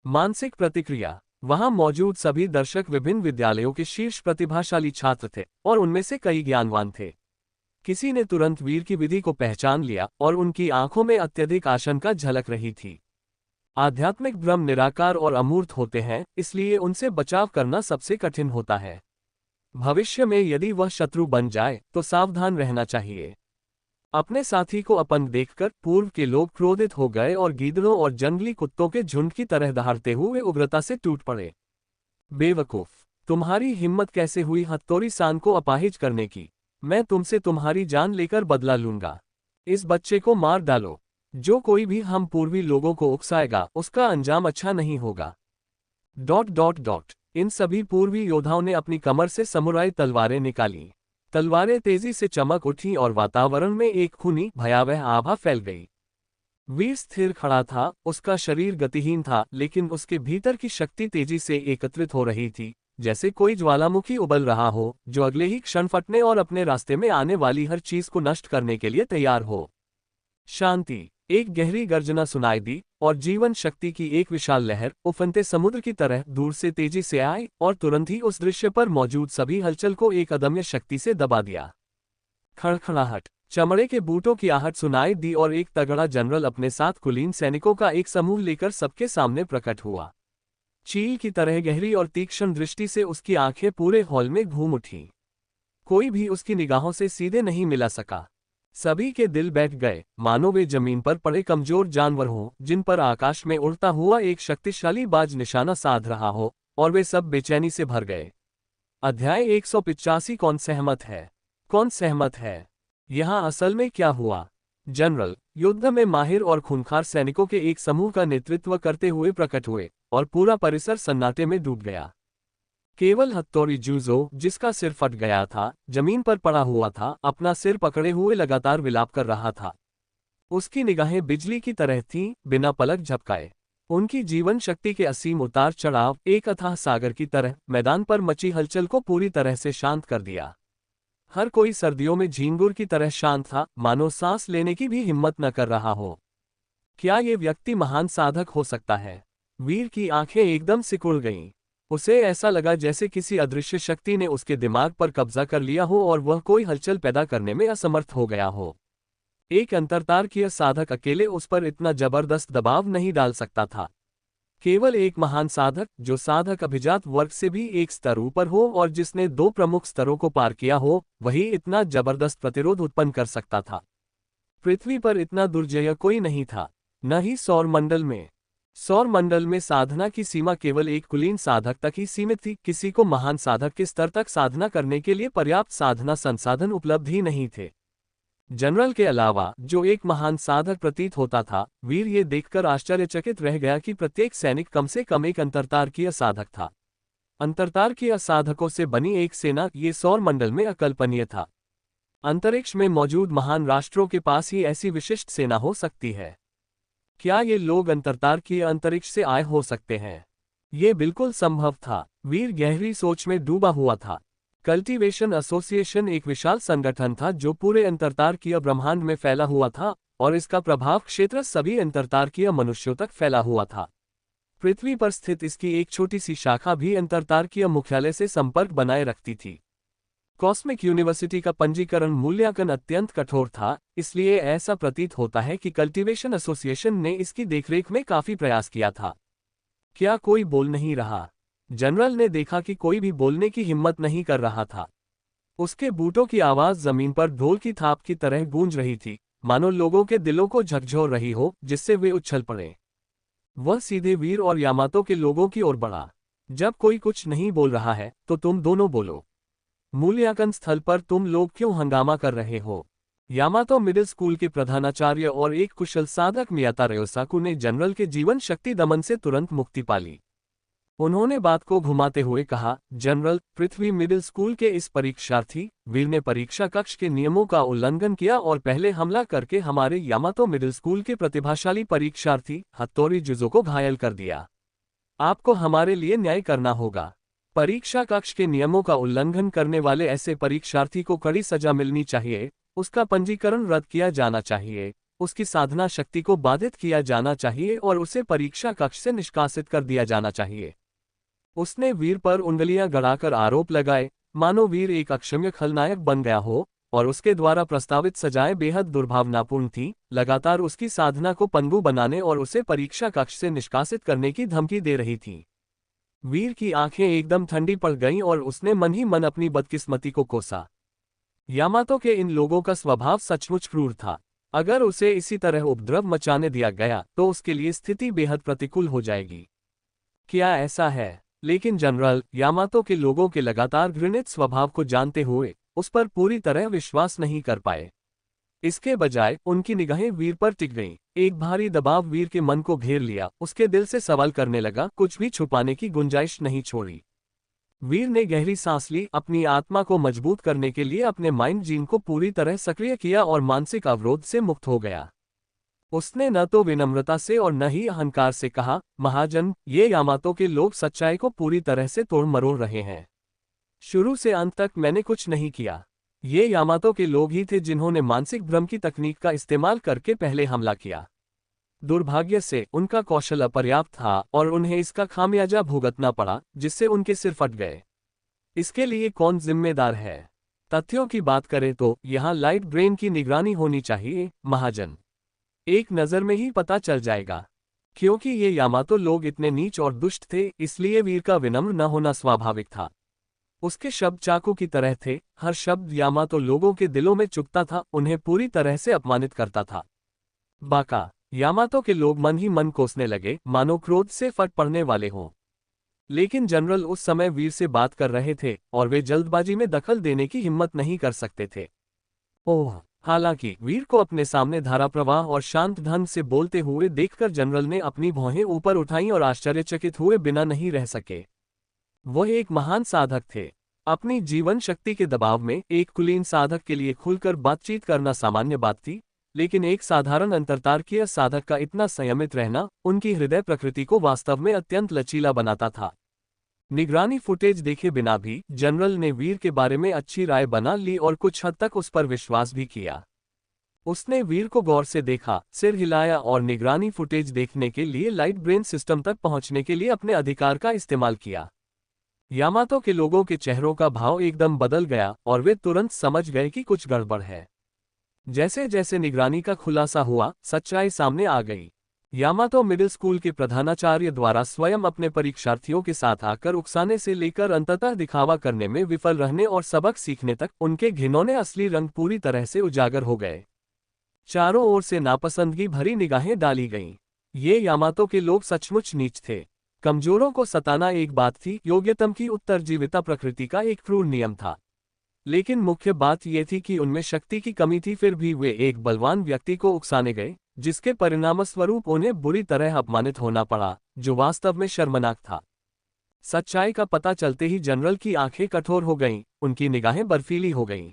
मानसिक प्रतिक्रिया। वहां मौजूद सभी दर्शक विभिन्न विद्यालयों के शीर्ष प्रतिभाशाली छात्र थे और उनमें से कई ज्ञानवान थे। किसी ने तुरंत वीर की विधि को पहचान लिया और उनकी आंखों में अत्यधिक आशंका झलक रही थी। आध्यात्मिक भ्रम निराकार और अमूर्त होते हैं, इसलिए उनसे बचाव करना सबसे कठिन होता है। भविष्य में यदि वह शत्रु बन जाए तो सावधान रहना चाहिए। अपने साथी को अपंग देखकर पूर्व के लोग क्रोधित हो गए और गीदड़ों और जंगली कुत्तों के झुंड की तरह दहाड़ते हुए उग्रता से टूट पड़े। बेवकूफ! तुम्हारी हिम्मत कैसे हुई हत्तोरी-सान को अपाहिज करने की? मैं तुमसे तुम्हारी जान लेकर बदला लूंगा। इस बच्चे को मार डालो। जो कोई भी हम पूर्वी लोगों को उकसाएगा, उसका अंजाम अच्छा नहीं होगा। ... इन सभी पूर्वी योद्धाओं ने अपनी कमर से समुराई तलवारें निकाली। तलवारें तेजी से चमक उठीं और वातावरण में एक खूनी, भयावह आभा फैल गई। वीर स्थिर खड़ा था, उसका शरीर गतिहीन था, लेकिन उसके भीतर की शक्ति तेजी से एकत्रित हो रही थी, जैसे कोई ज्वालामुखी उबल रहा हो, जो अगले ही क्षण फटने और अपने रास्ते में आने वाली हर चीज को नष्ट करने के लिए तैयार हो। शांति! एक गहरी गर्जना सुनाई दी और जीवन शक्ति की एक विशाल लहर उफनते समुद्र की तरह दूर से तेजी से आई और तुरंत ही उस दृश्य पर मौजूद सभी हलचल को एक अदम्य शक्ति से दबा दिया। खड़खड़ाहट, चमड़े के बूटों की आहट सुनाई दी और एक तगड़ा जनरल अपने साथ कुलीन सैनिकों का एक समूह लेकर सबके सामने प्रकट हुआ। चील की तरह गहरी और तीक्ष्ण दृष्टि से उसकी आंखें पूरे हॉल में घूम उठीं। कोई भी उसकी निगाहों से सीधे नहीं मिला सका। सभी के दिल बैठ गए, मानो वे जमीन पर पड़े कमजोर जानवर हों, जिन पर आकाश में उड़ता हुआ एक शक्तिशाली बाज निशाना साध रहा हो, और वे सब बेचैनी से भर गए। अध्याय 185। कौन सहमत है? कौन सहमत है? यहाँ असल में क्या हुआ? जनरल, युद्ध में माहिर और खूंखार सैनिकों के एक समूह का नेतृत्व करते हुए प्रकट हुए, और पूरा परिसर सन्नाटे में डूब गया। केवल हत्तोरी जूजो, जिसका सिर फट गया था, जमीन पर पड़ा हुआ था, अपना सिर पकड़े हुए लगातार विलाप कर रहा था। उसकी निगाहें बिजली की तरह थीं, बिना पलक झपकाए। उनकी जीवन शक्ति के असीम उतार चढ़ाव एक अथाह सागर की तरह मैदान पर मची हलचल को पूरी तरह से शांत कर दिया। हर कोई सर्दियों में झींगुर की तरह शांत था, मानो सांस लेने की भी हिम्मत न कर रहा हो। क्या ये व्यक्ति महान साधक हो सकता है? वीर की आंखें एकदम सिकुड़ गईं। उसे ऐसा लगा जैसे किसी अदृश्य शक्ति ने उसके दिमाग पर कब्जा कर लिया हो और वह कोई हलचल पैदा करने में असमर्थ हो गया हो। एक अंतरतारकीय साधक अकेले उस पर इतना जबरदस्त दबाव नहीं डाल सकता था। केवल एक महान साधक, जो साधक अभिजात वर्ग से भी एक स्तर ऊपर हो और जिसने 2 प्रमुख स्तरों को पार किया हो, वही इतना जबरदस्त प्रतिरोध उत्पन्न कर सकता था। पृथ्वी पर इतना दुर्जय कोई नहीं था, न ही सौरमंडल में। सौरमंडल में साधना की सीमा केवल एक कुलीन साधक तक ही सीमित थी। किसी को महान साधक के स्तर तक साधना करने के लिए पर्याप्त साधना संसाधन उपलब्ध ही नहीं थे। जनरल के अलावा जो एक महान साधक प्रतीत होता था, वीर ये देखकर आश्चर्यचकित रह गया कि प्रत्येक सैनिक कम से कम एक अंतरतारकीय साधक था। अंतरतारकीय साधकों से बनी एक सेना, ये सौरमंडल में अकल्पनीय था। अंतरिक्ष में मौजूद महान राष्ट्रों के पास ही ऐसी विशिष्ट सेना हो सकती है। क्या ये लोग अंतरतारकीय अंतरिक्ष से आए हो सकते हैं? ये बिल्कुल संभव था। वीर गहरी सोच में डूबा हुआ था। कल्टीवेशन एसोसिएशन एक विशाल संगठन था जो पूरे अंतरतारकीय ब्रह्मांड में फैला हुआ था और इसका प्रभाव क्षेत्र सभी अंतरतारकीय मनुष्यों तक फैला हुआ था। पृथ्वी पर स्थित इसकी एक छोटी सी शाखा भी अंतरतारकीय मुख्यालय से संपर्क बनाए रखती थी। कॉस्मिक यूनिवर्सिटी का पंजीकरण मूल्यांकन अत्यंत कठोर था, इसलिए ऐसा प्रतीत होता है कि कल्टीवेशन एसोसिएशन ने इसकी देखरेख में काफी प्रयास किया था। क्या कोई बोल नहीं रहा? जनरल ने देखा कि कोई भी बोलने की हिम्मत नहीं कर रहा था। उसके बूटों की आवाज जमीन पर ढोल की थाप की तरह गूंज रही थी, मानो लोगों के दिलों को झकझोर रही हो, जिससे वे उछल पड़े। वह सीधे वीर और यामातो के लोगों की ओर बढ़ा। जब कोई कुछ नहीं बोल रहा है तो तुम दोनों बोलो। मूल्यांकन स्थल पर तुम लोग क्यों हंगामा कर रहे हो? यामातो मिडिल स्कूल के प्रधानाचार्य और एक कुशल साधक मियाता रयोसाकु ने जनरल के जीवन शक्ति दमन से तुरंत मुक्ति पाली। उन्होंने बात को घुमाते हुए कहा, जनरल, पृथ्वी मिडिल स्कूल के इस परीक्षार्थी वीर ने परीक्षा कक्ष के नियमों का उल्लंघन किया और पहले हमला करके हमारे यामातो मिडिल स्कूल के प्रतिभाशाली परीक्षार्थी हत्तोरी जुजो को घायल कर दिया। आपको हमारे लिए न्याय करना होगा। परीक्षा कक्ष के नियमों का उल्लंघन करने वाले ऐसे परीक्षार्थी को कड़ी सजा मिलनी चाहिए, उसका पंजीकरण रद्द किया जाना चाहिए, उसकी साधना शक्ति को बाधित किया जाना चाहिए और उसे परीक्षा कक्ष से निष्कासित कर दिया जाना चाहिए। उसने वीर पर उंगलियां गड़ाकर आरोप लगाए, मानो वीर एक अक्षम्य खलनायक बन गया हो और उसके द्वारा प्रस्तावित सजाएं बेहद दुर्भावनापूर्ण थीं, लगातार उसकी साधना को पंगु बनाने और उसे परीक्षा कक्ष से निष्कासित करने की धमकी दे रही थीं। वीर की आंखें एकदम ठंडी पड़ गईं और उसने मन ही मन अपनी बदकिस्मती को कोसा। यामातो के इन लोगों का स्वभाव सचमुच क्रूर था। अगर उसे इसी तरह उपद्रव मचाने दिया गया तो उसके लिए स्थिति बेहद प्रतिकूल हो जाएगी। क्या ऐसा है? लेकिन जनरल, यामातो के लोगों के लगातार घृणित स्वभाव को जानते हुए उस पर पूरी तरह विश्वास नहीं कर पाए। इसके बजाय उनकी निगाहें वीर पर टिक गईं। एक भारी दबाव वीर के मन को घेर लिया, उसके दिल से सवाल करने लगा, कुछ भी छुपाने की गुंजाइश नहीं छोड़ी। वीर ने गहरी सांस ली, अपनी आत्मा को मजबूत करने के लिए अपने माइंड जीन को पूरी तरह सक्रिय किया और मानसिक अवरोध से मुक्त हो गया। उसने न तो विनम्रता से और न ही अहंकार से कहा, महाजन, ये यामातो के लोग सच्चाई को पूरी तरह से तोड़ मरोड़ रहे हैं। शुरू से अंत तक मैंने कुछ नहीं किया। ये यामातो के लोग ही थे जिन्होंने मानसिक भ्रम की तकनीक का इस्तेमाल करके पहले हमला किया। दुर्भाग्य से उनका कौशल अपर्याप्त था और उन्हें इसका खामियाजा भुगतना पड़ा, जिससे उनके सिर फट गए। इसके लिए कौन जिम्मेदार है? तथ्यों की बात करें तो यहाँ लाइट ब्रेन की निगरानी होनी चाहिए, महाजन। एक नज़र में ही पता चल जाएगा। क्योंकि ये यामातो लोग इतने नीच और दुष्ट थे, इसलिए वीर का विनम्र न होना स्वाभाविक था। उसके शब्द चाकू की तरह थे, हर शब्द यामातो लोगों के दिलों में चुभता था, उन्हें पूरी तरह से अपमानित करता था। बाका, यामातो के लोग मन ही मन कोसने लगे, मानो क्रोध से फट पड़ने वाले हों। लेकिन जनरल उस समय वीर से बात कर रहे थे और वे जल्दबाजी में दखल देने की हिम्मत नहीं कर सकते थे। ओह! हालांकि वीर को अपने सामने धारा प्रवाह और शांत ढंग से बोलते हुए देखकर जनरल ने अपनी भौहें ऊपर उठाईं और आश्चर्यचकित हुए बिना नहीं रह सके। वह एक महान साधक थे। अपनी जीवन शक्ति के दबाव में एक कुलीन साधक के लिए खुलकर बातचीत करना सामान्य बात थी, लेकिन एक साधारण अंतरतार्कीय साधक का इतना संयमित रहना उनकी हृदय प्रकृति को वास्तव में अत्यंत लचीला बनाता था। निगरानी फुटेज देखे बिना भी जनरल ने वीर के बारे में अच्छी राय बना ली और कुछ हद तक उस पर विश्वास भी किया। उसने वीर को गौर से देखा, सिर हिलाया और निगरानी फुटेज देखने के लिए लाइट ब्रेन सिस्टम तक पहुंचने के लिए अपने अधिकार का इस्तेमाल किया। यामातो के लोगों के चेहरों का भाव एकदम बदल गया और वे तुरंत समझ गए कि कुछ गड़बड़ है। जैसे जैसे निगरानी का खुलासा हुआ, सच्चाई सामने आ गई। यामातो मिडिल स्कूल के प्रधानाचार्य द्वारा स्वयं अपने परीक्षार्थियों के साथ आकर उकसाने से लेकर अंततः दिखावा करने में विफल रहने और सबक सीखने तक उनके घिनौने असली रंग पूरी तरह से उजागर हो गए। चारों ओर से नापसंदगी भरी निगाहें डाली गईं। ये यामातो के लोग सचमुच नीच थे। कमजोरों को सताना एक बात थी, योग्यतम की उत्तरजीविता प्रकृति का एक क्रूर नियम था। लेकिन मुख्य बात यह थी कि उनमें शक्ति की कमी थी, फिर भी वे एक बलवान व्यक्ति को उकसाने गए, जिसके परिणामस्वरूप उन्हें बुरी तरह अपमानित होना पड़ा, जो वास्तव में शर्मनाक था। सच्चाई का पता चलते ही जनरल की आंखें कठोर हो गईं, उनकी निगाहें बर्फीली हो गईं।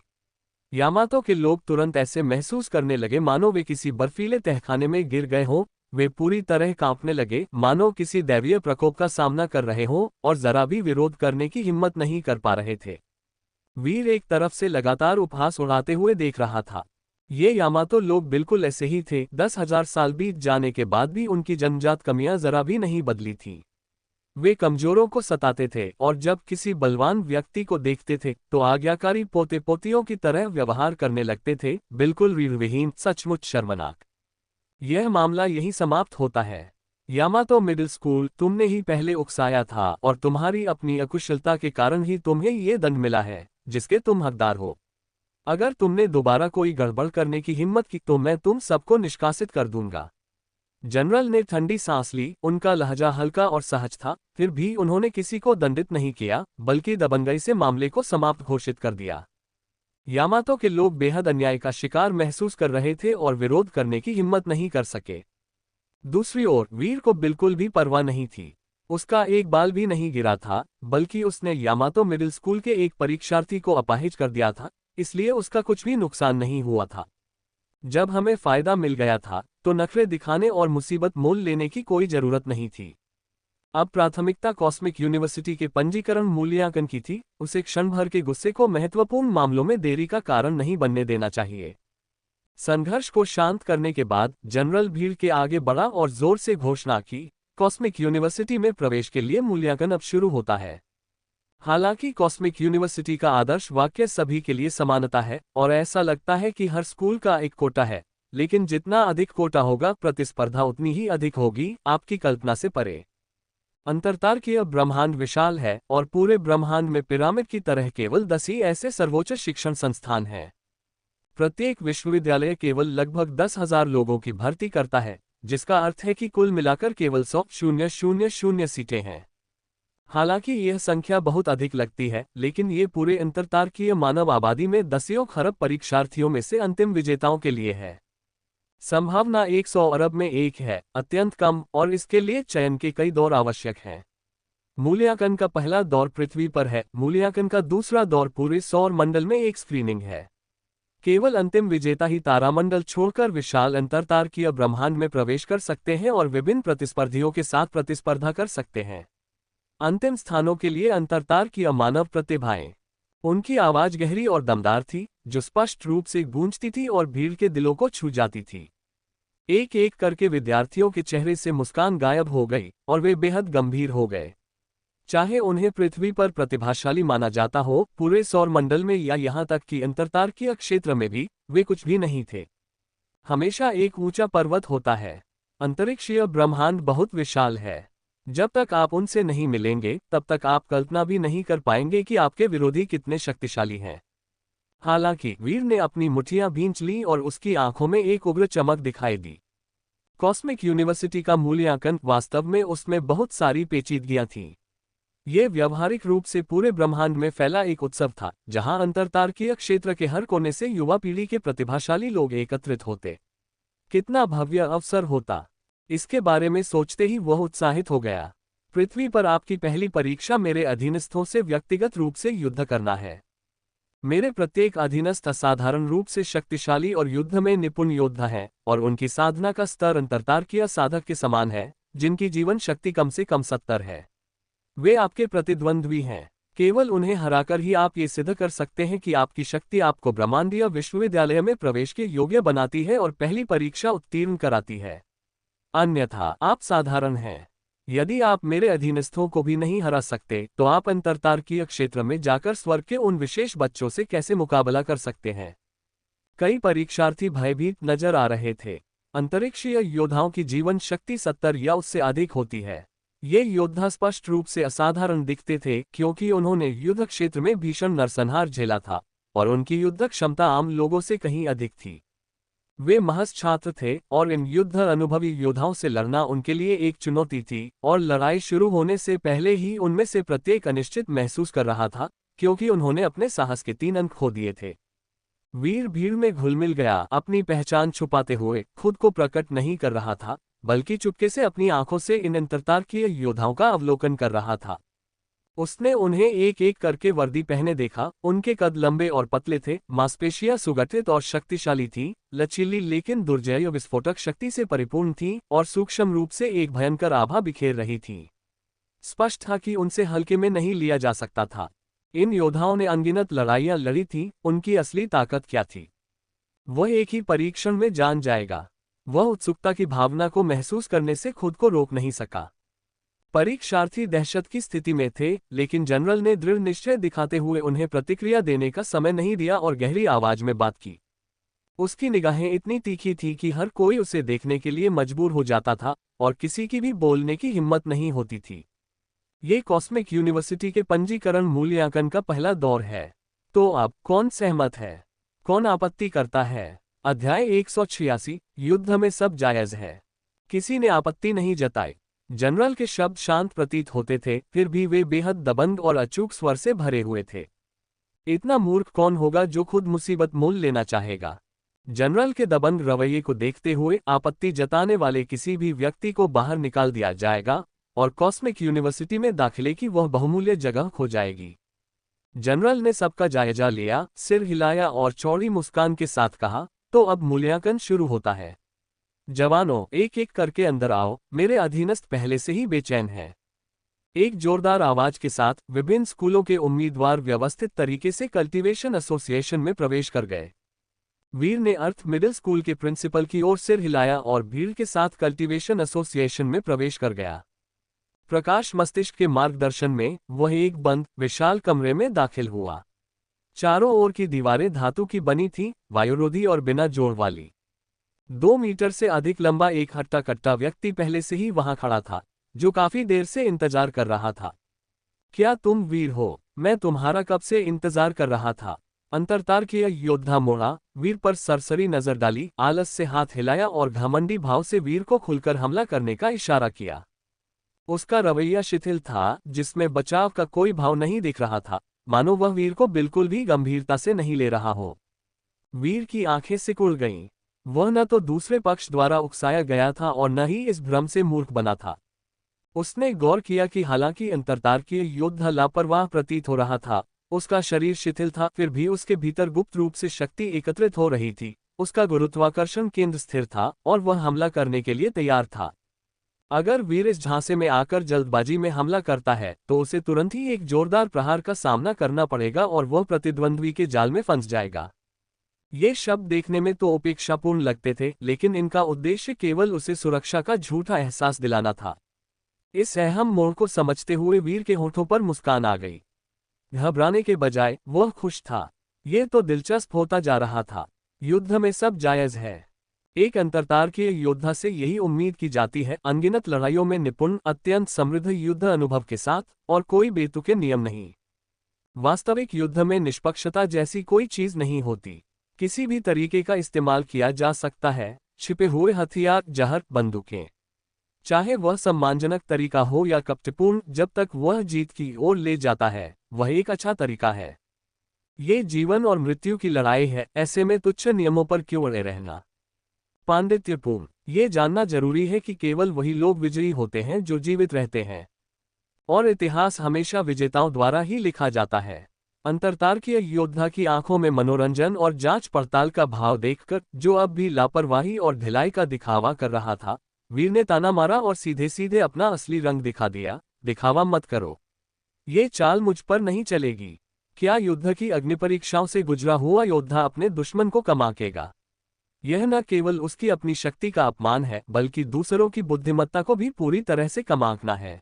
यामातो के लोग तुरंत ऐसे महसूस करने लगे मानो वे किसी बर्फीले तहखाने में गिर गए हों। वे पूरी तरह कांपने लगे, मानो किसी दैवीय प्रकोप का सामना कर रहे हों और जरा भी विरोध करने की हिम्मत नहीं कर पा रहे थे। वीर एक तरफ से लगातार उपहास उड़ाते हुए देख रहा था। ये यामातो लोग बिल्कुल ऐसे ही थे। 10,000 साल बीत जाने के बाद भी उनकी जन्मजात कमियां जरा भी नहीं बदली थीं। वे कमजोरों को सताते थे और जब किसी बलवान व्यक्ति को देखते थे तो आज्ञाकारी पोते पोतियों की तरह व्यवहार करने लगते थे, बिल्कुल वीरविहीन, सचमुच शर्मनाक। यह मामला यहीं समाप्त होता है। यामातो मिडिल स्कूल, तुमने ही पहले उकसाया था और तुम्हारी अपनी अकुशलता के कारण ही तुम्हें ये दंड मिला है जिसके तुम हकदार हो। अगर तुमने दोबारा कोई गड़बड़ करने की हिम्मत की तो मैं तुम सबको निष्कासित कर दूंगा। जनरल ने ठंडी सांस ली। उनका लहजा हल्का और सहज था, फिर भी उन्होंने किसी को दंडित नहीं किया बल्कि दबंगई से मामले को समाप्त घोषित कर दिया। यामातो के लोग बेहद अन्याय का शिकार महसूस कर रहे थे और विरोध करने की हिम्मत नहीं कर सके। दूसरी ओर वीर को बिल्कुल भी परवाह नहीं थी। उसका एक बाल भी नहीं गिरा था, बल्कि उसने यामातो मिडिल स्कूल के एक परीक्षार्थी को अपाहिज कर दिया था, इसलिए उसका कुछ भी नुकसान नहीं हुआ था। जब हमें फायदा मिल गया था तो नखरे दिखाने और मुसीबत मोल लेने की कोई जरूरत नहीं थी। अब प्राथमिकता कॉस्मिक यूनिवर्सिटी के पंजीकरण मूल्यांकन की थी। उसे क्षण भर के गुस्से को महत्वपूर्ण मामलों में देरी का कारण नहीं बनने देना चाहिए। संघर्ष को शांत करने के बाद जनरल भीड़ के आगे बढ़ा और जोर से घोषणा की, कॉस्मिक यूनिवर्सिटी में प्रवेश के लिए मूल्यांकन अब शुरू होता है। हालांकि कॉस्मिक यूनिवर्सिटी का आदर्श वाक्य सभी के लिए समानता है और ऐसा लगता है कि हर स्कूल का एक कोटा है, लेकिन जितना अधिक कोटा होगा प्रतिस्पर्धा उतनी ही अधिक होगी, आपकी कल्पना से परे। अंतरतारकीय ब्रह्मांड विशाल है और पूरे ब्रह्मांड में पिरामिड की तरह केवल 10 ही ऐसे सर्वोच्च शिक्षण संस्थान हैं। प्रत्येक विश्वविद्यालय केवल लगभग 10,000 लोगों की भर्ती करता है, जिसका अर्थ है कि कुल मिलाकर केवल 100,000 सीटें हैं। हालांकि यह संख्या बहुत अधिक लगती है, लेकिन ये पूरे अंतरतारकीय मानव आबादी में दसियों खरब परीक्षार्थियों में से अंतिम विजेताओं के लिए है। संभावना 100 अरब में एक है, अत्यंत कम, और इसके लिए चयन के कई दौर आवश्यक हैं। मूल्यांकन का पहला दौर पृथ्वी पर है। मूल्यांकन का दूसरा दौर पूरे सौर मंडल में एक स्क्रीनिंग है। केवल अंतिम विजेता ही तारामंडल छोड़कर विशाल अंतरतारकीय ब्रह्मांड में प्रवेश कर सकते हैं और विभिन्न प्रतिस्पर्धियों के साथ प्रतिस्पर्धा कर सकते हैं। अंतिम स्थानों के लिए अंतरतारकीय मानव प्रतिभाएं। उनकी आवाज गहरी और दमदार थी, जो स्पष्ट रूप से गूंजती थी और भीड़ के दिलों को छू जाती थी। एक एक करके विद्यार्थियों के चेहरे से मुस्कान गायब हो गई और वे बेहद गंभीर हो गए। चाहे उन्हें पृथ्वी पर प्रतिभाशाली माना जाता हो, पूरे सौर मंडल में या यहाँ तक कि अंतरतारकीय क्षेत्र में भी वे कुछ भी नहीं थे। हमेशा एक ऊंचा पर्वत होता है। अंतरिक्षीय ब्रह्मांड बहुत विशाल है। जब तक आप उनसे नहीं मिलेंगे तब तक आप कल्पना भी नहीं कर पाएंगे कि आपके विरोधी कितने शक्तिशाली हैं। हालांकि वीर ने अपनी मुठ्ठियां भींच लीं और उसकी आंखों में एक उग्र चमक दिखाई दी। कॉस्मिक यूनिवर्सिटी का मूल्यांकन, वास्तव में उसमें बहुत सारी पेचीदगियां थीं। ये व्यावहारिक रूप से पूरे ब्रह्मांड में फैला एक उत्सव था, जहां अंतरतारकीय क्षेत्र के हर कोने से युवा पीढ़ी के प्रतिभाशाली लोग एकत्रित होते। कितना भव्य अवसर होता! इसके बारे में सोचते ही वह उत्साहित हो गया। पृथ्वी पर आपकी पहली परीक्षा मेरे अधीनस्थों से व्यक्तिगत रूप से युद्ध करना है। मेरे प्रत्येक अधीनस्थ असाधारण रूप से शक्तिशाली और युद्ध में निपुण योद्धा हैं, और उनकी साधना का स्तर अंतरतारकीय साधक के समान है, जिनकी जीवन शक्ति कम से कम 70 है। वे आपके प्रतिद्वंद्वी हैं। केवल उन्हें हराकर ही आप ये सिद्ध कर सकते हैं कि आपकी शक्ति आपको ब्रह्मांडीय विश्वविद्यालय में प्रवेश के योग्य बनाती है और पहली परीक्षा उत्तीर्ण कराती है। अन्यथा आप साधारण हैं। यदि आप मेरे अधीनस्थों को भी नहीं हरा सकते तो आप अंतरतारकीय क्षेत्र में जाकर स्वर्ग के उन विशेष बच्चों से कैसे मुकाबला कर सकते हैं? कई परीक्षार्थी भयभीत नजर आ रहे थे। अंतरिक्षीय योद्धाओं की जीवन शक्ति 70 या उससे अधिक होती है। ये योद्धा स्पष्ट रूप से असाधारण दिखते थे क्योंकि उन्होंने युद्ध क्षेत्र में भीषण नरसंहार झेला था और उनकी युद्ध क्षमता आम लोगों से कहीं अधिक थी। वे महज छात्र थे और इन युद्ध अनुभवी योद्धाओं से लड़ना उनके लिए एक चुनौती थी, और लड़ाई शुरू होने से पहले ही उनमें से प्रत्येक अनिश्चित महसूस कर रहा था क्योंकि उन्होंने अपने साहस के 3 अंक खो दिए थे। वीर भीड़ में घुल-मिल गया, अपनी पहचान छुपाते हुए खुद को प्रकट नहीं कर रहा था, बल्कि चुपके से अपनी आंखों से इन अंतरतारकीय योद्धाओं का अवलोकन कर रहा था। उसने उन्हें एक एक करके वर्दी पहने देखा। उनके कद लंबे और पतले थे, मांसपेशियां सुगठित और शक्तिशाली थीं, लचीली लेकिन दुर्जेय विस्फोटक शक्ति से परिपूर्ण थीं और सूक्ष्म रूप से एक भयंकर आभा बिखेर रही थीं। स्पष्ट था कि उनसे हल्के में नहीं लिया जा सकता था। इन योद्धाओं ने अनगिनत लड़ाइयां लड़ी थीं, उनकी असली ताकत क्या थी? वह एक ही परीक्षण में जान जाएगा। वह उत्सुकता की भावना को महसूस करने से खुद को रोक नहीं सका। परीक्षार्थी दहशत की स्थिति में थे, लेकिन जनरल ने दृढ़ निश्चय दिखाते हुए उन्हें प्रतिक्रिया देने का समय नहीं दिया और गहरी आवाज में बात की। उसकी निगाहें इतनी तीखी थी कि हर कोई उसे देखने के लिए मजबूर हो जाता था और किसी की भी बोलने की हिम्मत नहीं होती थी। ये कॉस्मिक यूनिवर्सिटी के पंजीकरण मूल्यांकन का पहला दौर है। तो अब कौन सहमत है, कौन आपत्ति करता है? अध्याय 186, युद्ध में सब जायज है। किसी ने आपत्ति नहीं जताई। जनरल के शब्द शांत प्रतीत होते थे, फिर भी वे बेहद दबंग और अचूक स्वर से भरे हुए थे। इतना मूर्ख कौन होगा जो खुद मुसीबत मोल लेना चाहेगा? जनरल के दबंग रवैये को देखते हुए आपत्ति जताने वाले किसी भी व्यक्ति को बाहर निकाल दिया जाएगा और कॉस्मिक यूनिवर्सिटी में दाखिले की वह बहुमूल्य जगह खो जाएगी। जनरल ने सबका जायजा लिया, सिर हिलाया और चौड़ी मुस्कान के साथ कहा, तो अब मूल्यांकन शुरू होता है। जवानों, एक एक करके अंदर आओ, मेरे अधीनस्थ पहले से ही बेचैन हैं। एक जोरदार आवाज के साथ विभिन्न स्कूलों के उम्मीदवार व्यवस्थित तरीके से कल्टीवेशन एसोसिएशन में प्रवेश कर गए। वीर ने अर्थ मिडिल स्कूल के प्रिंसिपल की ओर सिर हिलाया और भीड़ के साथ कल्टीवेशन एसोसिएशन में प्रवेश कर गया। प्रकाश मस्तिष्क के मार्गदर्शन में वह एक बंद विशाल कमरे में दाखिल हुआ। चारों ओर की दीवारें धातु की बनी थीं, वायुरोधी और बिना जोड़ वाली। 2 मीटर से अधिक लंबा एक हट्टा कट्टा व्यक्ति पहले से ही वहां खड़ा था, जो काफी देर से इंतजार कर रहा था। क्या तुम वीर हो? मैं तुम्हारा कब से इंतजार कर रहा था। अंतरतारकीय योद्धा मोड़ा, वीर पर सरसरी नजर डाली, आलस से हाथ हिलाया और घमंडी भाव से वीर को खुलकर हमला करने का इशारा किया। उसका रवैया शिथिल था, जिसमें बचाव का कोई भाव नहीं दिख रहा था, मानो वह वीर को बिल्कुल भी गंभीरता से नहीं ले रहा हो। वीर की आंखें सिकुड़ गईं। वह न तो दूसरे पक्ष द्वारा उकसाया गया था और न ही इस भ्रम से मूर्ख बना था। उसने गौर किया कि हालांकि अंतरतारकीय योद्धा लापरवाह प्रतीत हो रहा था, उसका शरीर शिथिल था, फिर भी उसके भीतर गुप्त रूप से शक्ति एकत्रित हो रही थी। उसका गुरुत्वाकर्षण केंद्र स्थिर था और वह हमला करने के लिए तैयार था। अगर वीर इस झांसे में आकर जल्दबाजी में हमला करता है तो उसे तुरंत ही एक जोरदार प्रहार का सामना करना पड़ेगा और वह प्रतिद्वंद्वी के जाल में फंस जाएगा। ये शब्द देखने में तो उपेक्षापूर्ण लगते थे, लेकिन इनका उद्देश्य केवल उसे सुरक्षा का झूठा एहसास दिलाना था। इस अहम मोड़ को समझते हुए वीर के होठों पर मुस्कान आ गई। घबराने के बजाय वह खुश था। ये तो दिलचस्प होता जा रहा था। युद्ध में सब जायज है। एक अंतरतारकीय योद्धा से यही उम्मीद की जाती है, अनगिनत लड़ाइयों में निपुण, अत्यंत समृद्ध युद्ध अनुभव के साथ, और कोई बेतुके नियम नहीं। वास्तविक युद्ध में निष्पक्षता जैसी कोई चीज नहीं होती। किसी भी तरीके का इस्तेमाल किया जा सकता है, छिपे हुए हथियार, जहर, बंदूकें। चाहे वह सम्मानजनक तरीका हो या कपटपूर्ण, जब तक वह जीत की ओर ले जाता है, वह एक अच्छा तरीका है। ये जीवन और मृत्यु की लड़ाई है, ऐसे में तुच्छ नियमों पर क्यों अड़े रहना। पांडित्यपूर्ण, ये जानना जरूरी है कि केवल वही लोग विजयी होते हैं जो जीवित रहते हैं, और इतिहास हमेशा विजेताओं द्वारा ही लिखा जाता है। अंतरतारकीय योद्धा की आंखों में मनोरंजन और जांच पड़ताल का भाव देखकर, जो अब भी लापरवाही और ढिलाई का दिखावा कर रहा था, वीर ने ताना मारा और सीधे सीधे अपना असली रंग दिखा दिया। दिखावा मत करो, ये चाल मुझ पर नहीं चलेगी। क्या युद्ध की अग्निपरीक्षाओं से गुजरा हुआ योद्धा अपने दुश्मन को कमाकेगा? यह न केवल उसकी अपनी शक्ति का अपमान है, बल्कि दूसरों की बुद्धिमत्ता को भी पूरी तरह से कम आंकना है।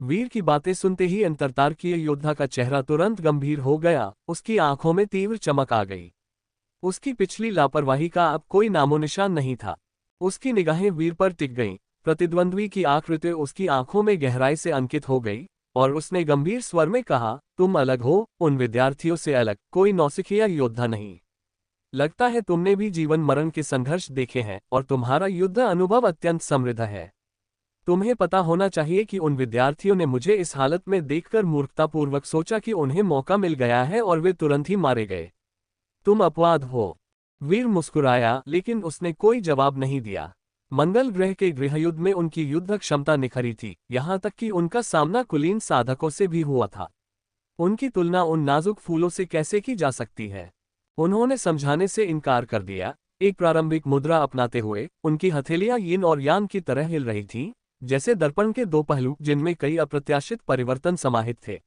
वीर की बातें सुनते ही अंतरतारकीय योद्धा का चेहरा तुरंत गंभीर हो गया। उसकी आंखों में तीव्र चमक आ गई। उसकी पिछली लापरवाही का अब कोई नामोनिशान नहीं था। उसकी निगाहें वीर पर टिक गईं। प्रतिद्वंद्वी की आकृति उसकी आंखों में गहराई से अंकित हो गई और उसने गंभीर स्वर में कहा, तुम अलग हो, उन विद्यार्थियों से अलग, कोई नौसिखिया योद्धा नहीं। लगता है तुमने भी जीवन मरण के संघर्ष देखे हैं और तुम्हारा युद्ध अनुभव अत्यंत समृद्ध है। तुम्हें पता होना चाहिए कि उन विद्यार्थियों ने मुझे इस हालत में देखकर मूर्खतापूर्वक सोचा कि उन्हें मौका मिल गया है और वे तुरंत ही मारे गए। तुम अपवाद हो। वीर मुस्कुराया, लेकिन उसने कोई जवाब नहीं दिया। मंगल ग्रह के गृहयुद्ध में उनकी युद्ध क्षमता निखरी थी, यहाँ तक कि उनका सामना कुलीन साधकों से भी हुआ था। उनकी तुलना उन नाजुक फूलों से कैसे की जा सकती है? उन्होंने समझाने से इनकार कर दिया। एक प्रारंभिक मुद्रा अपनाते हुए उनकी हथेलियां यिन और यांग की तरह हिल रही थीं, जैसे दर्पण के दो पहलू जिनमें कई अप्रत्याशित परिवर्तन समाहित थे।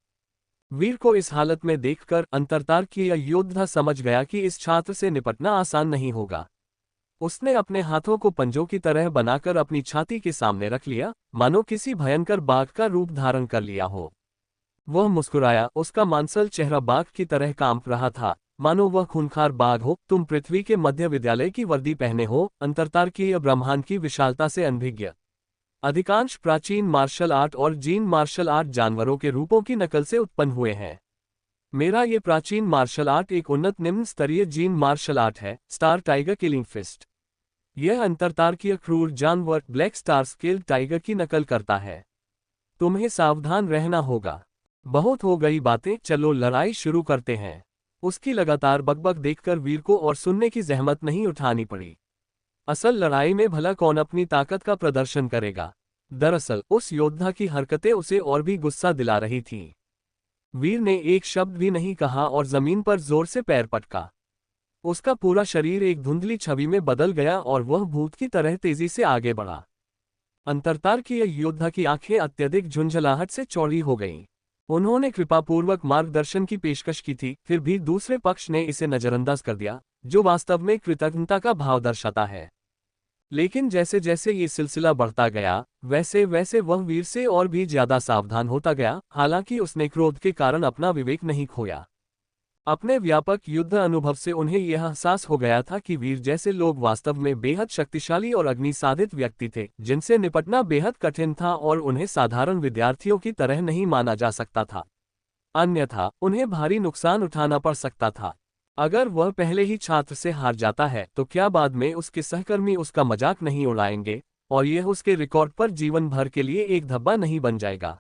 वीर को इस हालत में देखकर अंतरतार्कीय योद्धा समझ गया कि इस छात्र से निपटना आसान नहीं होगा। उसने अपने हाथों को पंजों की तरह बनाकर अपनी छाती के सामने रख लिया, मानो किसी भयंकर बाघ का रूप धारण कर लिया हो। वह मुस्कुराया, उसका मांसल चेहरा बाघ की तरह कांप रहा था, मानो वह खूंखार बाघ हो। तुम पृथ्वी के मध्य विद्यालय की वर्दी पहने हो, अंतरतार्कीय ब्रह्मांड की विशालता से अनभिज्ञ। अधिकांश प्राचीन मार्शल आर्ट और जीन मार्शल आर्ट जानवरों के रूपों की नकल से उत्पन्न हुए हैं। मेरा ये प्राचीन मार्शल आर्ट एक उन्नत निम्न स्तरीय जीन मार्शल आर्ट है, स्टार टाइगर किलिंग फिस्ट। यह अंतरतार्कीय क्रूर जानवर ब्लैक स्टार स्केल टाइगर की नकल करता है। तुम्हें सावधान रहना होगा। बहुत हो गई बातें, चलो लड़ाई शुरू करते हैं। उसकी लगातार बकबक देखकर वीर को और सुनने की जहमत नहीं उठानी पड़ी। असल लड़ाई में भला कौन अपनी ताकत का प्रदर्शन करेगा? दरअसल उस योद्धा की हरकतें उसे और भी गुस्सा दिला रही थीं। वीर ने एक शब्द भी नहीं कहा और जमीन पर जोर से पैर पटका। उसका पूरा शरीर एक धुंधली छवि में बदल गया और वह भूत की तरह तेजी से आगे बढ़ा। अंतरतार्कीय योद्धा की आंखें अत्यधिक झुंझलाहट से चौड़ी हो गईं। उन्होंने कृपापूर्वक मार्गदर्शन की पेशकश की थी, फिर भी दूसरे पक्ष ने इसे नजरअंदाज कर दिया, जो वास्तव में कृतज्ञता का भाव दर्शाता है। लेकिन जैसे जैसे ये सिलसिला बढ़ता गया, वैसे वैसे वह वीर से और भी ज्यादा सावधान होता गया। हालांकि उसने क्रोध के कारण अपना विवेक नहीं खोया। अपने व्यापक युद्ध अनुभव से उन्हें यह एहसास हो गया था कि वीर जैसे लोग वास्तव में बेहद शक्तिशाली और अग्निसाधित व्यक्ति थे, जिनसे निपटना बेहद कठिन था और उन्हें साधारण विद्यार्थियों की तरह नहीं माना जा सकता था। अन्यथा उन्हें भारी नुकसान उठाना पड़ सकता था। अगर वह पहले ही छात्र से हार जाता है तो क्या बाद में उसके सहकर्मी उसका मजाक नहीं उड़ाएंगे और यह उसके रिकॉर्ड पर जीवन भर के लिए एक धब्बा नहीं बन जाएगा?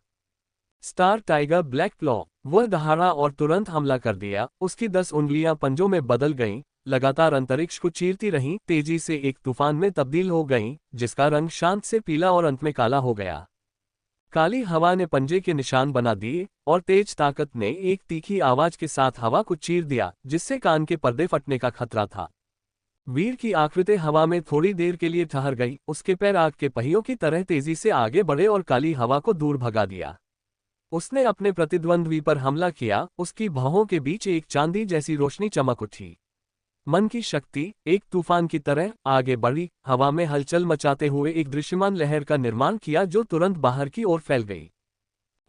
Star tiger black claw. वह दहाड़ा और तुरंत हमला कर दिया। उसकी 10 उंगलियां पंजों में बदल गईं, लगातार अंतरिक्ष को चीरती रहीं, तेजी से एक तूफान में तब्दील हो गईं, जिसका रंग शांत से पीला और अंत में काला हो गया। काली हवा ने पंजे के निशान बना दिए और तेज ताकत ने एक तीखी आवाज के साथ हवा को चीर दिया, जिससे कान के पर्दे फटने का खतरा था। वीर की आकृति हवा में थोड़ी देर के लिए ठहर गई। उसके पैर आग के पहियों की तरह तेजी से आगे बढ़े और काली हवा को दूर भगा दिया। उसने अपने प्रतिद्वंद्वी पर हमला किया। उसकी भौहों के बीच एक चांदी जैसी रोशनी चमक उठी। मन की शक्ति एक तूफान की तरह आगे बढ़ी, हवा में हलचल मचाते हुए एक दृश्यमान लहर का निर्माण किया जो तुरंत बाहर की ओर फैल गई।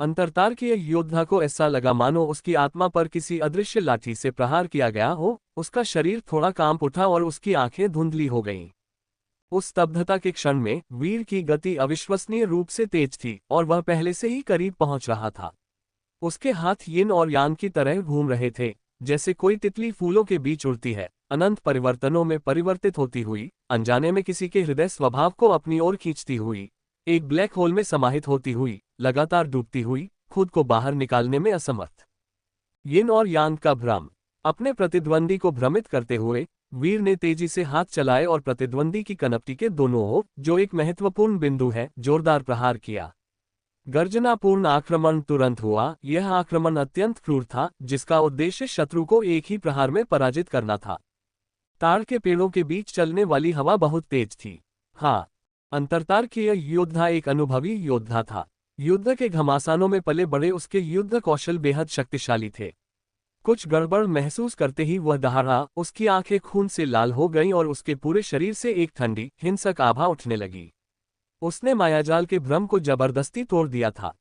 अंतरतार्कीय योद्धा को ऐसा लगा मानो उसकी आत्मा पर किसी अदृश्य लाठी से प्रहार किया गया हो। उसका शरीर थोड़ा कांप उठा और उसकी आंखें धुंधली हो गईं। उस स्तब्धता के क्षण में वीर की गति अविश्वसनीय रूप से तेज थी और वह पहले से ही करीब पहुंच रहा था। उसके हाथ यिन और यांग की तरह घूम रहे थे, जैसे कोई तितली फूलों के बीच उड़ती है, अनंत परिवर्तनों में परिवर्तित होती हुई, अनजाने में किसी के हृदय स्वभाव को अपनी ओर खींचती हुई, एक ब्लैक होल में समाहित होती हुई, लगातार डूबती हुई, खुद को बाहर निकालने में असमर्थ। यिन और यांग का भ्रम। अपने प्रतिद्वंदी को भ्रमित करते हुए वीर ने तेजी से हाथ चलाए और प्रतिद्वंदी की कनपटी के दोनों ओर, जो एक महत्वपूर्ण बिंदु है, जोरदार प्रहार किया। गर्जनापूर्ण आक्रमण तुरंत हुआ। यह आक्रमण अत्यंत क्रूर था, जिसका उद्देश्य शत्रु को एक ही प्रहार में पराजित करना था। ताड़ के पेड़ों के बीच चलने वाली हवा बहुत तेज थी। हाँ, अंतरतार्कीय योद्धा एक अनुभवी योद्धा था। युद्ध के घमासानों में पले बड़े उसके युद्ध कौशल बेहद शक्तिशाली थे। कुछ गड़बड़ महसूस करते ही वह दहाड़ा, उसकी आंखें खून से लाल हो गईं और उसके पूरे शरीर से एक ठंडी, हिंसक आभा उठने लगी। उसने मायाजाल के भ्रम को जबरदस्ती तोड़ दिया था।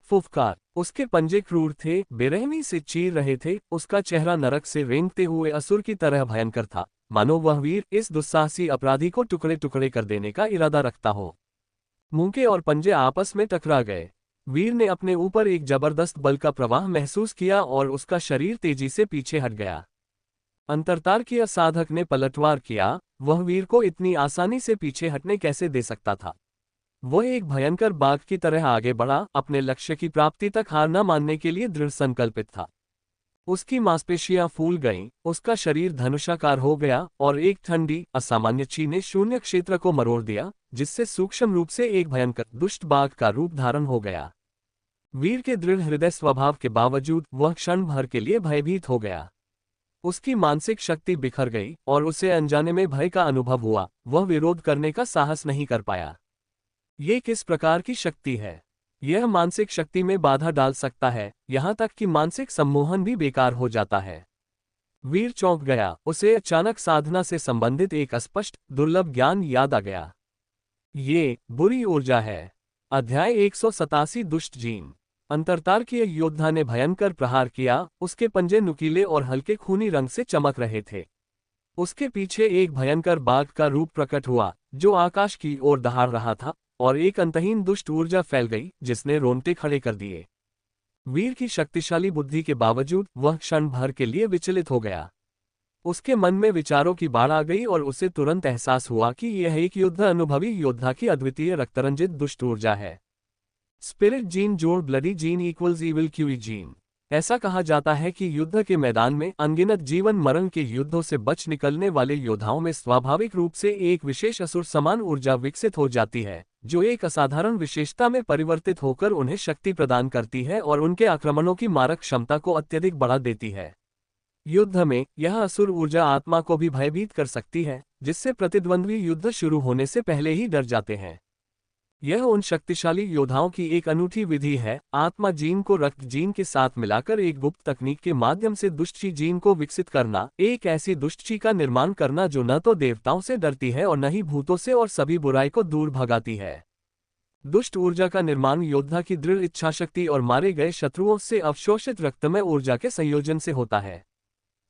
फुफकार। उसके पंजे क्रूर थे, बेरहमी से चीर रहे थे। उसका चेहरा नरक से रेंगते हुए असुर की तरह भयंकर था, मानो वह वीर इस दुस्साहसी अपराधी को टुकड़े टुकड़े कर देने का इरादा रखता हो। मुंह और पंजे आपस में टकरा गए। वीर ने अपने ऊपर एक जबरदस्त बल का प्रवाह महसूस किया और उसका शरीर तेजी से पीछे हट गया। अंतरतार्कीय साधक ने पलटवार किया। वह वीर को इतनी आसानी से पीछे हटने कैसे दे सकता था? वह एक भयंकर बाघ की तरह आगे बढ़ा, अपने लक्ष्य की प्राप्ति तक हार न मानने के लिए दृढ़ संकल्पित था। उसकी मांसपेशियां फूल गईं, उसका शरीर धनुषाकार हो गया और एक ठंडी, असामान्य ची ने शून्य क्षेत्र को मरोड़ दिया, जिससे सूक्ष्म रूप से एक भयंकर, दुष्ट बाघ का रूप धारण हो गया। वीर के दृढ़ हृदय स्वभाव के बावजूद वह क्षण भर के लिए भयभीत हो गया। उसकी मानसिक शक्ति बिखर गई और उसे अनजाने में भय का अनुभव हुआ। वह विरोध करने का साहस नहीं कर पाया। ये किस प्रकार की शक्ति है? यह मानसिक शक्ति में बाधा डाल सकता है, यहाँ तक कि मानसिक सम्मोहन भी बेकार हो जाता है। वीर चौंक गया, उसे अचानक साधना से संबंधित एक अस्पष्ट, दुर्लभ ज्ञान याद आ गया। ये बुरी ऊर्जा है। अध्याय 187 दुष्ट जीन। अंतरतारकीय योद्धा ने भयंकर प्रहार किया, उसके पंजे नुकीले और हल्के खूनी रंग से चमक रहे थे। उसके पीछे एक भयंकर बाघ का रूप प्रकट हुआ, जो आकाश की ओर दहाड़ रहा था, और एक अंतहीन दुष्ट ऊर्जा फैल गई, जिसने रोंगटे खड़े कर दिए। वीर की शक्तिशाली बुद्धि के बावजूद वह क्षण भर के लिए विचलित हो गया। उसके मन में विचारों की बाढ़ आ गई और उसे तुरंत एहसास हुआ कि यह एक युद्ध अनुभवी योद्धा की अद्वितीय रक्तरंजित दुष्ट ऊर्जा है। स्पिरिट जीन जोड़ bloody gene equals evil QE gene. ऐसा कहा जाता है कि युद्ध के मैदान में अनगिनत जीवन मरण के युद्धों से बच निकलने वाले योद्धाओं में स्वाभाविक रूप से एक विशेष असुर समान ऊर्जा विकसित हो जाती है, जो एक असाधारण विशेषता में परिवर्तित होकर उन्हें शक्ति प्रदान करती है और उनके आक्रमणों की मारक क्षमता को अत्यधिक बढ़ा देती है। युद्ध में यह असुर ऊर्जा आत्मा को भी भयभीत कर सकती है, जिससे प्रतिद्वंद्वी युद्ध शुरू होने से पहले ही डर जाते हैं। यह उन शक्तिशाली योद्धाओं की एक अनूठी विधि है, आत्मा जीन को रक्त जीन के साथ मिलाकर एक गुप्त तकनीक के माध्यम से दुष्टची जीन को विकसित करना, एक ऐसी दुष्टची का निर्माण करना जो न तो देवताओं से डरती है और न ही भूतों से और सभी बुराई को दूर भगाती है। दुष्ट ऊर्जा का निर्माण योद्धा की दृढ़ इच्छाशक्ति और मारे गए शत्रुओं से अवशोषित रक्तमय ऊर्जा के संयोजन से होता है।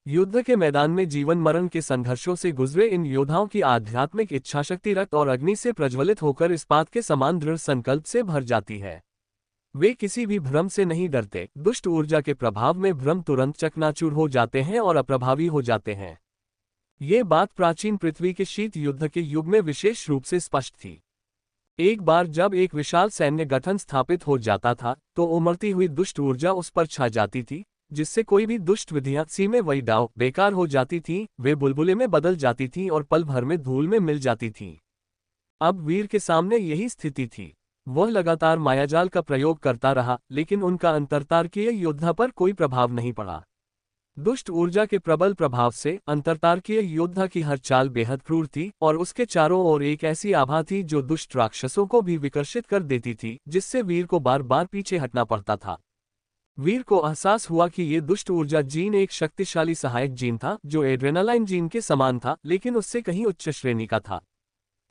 युद्ध के मैदान में जीवन मरण के संघर्षों से गुजरे इन योद्धाओं की आध्यात्मिक इच्छाशक्ति रक्त और अग्नि से प्रज्वलित होकर इस्पात के समान दृढ़ संकल्प से भर जाती है। वे किसी भी भ्रम से नहीं डरते, दुष्ट ऊर्जा के प्रभाव में भ्रम तुरंत चकनाचूर हो जाते हैं और अप्रभावी हो जाते हैं। ये बात प्राचीन पृथ्वी के शीत युद्ध के युग में विशेष रूप से स्पष्ट थी। एक बार जब एक विशाल सैन्य गठन स्थापित हो जाता था, तो उमड़ती हुई दुष्ट ऊर्जा उस पर छा जाती थी, जिससे कोई भी दुष्ट विधियां सीमे वही डाव बेकार हो जाती थीं, वे बुलबुले में बदल जाती थीं और पल भर में धूल में मिल जाती थीं। अब वीर के सामने यही स्थिति थी। वह लगातार मायाजाल का प्रयोग करता रहा, लेकिन उनका अंतरतारकीय योद्धा पर कोई प्रभाव नहीं पड़ा। दुष्ट ऊर्जा के प्रबल प्रभाव से अंतरतारकीय योद्धा की हर चाल बेहद क्रूर थी और उसके चारों ओर एक ऐसी आभा थी जो दुष्ट राक्षसों को भी विकर्षित कर देती थी, जिससे वीर को बार बार पीछे हटना पड़ता था। वीर को एहसास हुआ कि ये दुष्ट ऊर्जा जीन एक शक्तिशाली सहायक जीन था, जो एड्रेनालाइन जीन के समान था, लेकिन उससे कहीं उच्च श्रेणी का था।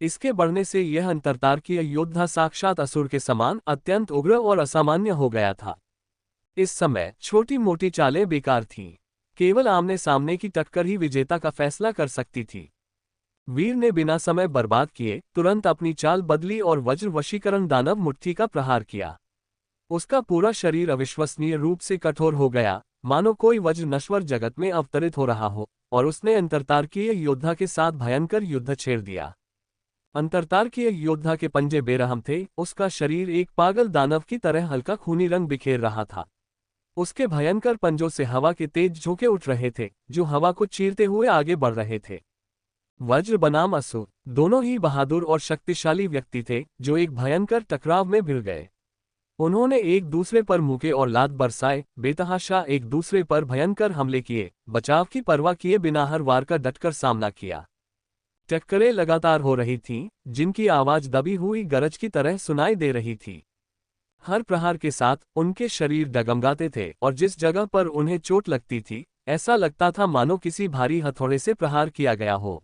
इसके बढ़ने से यह अंतरतारकीय योद्धा साक्षात असुर के समान अत्यंत उग्र और असामान्य हो गया था। इस समय छोटी मोटी चालें बेकार थीं। केवल आमने सामने की टक्कर ही विजेता का फैसला कर सकती थी। वीर ने बिना समय बर्बाद किए तुरंत अपनी चाल बदली और वज्र वशीकरण दानव मुट्ठी का प्रहार किया। उसका पूरा शरीर अविश्वसनीय रूप से कठोर हो गया, मानो कोई वज्र नश्वर जगत में अवतरित हो रहा हो, और उसने अंतरतारकीय योद्धा के साथ भयंकर युद्ध छेड़ दिया। अंतरतारकीय योद्धा के पंजे बेरहम थे, उसका शरीर एक पागल दानव की तरह हल्का खूनी रंग बिखेर रहा था। उसके भयंकर पंजों से हवा के तेज झोंके उठ रहे थे, जो हवा को चीरते हुए आगे बढ़ रहे थे। वज्र बनाम असुर, दोनों ही बहादुर और शक्तिशाली व्यक्ति थे, जो एक भयंकर टकराव में भिड़ गए। उन्होंने एक दूसरे पर मुके और लात बरसाए, बेतहाशा एक दूसरे पर भयंकर हमले किए, बचाव की परवाह किए बिना हर वार का डटकर सामना किया। टक्करें लगातार हो रही थीं, जिनकी आवाज दबी हुई गरज की तरह सुनाई दे रही थी। हर प्रहार के साथ उनके शरीर डगमगाते थे और जिस जगह पर उन्हें चोट लगती थी, ऐसा लगता था मानो किसी भारी हथौड़े से प्रहार किया गया हो।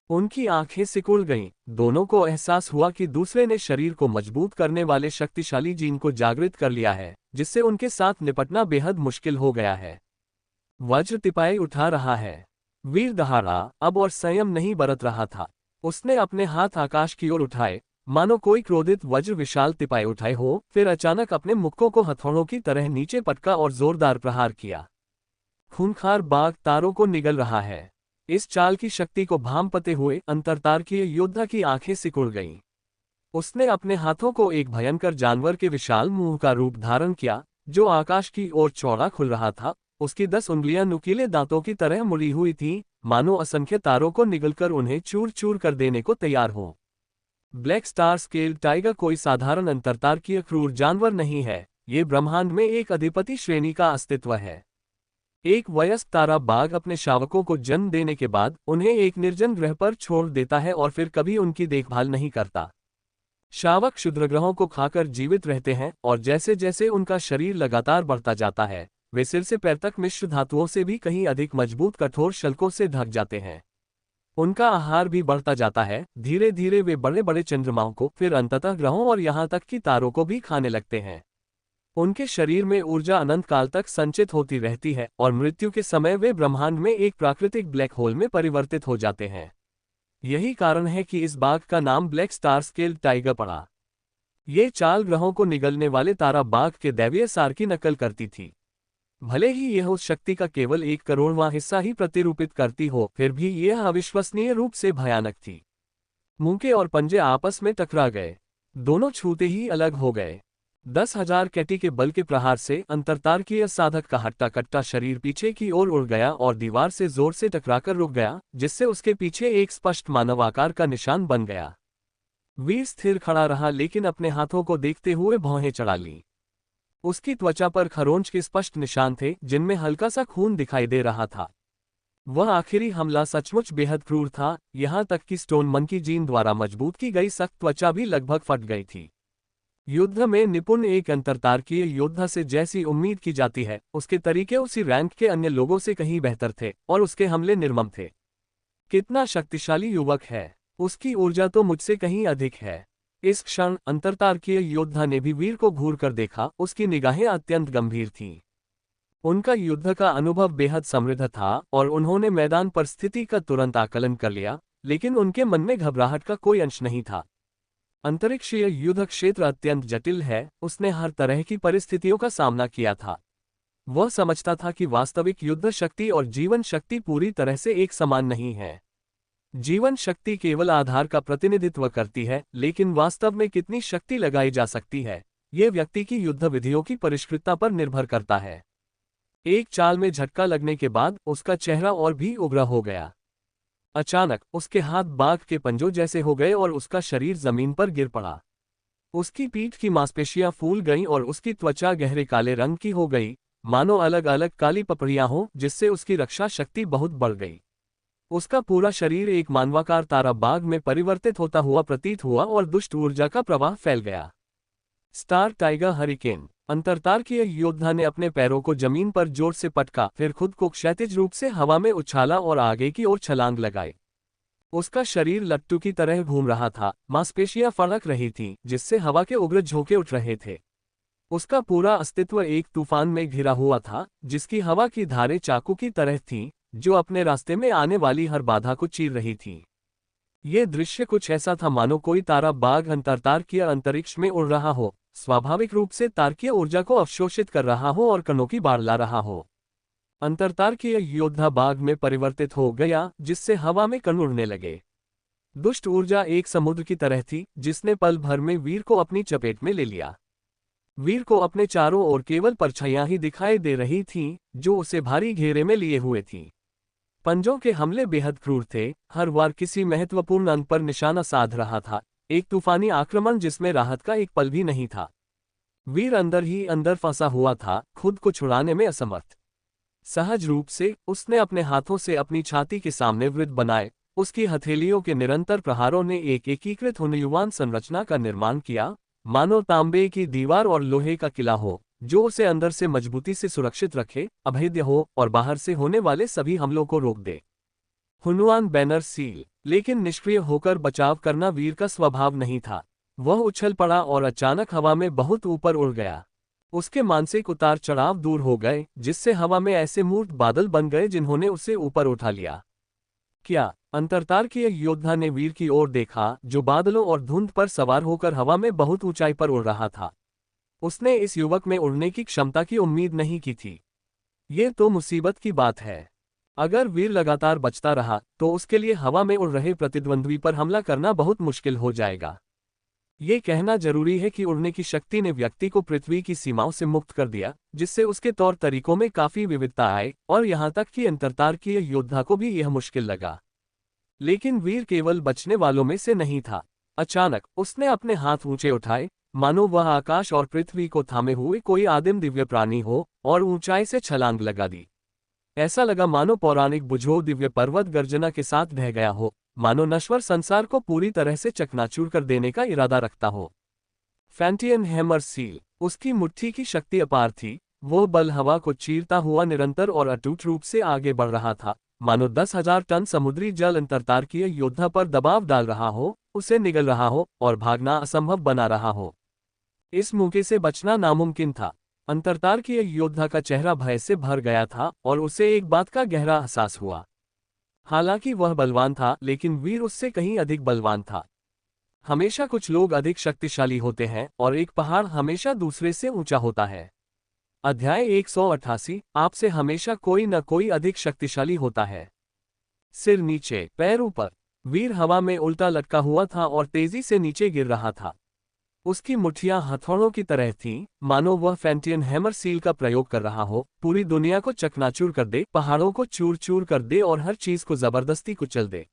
उनकी आंखें सिकुड़ गईं, दोनों को एहसास हुआ कि दूसरे ने शरीर को मजबूत करने वाले शक्तिशाली जीन को जागृत कर लिया है, जिससे उनके साथ निपटना बेहद मुश्किल हो गया है। वज्र तिपाई उठा रहा है। वीर दहाड़ा अब और संयम नहीं बरत रहा था। उसने अपने हाथ आकाश की ओर उठाए, मानो कोई क्रोधित वज्र विशाल तिपाई उठाए हो, फिर अचानक अपने मुक्कों को हथौड़ों की तरह नीचे पटका और जोरदार प्रहार किया। खूंखार बाघ तारों को निगल रहा है। इस चाल की शक्ति को भांपते हुए अंतरतारकीय योद्धा की आंखें सिकुड़ गईं। उसने अपने हाथों को एक भयंकर जानवर के विशाल मुंह का रूप धारण किया, जो आकाश की ओर चौड़ा खुल रहा था। उसकी 10 उंगलियां नुकीले दांतों की तरह मुड़ी हुई थीं, मानो असंख्य तारों को निगलकर उन्हें चूर चूर कर देने को तैयार हो। ब्लैक स्टार स्केल टाइगर कोई साधारण अंतरतारकीय क्रूर जानवर नहीं है, ये ब्रह्मांड में एक अधिपति श्रेणी का अस्तित्व है। एक वयस्क तारा बाघ अपने शावकों को जन्म देने के बाद उन्हें एक निर्जन ग्रह पर छोड़ देता है और फिर कभी उनकी देखभाल नहीं करता। शावक क्षुद्रग्रहों को खाकर जीवित रहते हैं और जैसे जैसे उनका शरीर लगातार बढ़ता जाता है, वे सिर से पैर तक मिश्र धातुओं से भी कहीं अधिक मजबूत कठोर शल्कों से ढक जाते हैं। उनका आहार भी बढ़ता जाता है, धीरे धीरे वे बड़े बड़े चंद्रमाओं को, फिर अंततः ग्रहों और यहाँ तक कि तारों को भी खाने लगते हैं। उनके शरीर में ऊर्जा अनंत काल तक संचित होती रहती है और मृत्यु के समय वे ब्रह्मांड में एक प्राकृतिक ब्लैक होल में परिवर्तित हो जाते हैं। यही कारण है कि इस बाघ का नाम ब्लैक स्टार स्केल्ड टाइगर पड़ा। ये चाल ग्रहों को निगलने वाले तारा बाघ के दैवीय सार की नकल करती थी। भले ही यह उस शक्ति का केवल 1 करोड़वां हिस्सा ही प्रतिरूपित करती हो, फिर भी यह अविश्वसनीय रूप से भयानक थी। मुंह के और पंजे आपस में टकरा गए, दोनों छूते ही अलग हो गए। 10,000 कैटी के बल के प्रहार से अंतरतारकीय साधक का हट्टा कट्टा शरीर पीछे की ओर उड़ गया और दीवार से जोर से टकराकर रुक गया, जिससे उसके पीछे एक स्पष्ट मानव आकार का निशान बन गया। वीर स्थिर खड़ा रहा, लेकिन अपने हाथों को देखते हुए भौहें चढ़ा ली। उसकी त्वचा पर खरोंच के स्पष्ट निशान थे, जिनमें हल्का सा खून दिखाई दे रहा था। वह आखिरी हमला सचमुच बेहद क्रूर था, यहां तक कि स्टोन मन की जीन द्वारा मजबूत की गई सख्त त्वचा भी लगभग फट गई थी। युद्ध में निपुण एक अंतरतारकीय योद्धा से जैसी उम्मीद की जाती है, उसके तरीके उसी रैंक के अन्य लोगों से कहीं बेहतर थे और उसके हमले निर्मम थे। कितना शक्तिशाली युवक है, उसकी ऊर्जा तो मुझसे कहीं अधिक है। इस क्षण अंतरतारकीय योद्धा ने भी वीर को घूर कर देखा, उसकी निगाहें अत्यंत गंभीर थीं। उनका युद्ध का अनुभव बेहद समृद्ध था और उन्होंने मैदान पर स्थिति का तुरंत आकलन कर लिया, लेकिन उनके मन में घबराहट का कोई अंश नहीं था। अंतरिक्षीय युद्ध क्षेत्र अत्यंत जटिल है, उसने हर तरह की परिस्थितियों का सामना किया था। वह समझता था कि वास्तविक युद्ध शक्ति और जीवन शक्ति पूरी तरह से एक समान नहीं है। जीवन शक्ति केवल आधार का प्रतिनिधित्व करती है, लेकिन वास्तव में कितनी शक्ति लगाई जा सकती है, यह व्यक्ति की युद्ध विधियों की परिष्कृतता पर निर्भर करता है। एक चाल में झटका लगने के बाद उसका चेहरा और भी उग्र हो गया। अचानक उसके हाथ बाघ के पंजों जैसे हो गए और उसका शरीर जमीन पर गिर पड़ा। उसकी पीठ की मांसपेशियां फूल गईं और उसकी त्वचा गहरे काले रंग की हो गई, मानो अलग अलग काली पपड़ियां हों, जिससे उसकी रक्षा शक्ति बहुत बढ़ गई। उसका पूरा शरीर एक मानवाकार तारा बाघ में परिवर्तित होता हुआ प्रतीत हुआ और दुष्ट ऊर्जा का प्रवाह फैल गया। Star tiger hurricane. अंतरतारकीय योद्धा ने अपने पैरों को जमीन पर जोर से पटका, फिर खुद को क्षैतिज रूप से हवा में उछाला और आगे की ओर छलांग लगाई। उसका शरीर लट्टू की तरह घूम रहा था, मांसपेशियां फड़क रही थीं, जिससे हवा के उग्र झोंके उठ रहे थे। उसका पूरा अस्तित्व एक तूफान में घिरा हुआ था, जिसकी हवा की धारें चाकू की तरह थीं, जो अपने रास्ते में आने वाली हर बाधा को चीर रही थीं। ये दृश्य कुछ ऐसा था मानो कोई तारा बाघ अंतरतारकीय अंतरिक्ष में उड़ रहा हो, स्वाभाविक रूप से तारकीय ऊर्जा को अवशोषित कर रहा हो और कणों की बाढ़ ला रहा हो। अंतरतारकीय योद्धा बाघ में परिवर्तित हो गया, जिससे हवा में कण उड़ने लगे। दुष्ट ऊर्जा एक समुद्र की तरह थी, जिसने पल भर में वीर को अपनी चपेट में ले लिया। वीर को अपने चारों ओर केवल परछाइयां ही दिखाई दे रही थीं, जो उसे भारी घेरे में लिए हुए थीं। पंजों के हमले बेहद क्रूर थे, हर बार किसी महत्वपूर्ण अंग पर निशाना साध रहा था, एक तूफानी आक्रमण जिसमें राहत का एक पल भी नहीं था। वीर अंदर ही अंदर फंसा हुआ था, खुद को छुड़ाने में असमर्थ। सहज रूप से उसने अपने हाथों से अपनी छाती के सामने वृत्त बनाए, उसकी हथेलियों के निरंतर प्रहारों ने एक एकीकृत हुनयुवान संरचना का निर्माण किया, मानो तांबे की दीवार और लोहे का किला हो, जो उसे अंदर से मजबूती से सुरक्षित रखे, अभेद्य हो और बाहर से होने वाले सभी हमलों को रोक दे। हुनवान बैनर सील। लेकिन निष्क्रिय होकर बचाव करना वीर का स्वभाव नहीं था। वह उछल पड़ा और अचानक हवा में बहुत ऊपर उड़ गया। उसके मानसिक उतार चढ़ाव दूर हो गए, जिससे हवा में ऐसे मूर्त बादल बन गए जिन्होंने उसे ऊपर उठा लिया। क्या? अंतरतारकीय योद्धा ने वीर की ओर देखा, जो बादलों और धुंध पर सवार होकर हवा में बहुत ऊंचाई पर उड़ रहा था। उसने इस युवक में उड़ने की क्षमता की उम्मीद नहीं की थी। ये तो मुसीबत की बात है। अगर वीर लगातार बचता रहा, तो उसके लिए हवा में उड़ रहे प्रतिद्वंद्वी पर हमला करना बहुत मुश्किल हो जाएगा। ये कहना जरूरी है कि उड़ने की शक्ति ने व्यक्ति को पृथ्वी की सीमाओं से मुक्त कर दिया, जिससे उसके तौर तरीकों में काफी विविधता आए, और यहाँ तक कि अंतरतारकीय योद्धा को भी यह मुश्किल लगा। लेकिन वीर केवल बचने वालों में से नहीं था। अचानक उसने अपने हाथ ऊंचे उठाए, मानो वह आकाश और पृथ्वी को थामे हुए कोई आदिम दिव्य प्राणी हो, और ऊंचाई से छलांग लगा दी। ऐसा लगा मानो पौराणिक बुझो दिव्य पर्वत गर्जना के साथ ढह गया हो, मानो नश्वर संसार को पूरी तरह से चकनाचूर कर देने का इरादा रखता हो। फैंटियन हैमर सील, उसकी मुट्ठी की शक्ति अपार थी। वो बल हवा को चीरता हुआ निरंतर और अटूट रूप से आगे बढ़ रहा था, मानो 10,000 टन समुद्री जल अंतर्तारकीय योद्धा पर दबाव डाल रहा हो, उसे निगल रहा हो और भागना असंभव बना रहा हो। इस मौके से बचना नामुमकिन था। अंतर्तारकीय योद्धा का चेहरा भय से भर गया था और उसे एक बात का गहरा एहसास हुआ। हालांकि वह बलवान था, लेकिन वीर उससे कहीं अधिक बलवान था। हमेशा कुछ लोग अधिक शक्तिशाली होते हैं और एक पहाड़ हमेशा दूसरे से ऊंचा होता है। अध्याय 188, आपसे हमेशा कोई न कोई अधिक शक्तिशाली होता है। सिर नीचे, पैर ऊपर। वीर हवा में उल्टा लटका हुआ था और तेजी से नीचे गिर रहा था। उसकी मुट्ठियां हथौड़ों की तरह थीं, मानो वह फैंटियन हैमर सील का प्रयोग कर रहा हो, पूरी दुनिया को चकनाचूर कर दे, पहाड़ों को चूर चूर कर दे और हर चीज को जबरदस्ती कुचल दे।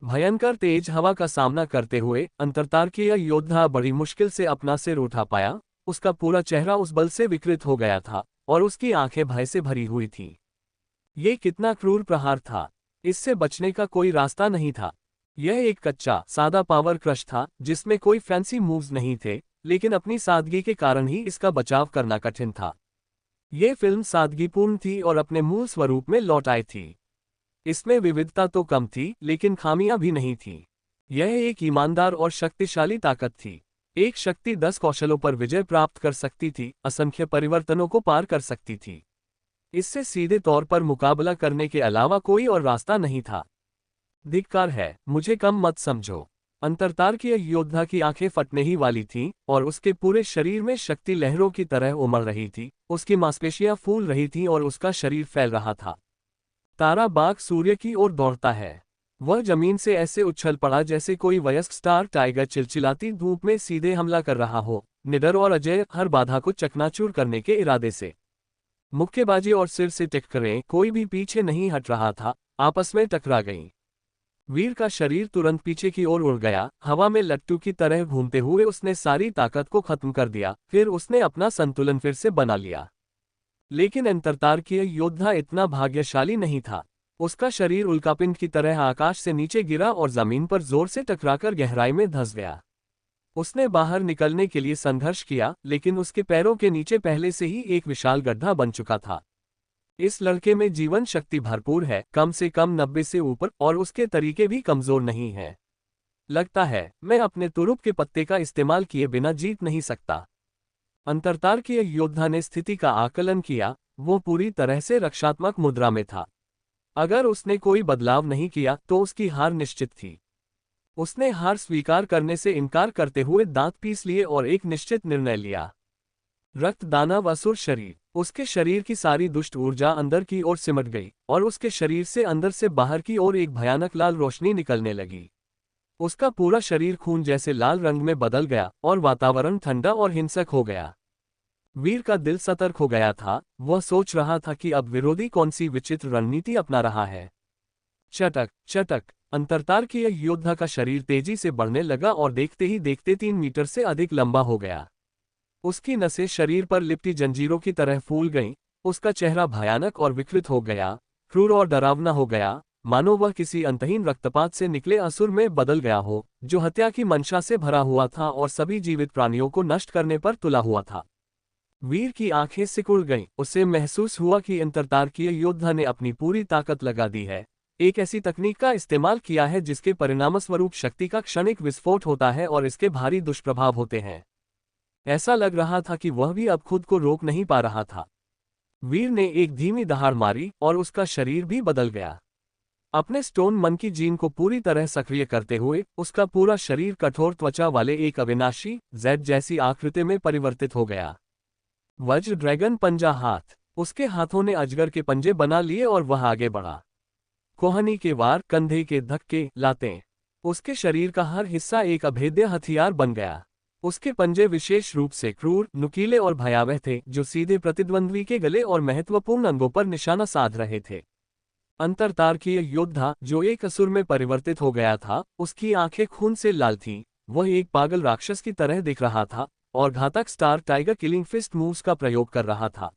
भयंकर तेज हवा का सामना करते हुए अंतर्तारकीय योद्धा बड़ी मुश्किल से अपना सिर उठा पाया। उसका पूरा चेहरा उस बल से विकृत हो गया था और उसकी आंखें भय से भरी हुई थीं। ये कितना क्रूर प्रहार था! इससे बचने का कोई रास्ता नहीं था। यह एक कच्चा, सादा पावर क्रश था जिसमें कोई फैंसी मूव्स नहीं थे, लेकिन अपनी सादगी के कारण ही इसका बचाव करना कठिन था। यह फिल्म सादगीपूर्ण थी और अपने मूल स्वरूप में लौट आई थी। इसमें विविधता तो कम थी, लेकिन खामियां भी नहीं थीं। यह एक ईमानदार और शक्तिशाली ताकत थी। एक शक्ति 10 कौशलों पर विजय प्राप्त कर सकती थी, असंख्य परिवर्तनों को पार कर सकती थी। इससे सीधे तौर पर मुकाबला करने के अलावा कोई और रास्ता नहीं था। धिक्कार है, मुझे कम मत समझो। अंतर्तारकीय योद्धा की आंखें फटने ही वाली थीं और उसके पूरे शरीर में शक्ति लहरों की तरह उमड़ रही थी। उसकी मांसपेशियां फूल रही थीं और उसका शरीर फैल रहा था। तारा बाघ सूर्य की ओर दौड़ता है। वह जमीन से ऐसे उछल पड़ा जैसे कोई वयस्क स्टार टाइगर चिलचिलाती धूप में सीधे हमला कर रहा हो, निडर और अजय, हर बाधा को चकनाचूर करने के इरादे से। मुक्केबाजी और सिर से टक्करें, कोई भी पीछे नहीं हट रहा था, आपस में टकरा गईं। वीर का शरीर तुरंत पीछे की ओर उड़ गया। हवा में लट्टू की तरह घूमते हुए उसने सारी ताकत को खत्म कर दिया। फिर उसने अपना संतुलन फिर से बना लिया। लेकिन अंतर्तारकीय योद्धा इतना भाग्यशाली नहीं था। उसका शरीर उल्कापिंड की तरह आकाश से नीचे गिरा और जमीन पर जोर से टकराकर गहराई में धंस गया। उसने बाहर निकलने के लिए संघर्ष किया, लेकिन उसके पैरों के नीचे पहले से ही एक विशाल गड्ढा बन चुका था। इस लड़के में जीवन शक्ति भरपूर है, कम से कम 90 से ऊपर, और उसके तरीके भी कमजोर नहीं हैं। लगता है मैं अपने तुरुप के पत्ते का इस्तेमाल किए बिना जीत नहीं सकता। अंतर्तारकीय योद्धा ने स्थिति का आकलन किया। वो पूरी तरह से रक्षात्मक मुद्रा में था। अगर उसने कोई बदलाव नहीं किया तो उसकी हार निश्चित थी। उसने हार स्वीकार करने से इनकार करते हुए दांत पीस लिए और एक निश्चित निर्णय लिया। रक्त दानव असुर शरीर। उसके शरीर की सारी दुष्ट ऊर्जा अंदर की ओर सिमट गई और उसके शरीर से अंदर से बाहर की ओर एक भयानक लाल रोशनी निकलने लगी। उसका पूरा शरीर खून जैसे लाल रंग में बदल गया और वातावरण ठंडा और हिंसक हो गया। वीर का दिल सतर्क हो गया था। वह सोच रहा था कि अब विरोधी कौन सी विचित्र रणनीति अपना रहा है। चटक चटक, अंतर्तारकीय योद्धा का शरीर तेजी से बढ़ने लगा और देखते ही देखते 3 मीटर से अधिक लंबा हो गया। उसकी नसें शरीर पर लिपटी जंजीरों की तरह फूल गईं। उसका चेहरा भयानक और विकृत हो गया, क्रूर और डरावना हो गया, मानो वह किसी अंतहीन रक्तपात से निकले असुर में बदल गया हो, जो हत्या की मंशा से भरा हुआ था और सभी जीवित प्राणियों को नष्ट करने पर तुला हुआ था। वीर की आंखें सिकुड़ गईं। उसे महसूस हुआ कि अंतर्तारकीय योद्धा ने अपनी पूरी ताकत लगा दी है, एक ऐसी तकनीक का इस्तेमाल किया है जिसके परिणामस्वरूप शक्ति का क्षणिक विस्फोट होता है और इसके भारी दुष्प्रभाव होते हैं। ऐसा लग रहा था कि वह भी अब खुद को रोक नहीं पा रहा था। वीर ने एक धीमी दहाड़ मारी और उसका शरीर भी बदल गया। अपने स्टोन मन की जीन को पूरी तरह सक्रिय करते हुए उसका पूरा शरीर कठोर त्वचा वाले एक अविनाशी जेड जैसी आकृति में परिवर्तित हो गया। वज्र ड्रैगन पंजा हाथ। उसके हाथों ने अजगर के पंजे बना लिए और वह आगे बढ़ा। कोहनी के वार, कंधे के धक्के, लातें। उसके शरीर का हर हिस्सा एक अभेद्य हथियार बन गया। उसके पंजे विशेष रूप से क्रूर, नुकीले और भयावह थे, जो सीधे प्रतिद्वंद्वी के गले और महत्वपूर्ण अंगों पर निशाना साध रहे थे। अंतर्तारकीय योद्धा, जो एक असुर में परिवर्तित हो गया था, उसकी आंखें खून से लाल थीं। वह एक पागल राक्षस की तरह दिख रहा था और घातक star tiger killing fist moves का प्रयोग कर रहा था।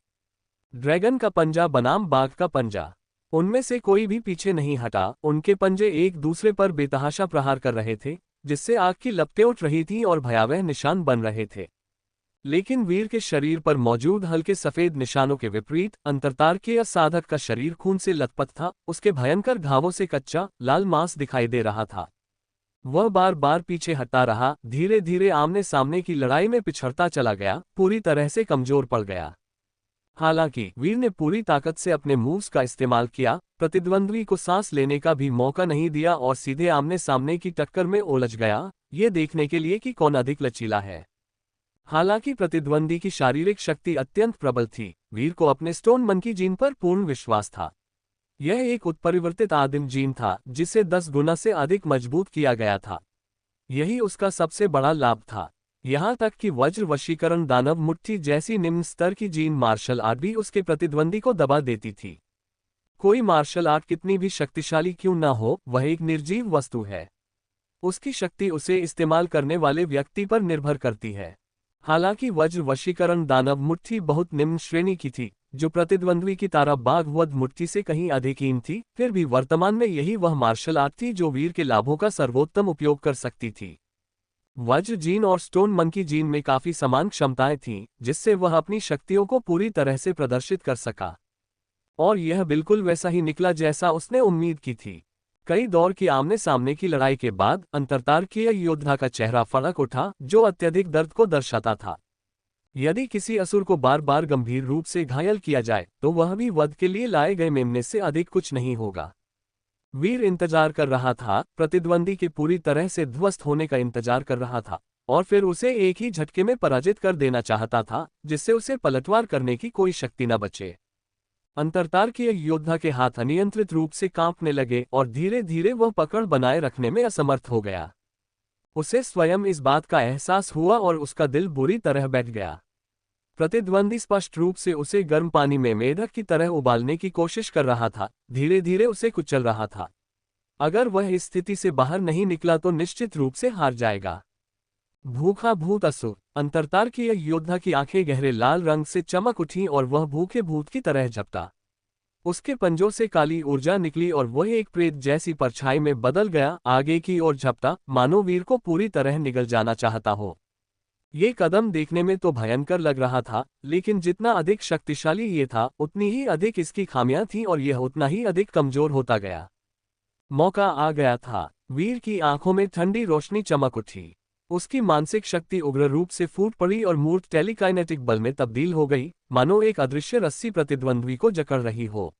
ड्रैगन का पंजा बनाम बाघ का पंजा। उनमें से कोई भी पीछे नहीं हटा, उनके पंजे एक दूसरे पर बेतहाशा प्रहार कर रहे थे, जिससे आग की लपटें उठ रही थीं और भयावह निशान बन रहे थे। लेकिन वीर के शरीर पर मौजूद हल्के सफेद निशानों के विपरीत अंतर्तार्कीय साधक का शरीर खून से लथपथ था, उसके भयंकर घावों से कच्चा लाल मांस दिखाई दे रहा था। वह बार बार पीछे हटता रहा, धीरे धीरे आमने सामने की लड़ाई में पिछड़ता चला गया, पूरी तरह से कमजोर पड़ गया। हालांकि वीर ने पूरी ताकत से अपने मूव्स का इस्तेमाल किया, प्रतिद्वंद्वी को सांस लेने का भी मौका नहीं दिया और सीधे आमने सामने की टक्कर में उलझ गया, ये देखने के लिए कि कौन अधिक लचीला है। हालांकि प्रतिद्वंदी की शारीरिक शक्ति अत्यंत प्रबल थी, वीर को अपने स्टोन मंकी जीन पर पूर्ण विश्वास था। यह एक उत्परिवर्तित आदिम जीन था जिसे 10 गुना से अधिक मजबूत किया गया था। यही उसका सबसे बड़ा लाभ था। यहाँ तक कि वज्र वशीकरण दानव मुट्ठी जैसी निम्न स्तर की जीन मार्शल आर्ट भी उसके प्रतिद्वंदी को दबा देती थी। कोई मार्शल आर्ट कितनी भी शक्तिशाली क्यों न हो, वह एक निर्जीव वस्तु है। उसकी शक्ति उसे इस्तेमाल करने वाले व्यक्ति पर निर्भर करती है। हालांकि वज्र वशीकरण दानव मुट्ठी बहुत निम्न श्रेणी की थी, जो प्रतिद्वंद्वी की तारा बाघ वध मुट्ठी से कहीं अधिक हीन थी, फिर भी वर्तमान में यही वह मार्शल आर्ट थी जो वीर के लाभों का सर्वोत्तम उपयोग कर सकती थी। वज्र जीन और स्टोन मंकी जीन में काफी समान क्षमताएं थीं, जिससे वह अपनी शक्तियों को पूरी तरह से प्रदर्शित कर सका। और यह बिल्कुल वैसा ही निकला जैसा उसने उम्मीद की थी। कई दौर की आमने सामने की लड़ाई के बाद अंतर्तार्कीय योद्धा का चेहरा फड़क उठा, जो अत्यधिक दर्द को दर्शाता था। यदि किसी असुर को बार बार गंभीर रूप से घायल किया जाए तो वह भी वध के लिए लाए गए मेमने से अधिक कुछ नहीं होगा। वीर इंतजार कर रहा था, प्रतिद्वंदी के पूरी तरह से ध्वस्त होने का इंतजार कर रहा था, और फिर उसे एक ही झटके में पराजित कर देना चाहता था, जिससे उसे पलटवार करने की कोई शक्ति न बचे। अंतर्तार्कीय योद्धा के हाथ अनियंत्रित रूप से कांपने लगे और धीरे धीरे वह पकड़ बनाए रखने में असमर्थ हो गया। उसे स्वयं इस बात का एहसास हुआ और उसका दिल बुरी तरह बैठ गया। प्रतिद्वंदी स्पष्ट रूप से उसे गर्म पानी में मेढक की तरह उबालने की कोशिश कर रहा था, धीरे धीरे उसे कुचल रहा था। अगर वह इस स्थिति से बाहर नहीं निकला तो निश्चित रूप से हार जाएगा। भूखा भूत असुर। अंतर्तार्कीय योद्धा की आंखें गहरे लाल रंग से चमक उठीं और वह भूखे भूत की तरह झपटा। उसके पंजों से काली ऊर्जा निकली और वह एक प्रेत जैसी परछाई में बदल गया, आगे की ओर झपटा, मानो वीर को पूरी तरह निगल जाना चाहता हो। ये कदम देखने में तो भयंकर लग रहा था, लेकिन जितना अधिक शक्तिशाली ये था, उतनी ही अधिक इसकी खामियां थीं और यह उतना ही अधिक कमजोर होता गया। मौका आ गया था। वीर की आंखों में ठंडी रोशनी चमक उठी। उसकी मानसिक शक्ति उग्र रूप से फूट पड़ी और मूर्त टेलीकाइनेटिक बल में तब्दील हो गई, मानो एक अदृश्य रस्सी प्रतिद्वंद्वी को जकड़ रही हो।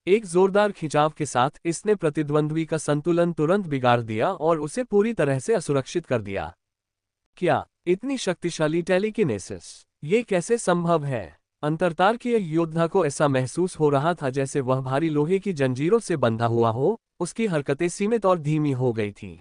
एक जोरदार खिंचाव के साथ इसने प्रतिद्वंद्वी का संतुलन तुरंत बिगाड़ दिया और उसे पूरी तरह से असुरक्षित कर दिया। क्या इतनी शक्तिशाली टेलीकिनेसिस? ये कैसे संभव है? अंतर्तार्कीय योद्धा को ऐसा महसूस हो रहा था जैसे वह भारी लोहे की जंजीरों से बंधा हुआ हो। उसकी हरकतें सीमित और धीमी हो गई थीं।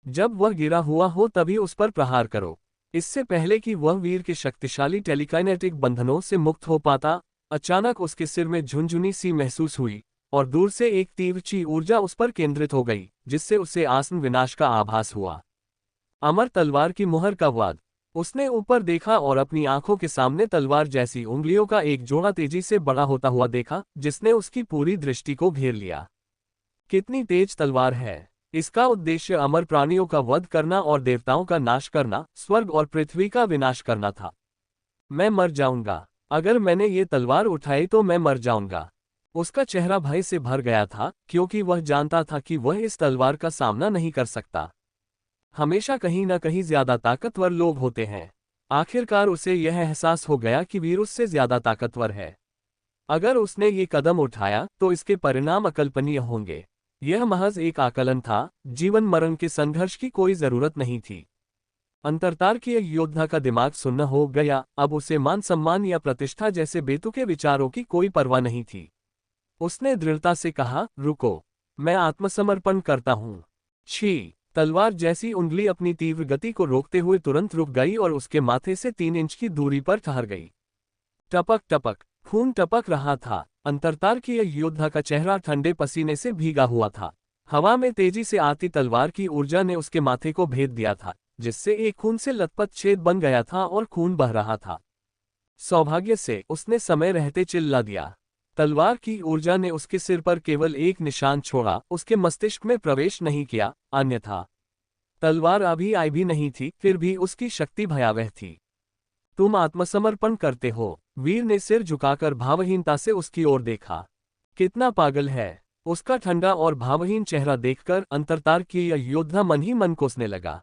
जब वह गिरा हुआ हो तभी उस पर प्रहार करो। इससे पहले कि वह वीर के शक्तिशाली टेलीकाइनेटिक बंधनों से मुक्त हो पाता, अचानक उसके सिर में झुनझुनी सी महसूस हुई और दूर से एक तीव्र ऊर्जा उस पर केंद्रित हो गई, जिससे उसे आसन विनाश का आभास हुआ। अमर तलवार की मुहर का वाद। उसने ऊपर देखा और अपनी आंखों के सामने तलवार जैसी उंगलियों का एक जोड़ा तेजी से बड़ा होता हुआ देखा, जिसने उसकी पूरी दृष्टि को घेर लिया। कितनी तेज तलवार है! इसका उद्देश्य अमर प्राणियों का वध करना और देवताओं का नाश करना, स्वर्ग और पृथ्वी का विनाश करना था। मैं मर जाऊंगा। अगर मैंने ये तलवार उठाई तो मैं मर जाऊंगा। उसका चेहरा भय से भर गया था, क्योंकि वह जानता था कि वह इस तलवार का सामना नहीं कर सकता। हमेशा कहीं न कहीं ज्यादा ताकतवर लोग होते हैं। आखिरकार उसे यह एहसास हो गया कि वीर उससे ज्यादा ताकतवर है। अगर उसने ये कदम उठाया तो इसके परिणाम अकल्पनीय होंगे। यह महज एक आकलन था, जीवन मरण के संघर्ष की कोई जरूरत नहीं थी। अंतर्तार्कीय योद्धा का दिमाग सुन्न हो गया। अब उसे मान सम्मान या प्रतिष्ठा जैसे बेतुके विचारों की कोई परवाह नहीं थी। उसने दृढ़ता से कहा, रुको, मैं आत्मसमर्पण करता हूँ। छी! तलवार जैसी उंगली अपनी तीव्र गति को रोकते हुए तुरंत रुक गई और उसके माथे से 3 इंच की दूरी पर ठहर गई। टपक टपक खून टपक रहा था। अंतर्तार्कीय योद्धा का चेहरा ठंडे पसीने से भीगा हुआ था। हवा में तेजी से आती तलवार की ऊर्जा ने उसके माथे को भेद दिया था, जिससे एक खून से लथपथ छेद बन गया था और खून बह रहा था। सौभाग्य से उसने समय रहते चिल्ला दिया, तलवार की ऊर्जा ने उसके सिर पर केवल एक निशान छोड़ा, उसके मस्तिष्क में प्रवेश नहीं किया, अन्यथा तलवार अभी आई भी नहीं थी, फिर भी उसकी शक्ति भयावह थी। तुम आत्मसमर्पण करते हो। वीर ने सिर झुकाकर भावहीनता से उसकी ओर देखा। कितना पागल है। उसका ठंडा और भावहीन चेहरा देखकर अंतरतार की यह योद्धा मन ही मन कोसने लगा।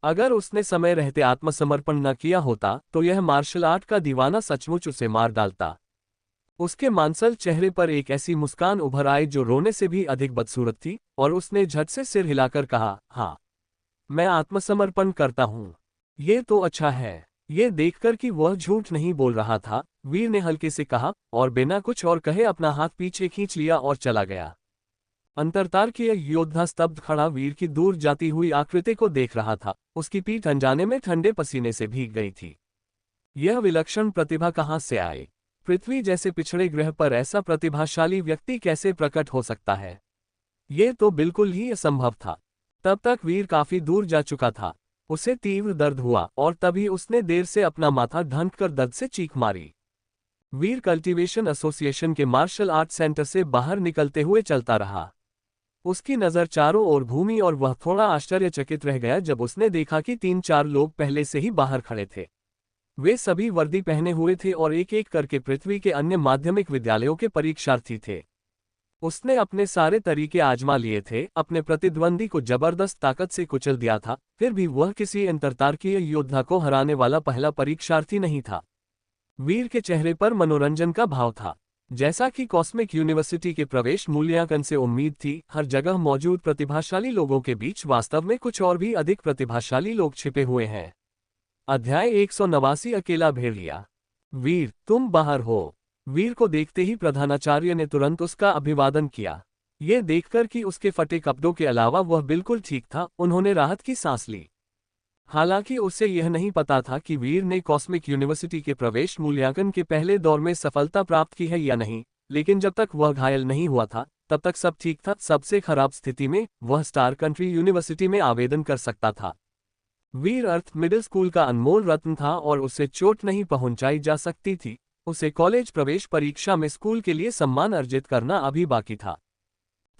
अगर उसने समय रहते आत्मसमर्पण न किया होता तो यह मार्शल आर्ट का दीवाना सचमुच उसे मार डालता। उसके मांसल चेहरे पर एक ऐसी मुस्कान उभर आई जो रोने से भी अधिक बदसूरत थी, और उसने झट से सिर हिलाकर कहा, हाँ, मैं आत्मसमर्पण करता हूँ। ये तो अच्छा है। ये देखकर कि वह झूठ नहीं बोल रहा था, वीर ने हल्के से कहा, और बिना कुछ और कहे अपना हाथ पीछे खींच लिया और चला गया। अंतरतार की यह योद्धा स्तब्ध खड़ा वीर की दूर जाती हुई आकृति को देख रहा था। उसकी पीठ अनजाने में ठंडे पसीने से भीग गई थी। यह विलक्षण प्रतिभा कहाँ से आई? पृथ्वी जैसे पिछड़े ग्रह पर ऐसा प्रतिभाशाली व्यक्ति कैसे प्रकट हो सकता है? ये तो बिल्कुल ही असंभव था। तब तक वीर काफी दूर जा चुका था। उसे तीव्र दर्द हुआ और तभी उसने देर से अपना माथा ढंक कर दर्द से चीख मारी। वीर कल्टीवेशन एसोसिएशन के मार्शल आर्ट सेंटर से बाहर निकलते हुए चलता रहा। उसकी नज़र चारों ओर घूमी और वह थोड़ा आश्चर्यचकित रह गया जब उसने देखा कि 3-4 लोग पहले से ही बाहर खड़े थे। वे सभी वर्दी पहने हुए थे और एक एक करके पृथ्वी के अन्य माध्यमिक विद्यालयों के परीक्षार्थी थे। उसने अपने सारे तरीके आजमा लिए थे, अपने प्रतिद्वंदी को जबरदस्त ताकत से कुचल दिया था, फिर भी वह किसी अंतरतारकीय योद्धा को हराने वाला पहला परीक्षार्थी नहीं था। वीर के चेहरे पर मनोरंजन का भाव था। जैसा कि कॉस्मिक यूनिवर्सिटी के प्रवेश मूल्यांकन से उम्मीद थी, हर जगह मौजूद प्रतिभाशाली लोगों के बीच वास्तव में कुछ और भी अधिक प्रतिभाशाली लोग छिपे हुए हैं। अध्याय 189 अकेला भेड़िया। वीर, तुम बाहर हो। वीर को देखते ही प्रधानाचार्य ने तुरंत उसका अभिवादन किया। ये देखकर कि उसके फटे कपड़ों के अलावा वह बिल्कुल ठीक था, उन्होंने राहत की सांस ली। हालांकि उसे यह नहीं पता था कि वीर ने कॉस्मिक यूनिवर्सिटी के प्रवेश मूल्यांकन के पहले दौर में सफलता प्राप्त की है या नहीं, लेकिन जब तक वह घायल नहीं हुआ था तब तक सब ठीक था। सबसे खराब स्थिति में वह स्टार कंट्री यूनिवर्सिटी में आवेदन कर सकता था। वीर अर्थ मिडिल स्कूल का अनमोल रत्न था और उसे चोट नहीं पहुंचाई जा सकती थी। उसे कॉलेज प्रवेश परीक्षा में स्कूल के लिए सम्मान अर्जित करना अभी बाकी था।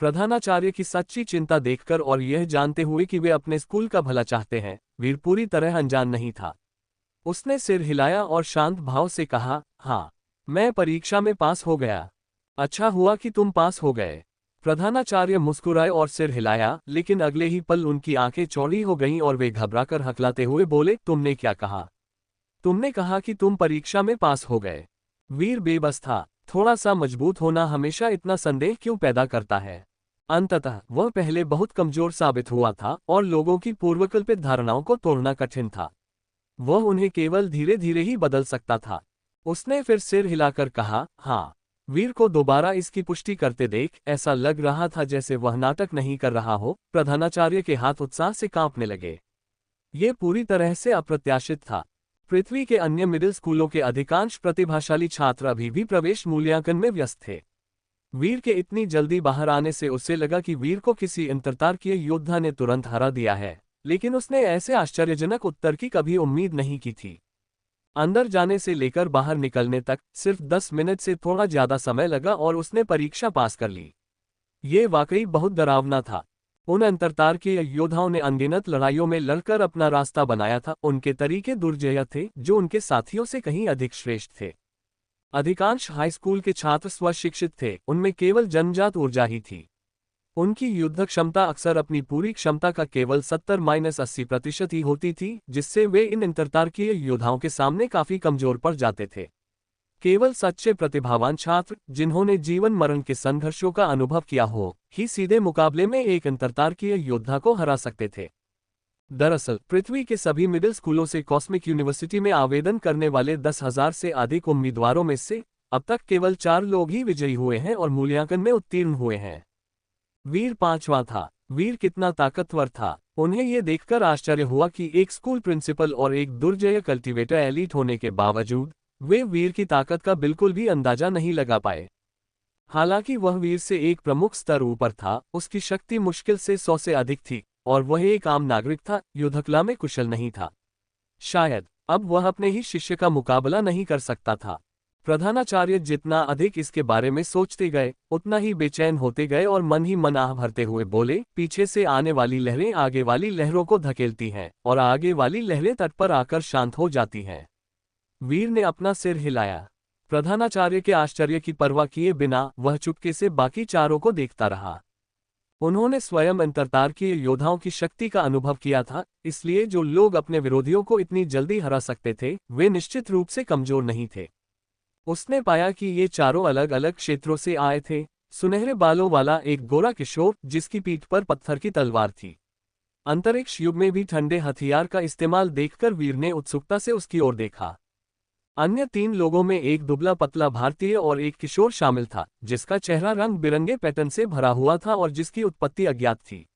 प्रधानाचार्य की सच्ची चिंता देखकर और यह जानते हुए कि वे अपने स्कूल का भला चाहते हैं, वीर पूरी तरह अनजान नहीं था। उसने सिर हिलाया और शांत भाव से कहा, हाँ, मैं परीक्षा में पास हो गया। अच्छा हुआ कि तुम पास हो गए। प्रधानाचार्य मुस्कुराए और सिर हिलाया, लेकिन अगले ही पल उनकी आंखें चौड़ी हो गईं और वे घबराकर हकलाते हुए बोले, तुमने क्या कहा? तुमने कहा कि तुम परीक्षा में पास हो गए। वीर बेबस था। थोड़ा सा मजबूत होना हमेशा इतना संदेह क्यों पैदा करता है? अंततः वह पहले बहुत कमजोर साबित हुआ था और लोगों की पूर्वकल्पित धारणाओं को तोड़ना कठिन था। वह उन्हें केवल धीरे धीरे ही बदल सकता था। उसने फिर सिर हिलाकर कहा, हाँ। वीर को दोबारा इसकी पुष्टि करते देख ऐसा लग रहा था जैसे वह नाटक नहीं कर रहा हो। प्रधानाचार्य के हाथ उत्साह से कांपने लगे। ये पूरी तरह से अप्रत्याशित था। पृथ्वी के अन्य मिडिल स्कूलों के अधिकांश प्रतिभाशाली छात्र अभी भी प्रवेश मूल्यांकन में व्यस्त थे। वीर के इतनी जल्दी बाहर आने से उसे लगा कि वीर को किसी अंतरतारकीय योद्धा ने तुरंत हरा दिया है, लेकिन उसने ऐसे आश्चर्यजनक उत्तर की कभी उम्मीद नहीं की थी। अंदर जाने से लेकर बाहर निकलने तक सिर्फ 10 मिनट से थोड़ा ज्यादा समय लगा और उसने परीक्षा पास कर ली। ये वाकई बहुत डरावना था। उन अंतरतारकीय योद्धाओं ने अनगिनत लड़ाइयों में लड़कर अपना रास्ता बनाया था। उनके तरीके दुर्जेय थे, जो उनके साथियों से कहीं अधिक श्रेष्ठ थे। अधिकांश हाई स्कूल के छात्र स्वशिक्षित थे, उनमें केवल जन्मजात ऊर्जा ही थी। उनकी युद्ध क्षमता अक्सर अपनी पूरी क्षमता का केवल 70-80% ही होती थी, जिससे वे इन अंतरतारकीय योद्धाओं के सामने काफी कमजोर पड़ जाते थे। केवल सच्चे प्रतिभावान छात्र, जिन्होंने जीवन मरण के संघर्षों का अनुभव किया हो, ही सीधे मुकाबले में एक अंतरतारकीय योद्धा को हरा सकते थे। दरअसल पृथ्वी के सभी मिडिल स्कूलों से कॉस्मिक यूनिवर्सिटी में आवेदन करने वाले 10,000 से अधिक उम्मीदवारों में से अब तक केवल 4 लोग ही विजयी हुए हैं और मूल्यांकन में उत्तीर्ण हुए हैं। वीर 5वां था। वीर कितना ताकतवर था। उन्हें यह देखकर आश्चर्य हुआ कि एक स्कूल प्रिंसिपल और एक दुर्जय कल्टीवेटर एलीट होने के बावजूद वे वीर की ताकत का बिल्कुल भी अंदाजा नहीं लगा पाए। हालांकि वह वीर से एक प्रमुख स्तर ऊपर था, उसकी शक्ति मुश्किल से 100 से अधिक थी और वह एक आम नागरिक था, युद्धकला में कुशल नहीं था। शायद अब वह अपने ही शिष्य का मुकाबला नहीं कर सकता था। प्रधानाचार्य जितना अधिक इसके बारे में सोचते गए उतना ही बेचैन होते गए और मन ही मन आह भरते हुए बोले, पीछे से आने वाली लहरें आगे वाली लहरों को धकेलती हैं और आगे वाली लहरें तट पर आकर शांत हो जाती हैं। वीर ने अपना सिर हिलाया। प्रधानाचार्य के आश्चर्य की परवाह किए बिना वह चुपके से बाकी चारों को देखता रहा। उन्होंने स्वयं अंतरतारकीय योद्धाओं की शक्ति का अनुभव किया था, इसलिए जो लोग अपने विरोधियों को इतनी जल्दी हरा सकते थे वे निश्चित रूप से कमजोर नहीं थे। उसने पाया कि ये चारों अलग अलग क्षेत्रों से आए थे। सुनहरे बालों वाला एक गोरा किशोर जिसकी पीठ पर पत्थर की तलवार थी। अंतरिक्ष युग में भी ठंडे हथियार का इस्तेमाल देखकर वीर ने उत्सुकता से उसकी ओर देखा। अन्य 3 लोगों में एक दुबला पतला भारतीय और एक किशोर शामिल था, जिसका चेहरा रंग बिरंगे पैटर्न से भरा हुआ था और जिसकी उत्पत्ति अज्ञात थी।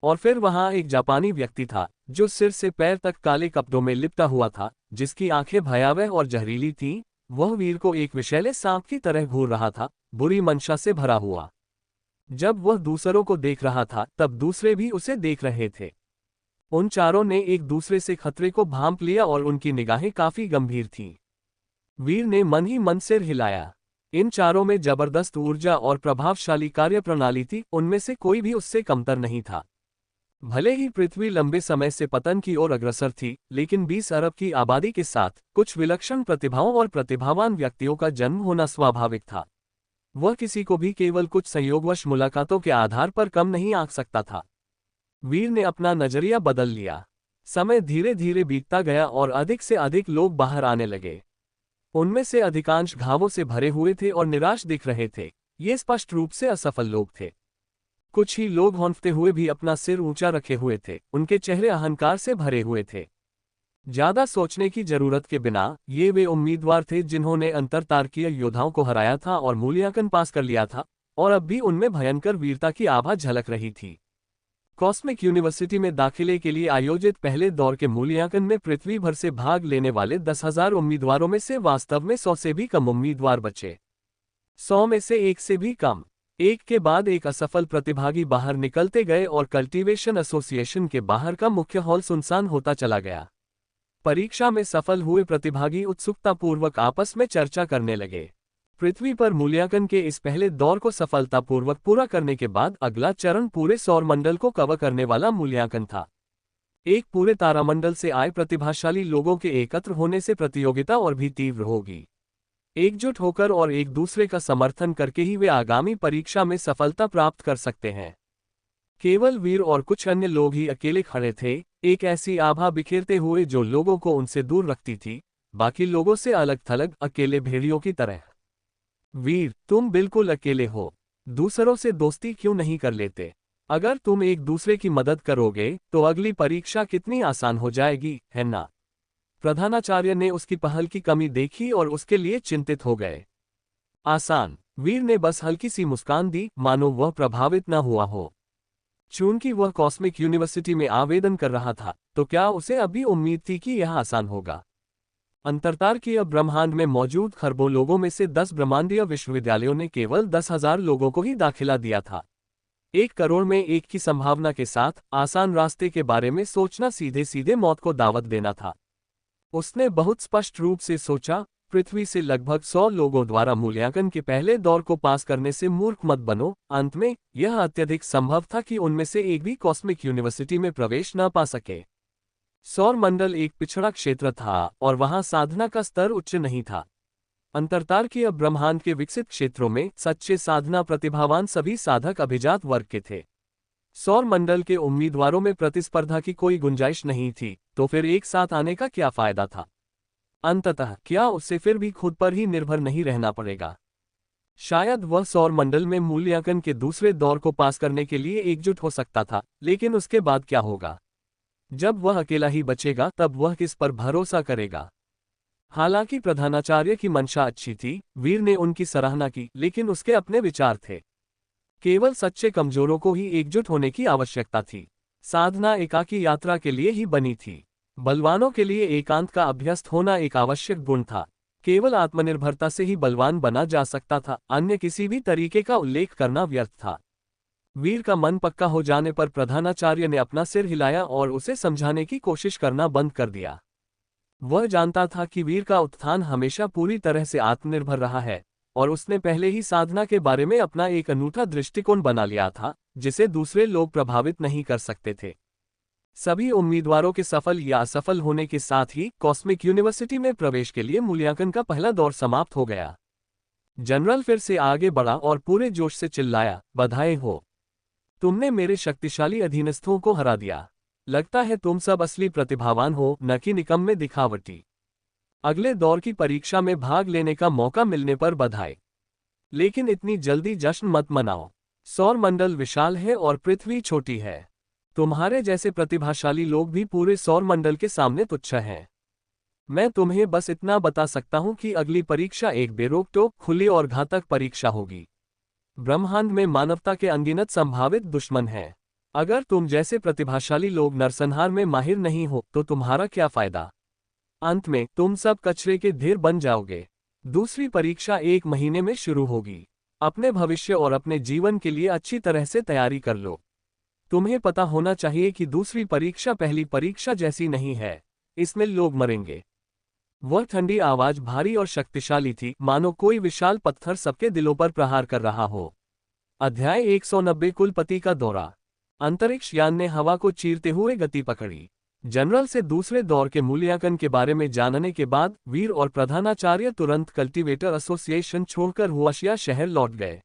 और फिर वहां एक जापानी व्यक्ति था, जो सिर से पैर तक काले कपड़ों में लिपटा हुआ था, जिसकी आंखें भयावह और जहरीली थीं। वह वीर को एक विषैले सांप की तरह घूर रहा था, बुरी मंशा से भरा हुआ। जब वह दूसरों को देख रहा था तब दूसरे भी उसे देख रहे थे। उन चारों ने एक दूसरे से खतरे को भांप लिया और उनकी निगाहें काफी गंभीर थीं। वीर ने मन ही मन सिर हिलाया। इन चारों में जबरदस्त ऊर्जा और प्रभावशाली कार्यप्रणाली थी, उनमें से कोई भी उससे कमतर नहीं था। भले ही पृथ्वी लंबे समय से पतन की ओर अग्रसर थी, लेकिन 20 अरब की आबादी के साथ कुछ विलक्षण प्रतिभाओं और प्रतिभावान व्यक्तियों का जन्म होना स्वाभाविक था। वह किसी को भी केवल कुछ संयोगवश मुलाकातों के आधार पर कम नहीं आंक सकता था। वीर ने अपना नजरिया बदल लिया। समय धीरे धीरे बीतता गया और अधिक से अधिक लोग बाहर आने लगे। उनमें से अधिकांश घावों से भरे हुए थे और निराश दिख रहे थे। ये स्पष्ट रूप से असफल लोग थे। कुछ ही लोग हौंफते हुए भी अपना सिर ऊंचा रखे हुए थे, उनके चेहरे अहंकार से भरे हुए थे। ज्यादा सोचने की जरूरत के बिना ये वे उम्मीदवार थे जिन्होंने अंतरतारकीय योद्धाओं को हराया था और मूल्यांकन पास कर लिया था, और अब भी उनमें भयंकर वीरता की आभा झलक रही थी। कॉस्मिक यूनिवर्सिटी में दाखिले के लिए आयोजित पहले दौर के मूल्यांकन में पृथ्वी भर से भाग लेने वाले 10,000 उम्मीदवारों में से वास्तव में 100 से भी कम उम्मीदवार बचे। 100 में से एक से भी कम। एक के बाद एक असफल प्रतिभागी बाहर निकलते गए और कल्टीवेशन एसोसिएशन के बाहर का मुख्य हॉल सुनसान होता चला गया। परीक्षा में सफल हुए प्रतिभागी उत्सुकतापूर्वक आपस में चर्चा करने लगे। पृथ्वी पर मूल्यांकन के इस पहले दौर को सफलतापूर्वक पूरा करने के बाद अगला चरण पूरे सौरमंडल को कवर करने वाला मूल्यांकन था। एक पूरे तारामंडल से आए प्रतिभाशाली लोगों के एकत्र होने से प्रतियोगिता और भी तीव्र होगी। एकजुट होकर और एक दूसरे का समर्थन करके ही वे आगामी परीक्षा में सफलता प्राप्त कर सकते हैं। केवल वीर और कुछ अन्य लोग ही अकेले खड़े थे, एक ऐसी आभा बिखेरते हुए जो लोगों को उनसे दूर रखती थी, बाकी लोगों से अलग थलग अकेले भेड़ियों की तरह। वीर, तुम बिल्कुल अकेले हो। दूसरों से दोस्ती क्यों नहीं कर लेते? अगर तुम एक दूसरे की मदद करोगे तो अगली परीक्षा कितनी आसान हो जाएगी, है ना? प्रधानाचार्य ने उसकी पहल की कमी देखी और उसके लिए चिंतित हो गए। आसान? वीर ने बस हल्की सी मुस्कान दी, मानो वह प्रभावित न हुआ हो। चूंकि वह कॉस्मिक यूनिवर्सिटी में आवेदन कर रहा था, तो क्या उसे अभी उम्मीद थी कि यह आसान होगा? अंतरतारकीय ब्रह्मांड में मौजूद खरबों लोगों में से 10 ब्रह्मांडीय विश्वविद्यालयों ने केवल 10,000 लोगों को ही दाखिला दिया था। 1 करोड़ में 1 की संभावना के साथ आसान रास्ते के बारे में सोचना सीधे सीधे मौत को दावत देना था। उसने बहुत स्पष्ट रूप से सोचा, पृथ्वी से लगभग 100 लोगों द्वारा मूल्यांकन के पहले दौर को पास करने से मूर्ख मत बनो। अंत में यह अत्यधिक संभव था कि उनमें से एक भी कॉस्मिक यूनिवर्सिटी में प्रवेश न पा सके। सौरमंडल एक पिछड़ा क्षेत्र था और वहां साधना का स्तर उच्च नहीं था। अंतरतारकीय ब्रह्मांड के विकसित क्षेत्रों में सच्चे साधना प्रतिभावान सभी साधक अभिजात वर्ग के थे। सौरमंडल के उम्मीदवारों में प्रतिस्पर्धा की कोई गुंजाइश नहीं थी, तो फिर एक साथ आने का क्या फायदा था? अंततः क्या उससे फिर भी खुद पर ही निर्भर नहीं रहना पड़ेगा? शायद वह सौरमंडल में मूल्यांकन के दूसरे दौर को पास करने के लिए एकजुट हो सकता था, लेकिन उसके बाद क्या होगा? जब वह अकेला ही बचेगा तब वह किस पर भरोसा करेगा? हालांकि प्रधानाचार्य की मंशा अच्छी थी, वीर ने उनकी सराहना की, लेकिन उसके अपने विचार थे। केवल सच्चे कमजोरों को ही एकजुट होने की आवश्यकता थी। साधना एकाकी यात्रा के लिए ही बनी थी। बलवानों के लिए एकांत का अभ्यस्त होना एक आवश्यक गुण था। केवल आत्मनिर्भरता से ही बलवान बना जा सकता था, अन्य किसी भी तरीके का उल्लेख करना व्यर्थ था। वीर का मन पक्का हो जाने पर प्रधानाचार्य ने अपना सिर हिलाया और उसे समझाने की कोशिश करना बंद कर दिया। वह जानता था कि वीर का उत्थान हमेशा पूरी तरह से आत्मनिर्भर रहा है, और उसने पहले ही साधना के बारे में अपना एक अनूठा दृष्टिकोण बना लिया था, जिसे दूसरे लोग प्रभावित नहीं कर सकते थे। सभी उम्मीदवारों के सफल या असफल होने के साथ ही कॉस्मिक यूनिवर्सिटी में प्रवेश के लिए मूल्यांकन का पहला दौर समाप्त हो गया। जनरल फिर से आगे बढ़ा और पूरे जोश से चिल्लाया, बधाई हो! तुमने मेरे शक्तिशाली अधीनस्थों को हरा दिया। लगता है तुम सब असली प्रतिभावान हो, न कि निकम्मे दिखावटी। अगले दौर की परीक्षा में भाग लेने का मौका मिलने पर बधाई। लेकिन इतनी जल्दी जश्न मत मनाओ। सौर मंडल विशाल है और पृथ्वी छोटी है। तुम्हारे जैसे प्रतिभाशाली लोग भी पूरे सौर मंडल के सामने तुच्छ हैं। मैं तुम्हें बस इतना बता सकता हूं कि अगली परीक्षा एक बेरोक-टोक, खुली और घातक परीक्षा होगी। ब्रह्मांड में मानवता के अनगिनत संभावित दुश्मन हैं। अगर तुम जैसे प्रतिभाशाली लोग नरसंहार में माहिर नहीं हो तो तुम्हारा क्या फायदा? अंत में तुम सब कचरे के ढेर बन जाओगे। दूसरी परीक्षा 1 महीने में शुरू होगी। अपने भविष्य और अपने जीवन के लिए अच्छी तरह से तैयारी कर लो। तुम्हें पता होना चाहिए कि दूसरी परीक्षा पहली परीक्षा जैसी नहीं है। इसमें लोग मरेंगे। वह ठंडी आवाज भारी और शक्तिशाली थी, मानो कोई विशाल पत्थर सबके दिलों पर प्रहार कर रहा हो। अध्याय 190 कुलपति का दौरा। अंतरिक्ष यान ने हवा को चीरते हुए गति पकड़ी। जनरल से दूसरे दौर के मूल्यांकन के बारे में जानने के बाद वीर और प्रधानाचार्य तुरंत कल्टीवेटर एसोसिएशन छोड़कर हुआशिया शहर लौट गए।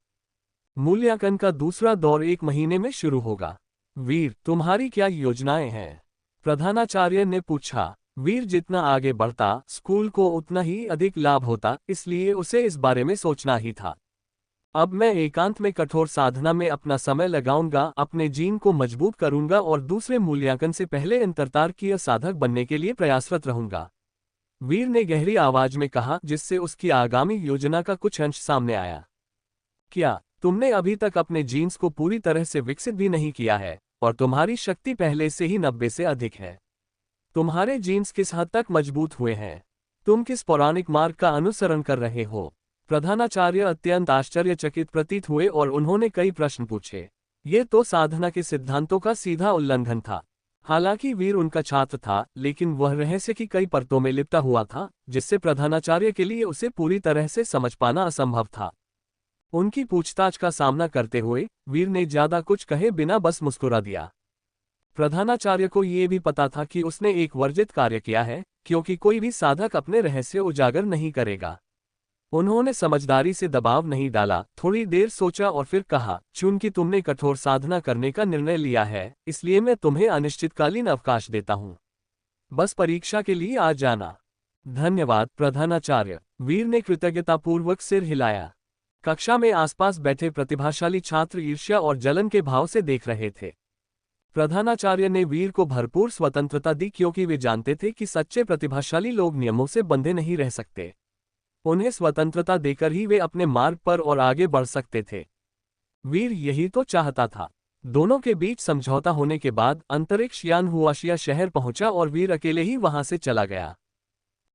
मूल्यांकन का दूसरा दौर 1 महीने में शुरू होगा। वीर, तुम्हारी क्या योजनाएं हैं? प्रधानाचार्य ने पूछा। वीर जितना आगे बढ़ता, स्कूल को उतना ही अधिक लाभ होता, इसलिए उसे इस बारे में सोचना ही था। अब मैं एकांत में कठोर साधना में अपना समय लगाऊंगा, अपने जीन को मजबूत करूंगा और दूसरे मूल्यांकन से पहले अंतरतार्कीय साधक बनने के लिए प्रयासरत रहूंगा। वीर ने गहरी आवाज में कहा, जिससे उसकी आगामी योजना का कुछ अंश सामने आया। क्या तुमने अभी तक अपने जीन्स को पूरी तरह से विकसित भी नहीं किया है, और तुम्हारी शक्ति पहले से ही 90 से अधिक है। तुम्हारे जीन्स किस हद तक मजबूत हुए हैं? तुम किस पौराणिक मार्ग का अनुसरण कर रहे हो? प्रधानाचार्य अत्यंत आश्चर्यचकित प्रतीत हुए और उन्होंने कई प्रश्न पूछे। ये तो साधना के सिद्धांतों का सीधा उल्लंघन था। हालांकि वीर उनका छात्र था, लेकिन वह रहस्य की कई परतों में लिपटा हुआ था, जिससे प्रधानाचार्य के लिए उसे पूरी तरह से समझ पाना असंभव था। उनकी पूछताछ का सामना करते हुए वीर ने ज्यादा कुछ कहे बिना बस मुस्कुरा दिया। प्रधानाचार्य को ये भी पता था कि उसने एक वर्जित कार्य किया है, क्योंकि कोई भी साधक अपने रहस्य उजागर नहीं करेगा। उन्होंने समझदारी से दबाव नहीं डाला, थोड़ी देर सोचा और फिर कहा, चूंकि तुमने कठोर साधना करने का निर्णय लिया है, इसलिए मैं तुम्हें अनिश्चितकालीन अवकाश देता हूँ। बस परीक्षा के लिए आ जाना। धन्यवाद प्रधानाचार्य। वीर ने कृतज्ञतापूर्वक सिर हिलाया। कक्षा में आसपास बैठे प्रतिभाशाली छात्र ईर्ष्या और जलन के भाव से देख रहे थे। प्रधानाचार्य ने वीर को भरपूर स्वतंत्रता दी, क्योंकि वे जानते थे कि सच्चे प्रतिभाशाली लोग नियमों से बंधे नहीं रह सकते। उन्हें स्वतंत्रता देकर ही वे अपने मार्ग पर और आगे बढ़ सकते थे। वीर यही तो चाहता था। दोनों के बीच समझौता होने के बाद अंतरिक्ष यान हुआशिया शहर पहुंचा और वीर अकेले ही वहां से चला गया।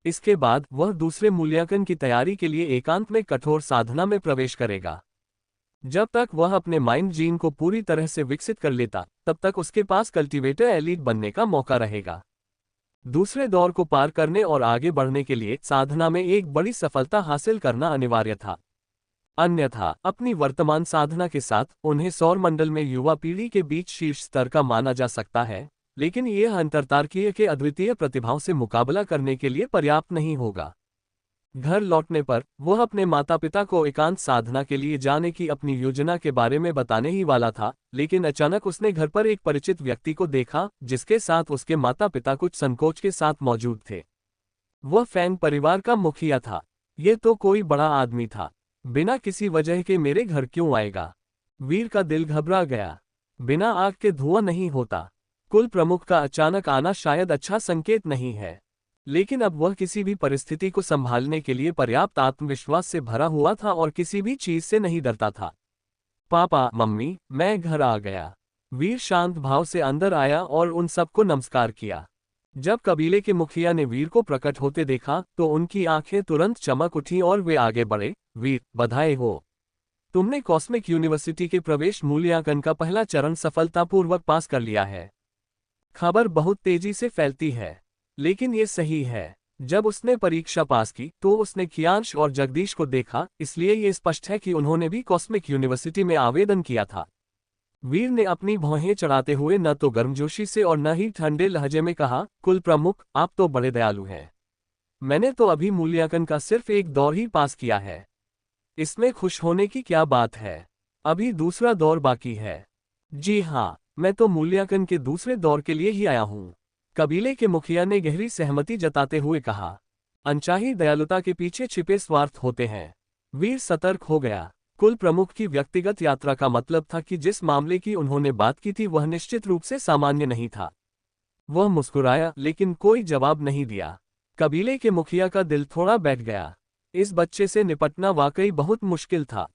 इसके बाद वह दूसरे मूल्यांकन की तैयारी के लिए एकांत में कठोर साधना में प्रवेश करेगा। जब तक वह अपने माइंड जीन को पूरी तरह से विकसित कर लेता, तब तक उसके पास कल्टीवेटर एलीट बनने का मौका रहेगा। दूसरे दौर को पार करने और आगे बढ़ने के लिए साधना में एक बड़ी सफलता हासिल करना अनिवार्य था। अन्यथा अपनी वर्तमान साधना के साथ उन्हें सौर मंडल में युवा पीढ़ी के बीच शीर्ष स्तर का माना जा सकता है, लेकिन यह अंतरतार्कीय के अद्वितीय प्रतिभाओं से मुकाबला करने के लिए पर्याप्त नहीं होगा। घर लौटने पर वह अपने माता पिता को एकांत साधना के लिए जाने की अपनी योजना के बारे में बताने ही वाला था, लेकिन अचानक उसने घर पर एक परिचित व्यक्ति को देखा, जिसके साथ उसके माता पिता कुछ संकोच के साथ मौजूद थे। वह फैंग परिवार का मुखिया था। ये तो कोई बड़ा आदमी था। बिना किसी वजह के मेरे घर क्यों आएगा? वीर का दिल घबरा गया। बिना आग के धुआं नहीं होता। कुल प्रमुख का अचानक आना शायद अच्छा संकेत नहीं है, लेकिन अब वह किसी भी परिस्थिति को संभालने के लिए पर्याप्त आत्मविश्वास से भरा हुआ था और किसी भी चीज से नहीं डरता था। पापा, मम्मी, मैं घर आ गया। वीर शांत भाव से अंदर आया और उन सबको नमस्कार किया। जब कबीले के मुखिया ने वीर को प्रकट होते देखा तो उनकी आंखें तुरंत चमक उठी और वे आगे बढ़े। वीर, बधाई हो। तुमने कॉस्मिक यूनिवर्सिटी के प्रवेश मूल्यांकन का पहला चरण सफलतापूर्वक पास कर लिया है। खबर बहुत तेजी से फैलती है, लेकिन ये सही है। जब उसने परीक्षा पास की तो उसने कियांश और जगदीश को देखा, इसलिए ये स्पष्ट है कि उन्होंने भी कॉस्मिक यूनिवर्सिटी में आवेदन किया था। वीर ने अपनी भौहें चढ़ाते हुए न तो गर्मजोशी से और न ही ठंडे लहजे में कहा, कुल प्रमुख, आप तो बड़े दयालु हैं। मैंने तो अभी मूल्यांकन का सिर्फ एक दौर ही पास किया है। इसमें खुश होने की क्या बात है? अभी दूसरा दौर बाकी है। जी हाँ, मैं तो मूल्यांकन के दूसरे दौर के लिए ही आया हूँ। कबीले के मुखिया ने गहरी सहमति जताते हुए कहा। अनचाही दयालुता के पीछे छिपे स्वार्थ होते हैं। वीर सतर्क हो गया। कुल प्रमुख की व्यक्तिगत यात्रा का मतलब था कि जिस मामले की उन्होंने बात की थी वह निश्चित रूप से सामान्य नहीं था। वह मुस्कुराया लेकिन कोई जवाब नहीं दिया। कबीले के मुखिया का दिल थोड़ा बैठ गया। इस बच्चे से निपटना वाकई बहुत मुश्किल था।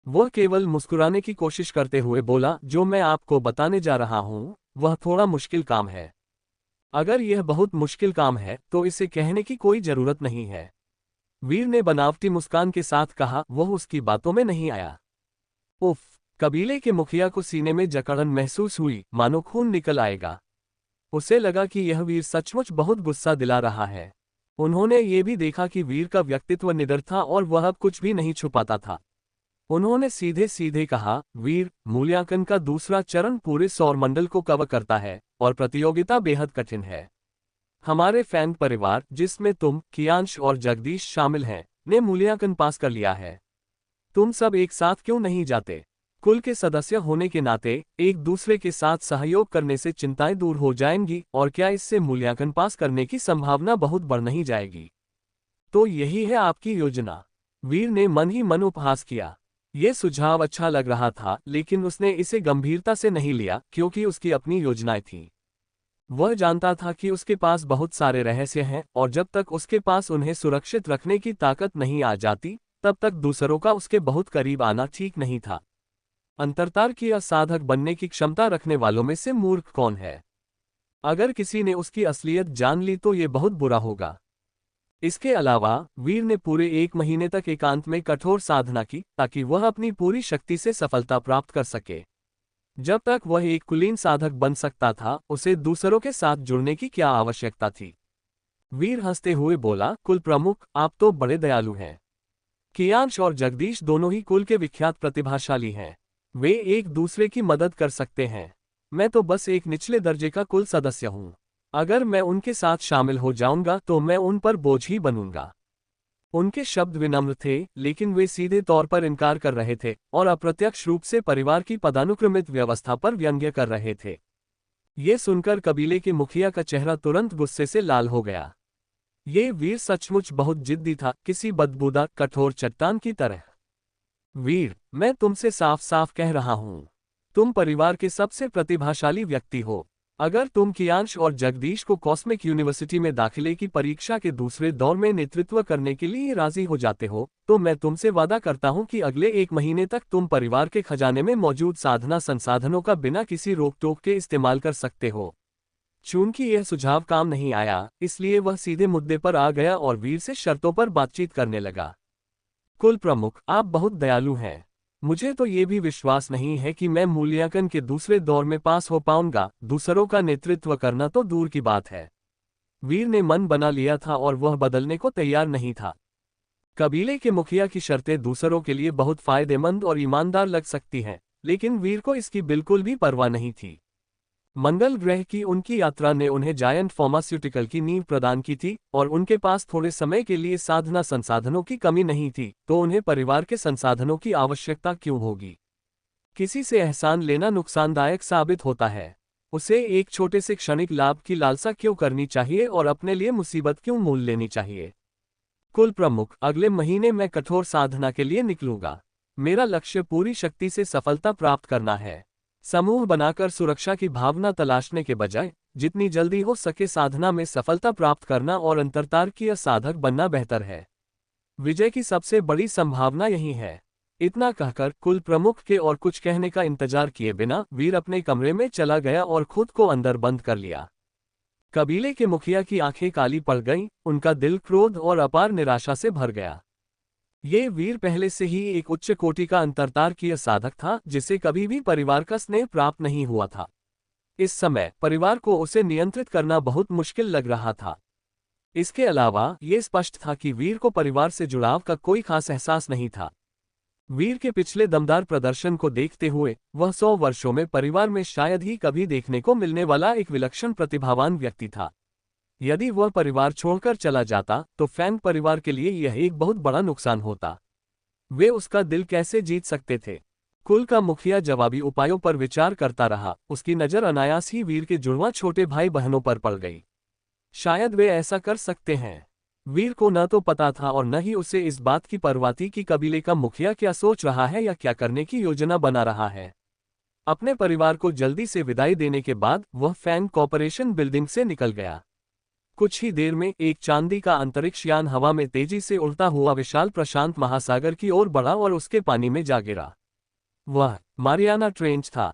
वह केवल मुस्कुराने की कोशिश करते हुए बोला, जो मैं आपको बताने जा रहा हूँ वह थोड़ा मुश्किल काम है। अगर यह बहुत मुश्किल काम है तो इसे कहने की कोई जरूरत नहीं है। वीर ने बनावटी मुस्कान के साथ कहा, वह उसकी बातों में नहीं आया। उफ! कबीले के मुखिया को सीने में जकड़न महसूस हुई, मानो खून निकल आएगा। उसे लगा कि यह वीर सचमुच बहुत गुस्सा दिला रहा है। उन्होंने ये भी देखा कि वीर का व्यक्तित्व निडर था और वह अब कुछ भी नहीं छुपाता था। उन्होंने सीधे सीधे कहा, वीर, मूल्यांकन का दूसरा चरण पूरे सौरमंडल को कवर करता है और प्रतियोगिता बेहद कठिन है। हमारे फैन परिवार, जिसमें तुम, कियांश और जगदीश शामिल हैं, ने मूल्यांकन पास कर लिया है। तुम सब एक साथ क्यों नहीं जाते? कुल के सदस्य होने के नाते एक दूसरे के साथ सहयोग करने से चिंताएं दूर हो जाएंगी और क्या इससे मूल्यांकन पास करने की संभावना बहुत बढ़ नहीं जाएगी? तो यही है आपकी योजना? वीर ने मन ही मन उपहास किया। ये सुझाव अच्छा लग रहा था लेकिन उसने इसे गंभीरता से नहीं लिया क्योंकि उसकी अपनी योजनाएं थीं। वह जानता था कि उसके पास बहुत सारे रहस्य हैं और जब तक उसके पास उन्हें सुरक्षित रखने की ताकत नहीं आ जाती तब तक दूसरों का उसके बहुत करीब आना ठीक नहीं था। अंतरतार्कीय साधक बनने की क्षमता रखने वालों में से मूर्ख कौन है? अगर किसी ने उसकी असलियत जान ली तो ये बहुत बुरा होगा। इसके अलावा वीर ने पूरे 1 महीने तक एकांत में कठोर साधना की ताकि वह अपनी पूरी शक्ति से सफलता प्राप्त कर सके। जब तक वह एक कुलीन साधक बन सकता था उसे दूसरों के साथ जुड़ने की क्या आवश्यकता थी? वीर हंसते हुए बोला, कुल प्रमुख, आप तो बड़े दयालु हैं। कियांश और जगदीश दोनों ही कुल के विख्यात प्रतिभाशाली हैं। वे एक दूसरे की मदद कर सकते हैं। मैं तो बस एक निचले दर्जे का कुल सदस्य हूँ। अगर मैं उनके साथ शामिल हो जाऊंगा तो मैं उन पर बोझ ही बनूंगा। उनके शब्द विनम्र थे लेकिन वे सीधे तौर पर इनकार कर रहे थे और अप्रत्यक्ष रूप से परिवार की पदानुक्रमित व्यवस्था पर व्यंग्य कर रहे थे। ये सुनकर कबीले के मुखिया का चेहरा तुरंत गुस्से से लाल हो गया। ये वीर सचमुच बहुत जिद्दी था, किसी बदबूदार कठोर चट्टान की तरह। वीर, मैं तुमसे साफ साफ कह रहा हूं, तुम परिवार के सबसे प्रतिभाशाली व्यक्ति हो। अगर तुम कियांश और जगदीश को कॉस्मिक यूनिवर्सिटी में दाखिले की परीक्षा के दूसरे दौर में नेतृत्व करने के लिए राजी हो जाते हो तो मैं तुमसे वादा करता हूं कि अगले 1 महीने तक तुम परिवार के खजाने में मौजूद साधना संसाधनों का बिना किसी रोक टोक के इस्तेमाल कर सकते हो। चूंकि यह सुझाव काम नहीं आया इसलिए वह सीधे मुद्दे पर आ गया और वीर से शर्तों पर बातचीत करने लगा। कुल प्रमुख, आप बहुत दयालु हैं। मुझे तो ये भी विश्वास नहीं है कि मैं मूल्यांकन के दूसरे दौर में पास हो पाऊंगा। दूसरों का नेतृत्व करना तो दूर की बात है। वीर ने मन बना लिया था और वह बदलने को तैयार नहीं था। कबीले के मुखिया की शर्तें दूसरों के लिए बहुत फायदेमंद और ईमानदार लग सकती हैं, लेकिन वीर को इसकी बिल्कुल भी परवाह नहीं थी। मंगल ग्रह की उनकी यात्रा ने उन्हें जायंट फार्मास्यूटिकल की नींव प्रदान की थी और उनके पास थोड़े समय के लिए साधना संसाधनों की कमी नहीं थी, तो उन्हें परिवार के संसाधनों की आवश्यकता क्यों होगी? किसी से एहसान लेना नुकसानदायक साबित होता है। उसे एक छोटे से क्षणिक लाभ की लालसा क्यों करनी चाहिए और अपने लिए मुसीबत क्यों मोल लेनी चाहिए? कुल प्रमुख, अगले महीने मैं कठोर साधना के लिए निकलूंगा। मेरा लक्ष्य पूरी शक्ति से सफलता प्राप्त करना है। समूह बनाकर सुरक्षा की भावना तलाशने के बजाय जितनी जल्दी हो सके साधना में सफलता प्राप्त करना और अंतरतार्कीय साधक बनना बेहतर है। विजय की सबसे बड़ी संभावना यही है। इतना कहकर कुल प्रमुख के और कुछ कहने का इंतजार किए बिना वीर अपने कमरे में चला गया और खुद को अंदर बंद कर लिया। कबीले के मुखिया की आंखें काली पड़ गईं, उनका दिल क्रोध और अपार निराशा से भर गया। ये वीर पहले से ही एक उच्च कोटि का अंतरतार्कीय साधक था जिसे कभी भी परिवार का स्नेह प्राप्त नहीं हुआ था। इस समय परिवार को उसे नियंत्रित करना बहुत मुश्किल लग रहा था। इसके अलावा ये स्पष्ट था कि वीर को परिवार से जुड़ाव का कोई खास एहसास नहीं था। वीर के पिछले दमदार प्रदर्शन को देखते हुए वह 100 वर्षों में परिवार में शायद ही कभी देखने को मिलने वाला एक विलक्षण प्रतिभावान व्यक्ति था। यदि वह परिवार छोड़कर चला जाता तो फैंग परिवार के लिए यह एक बहुत बड़ा नुकसान होता। वे उसका दिल कैसे जीत सकते थे? कुल का मुखिया जवाबी उपायों पर विचार करता रहा। उसकी नज़र अनायास ही वीर के जुड़वां छोटे भाई बहनों पर पड़ गई। शायद वे ऐसा कर सकते हैं। वीर को न तो पता था और न ही उसे इस बात की परवाह थी कि कबीले का मुखिया क्या सोच रहा है या क्या करने की योजना बना रहा है। अपने परिवार को जल्दी से विदाई देने के बाद वह फैंग कॉर्पोरेशन बिल्डिंग से निकल गया। कुछ ही देर में एक चांदी का अंतरिक्ष यान हवा में तेजी से उड़ता हुआ विशाल प्रशांत महासागर की ओर बढ़ा और उसके पानी में जा गिरा। वह मारियाना ट्रेंच था।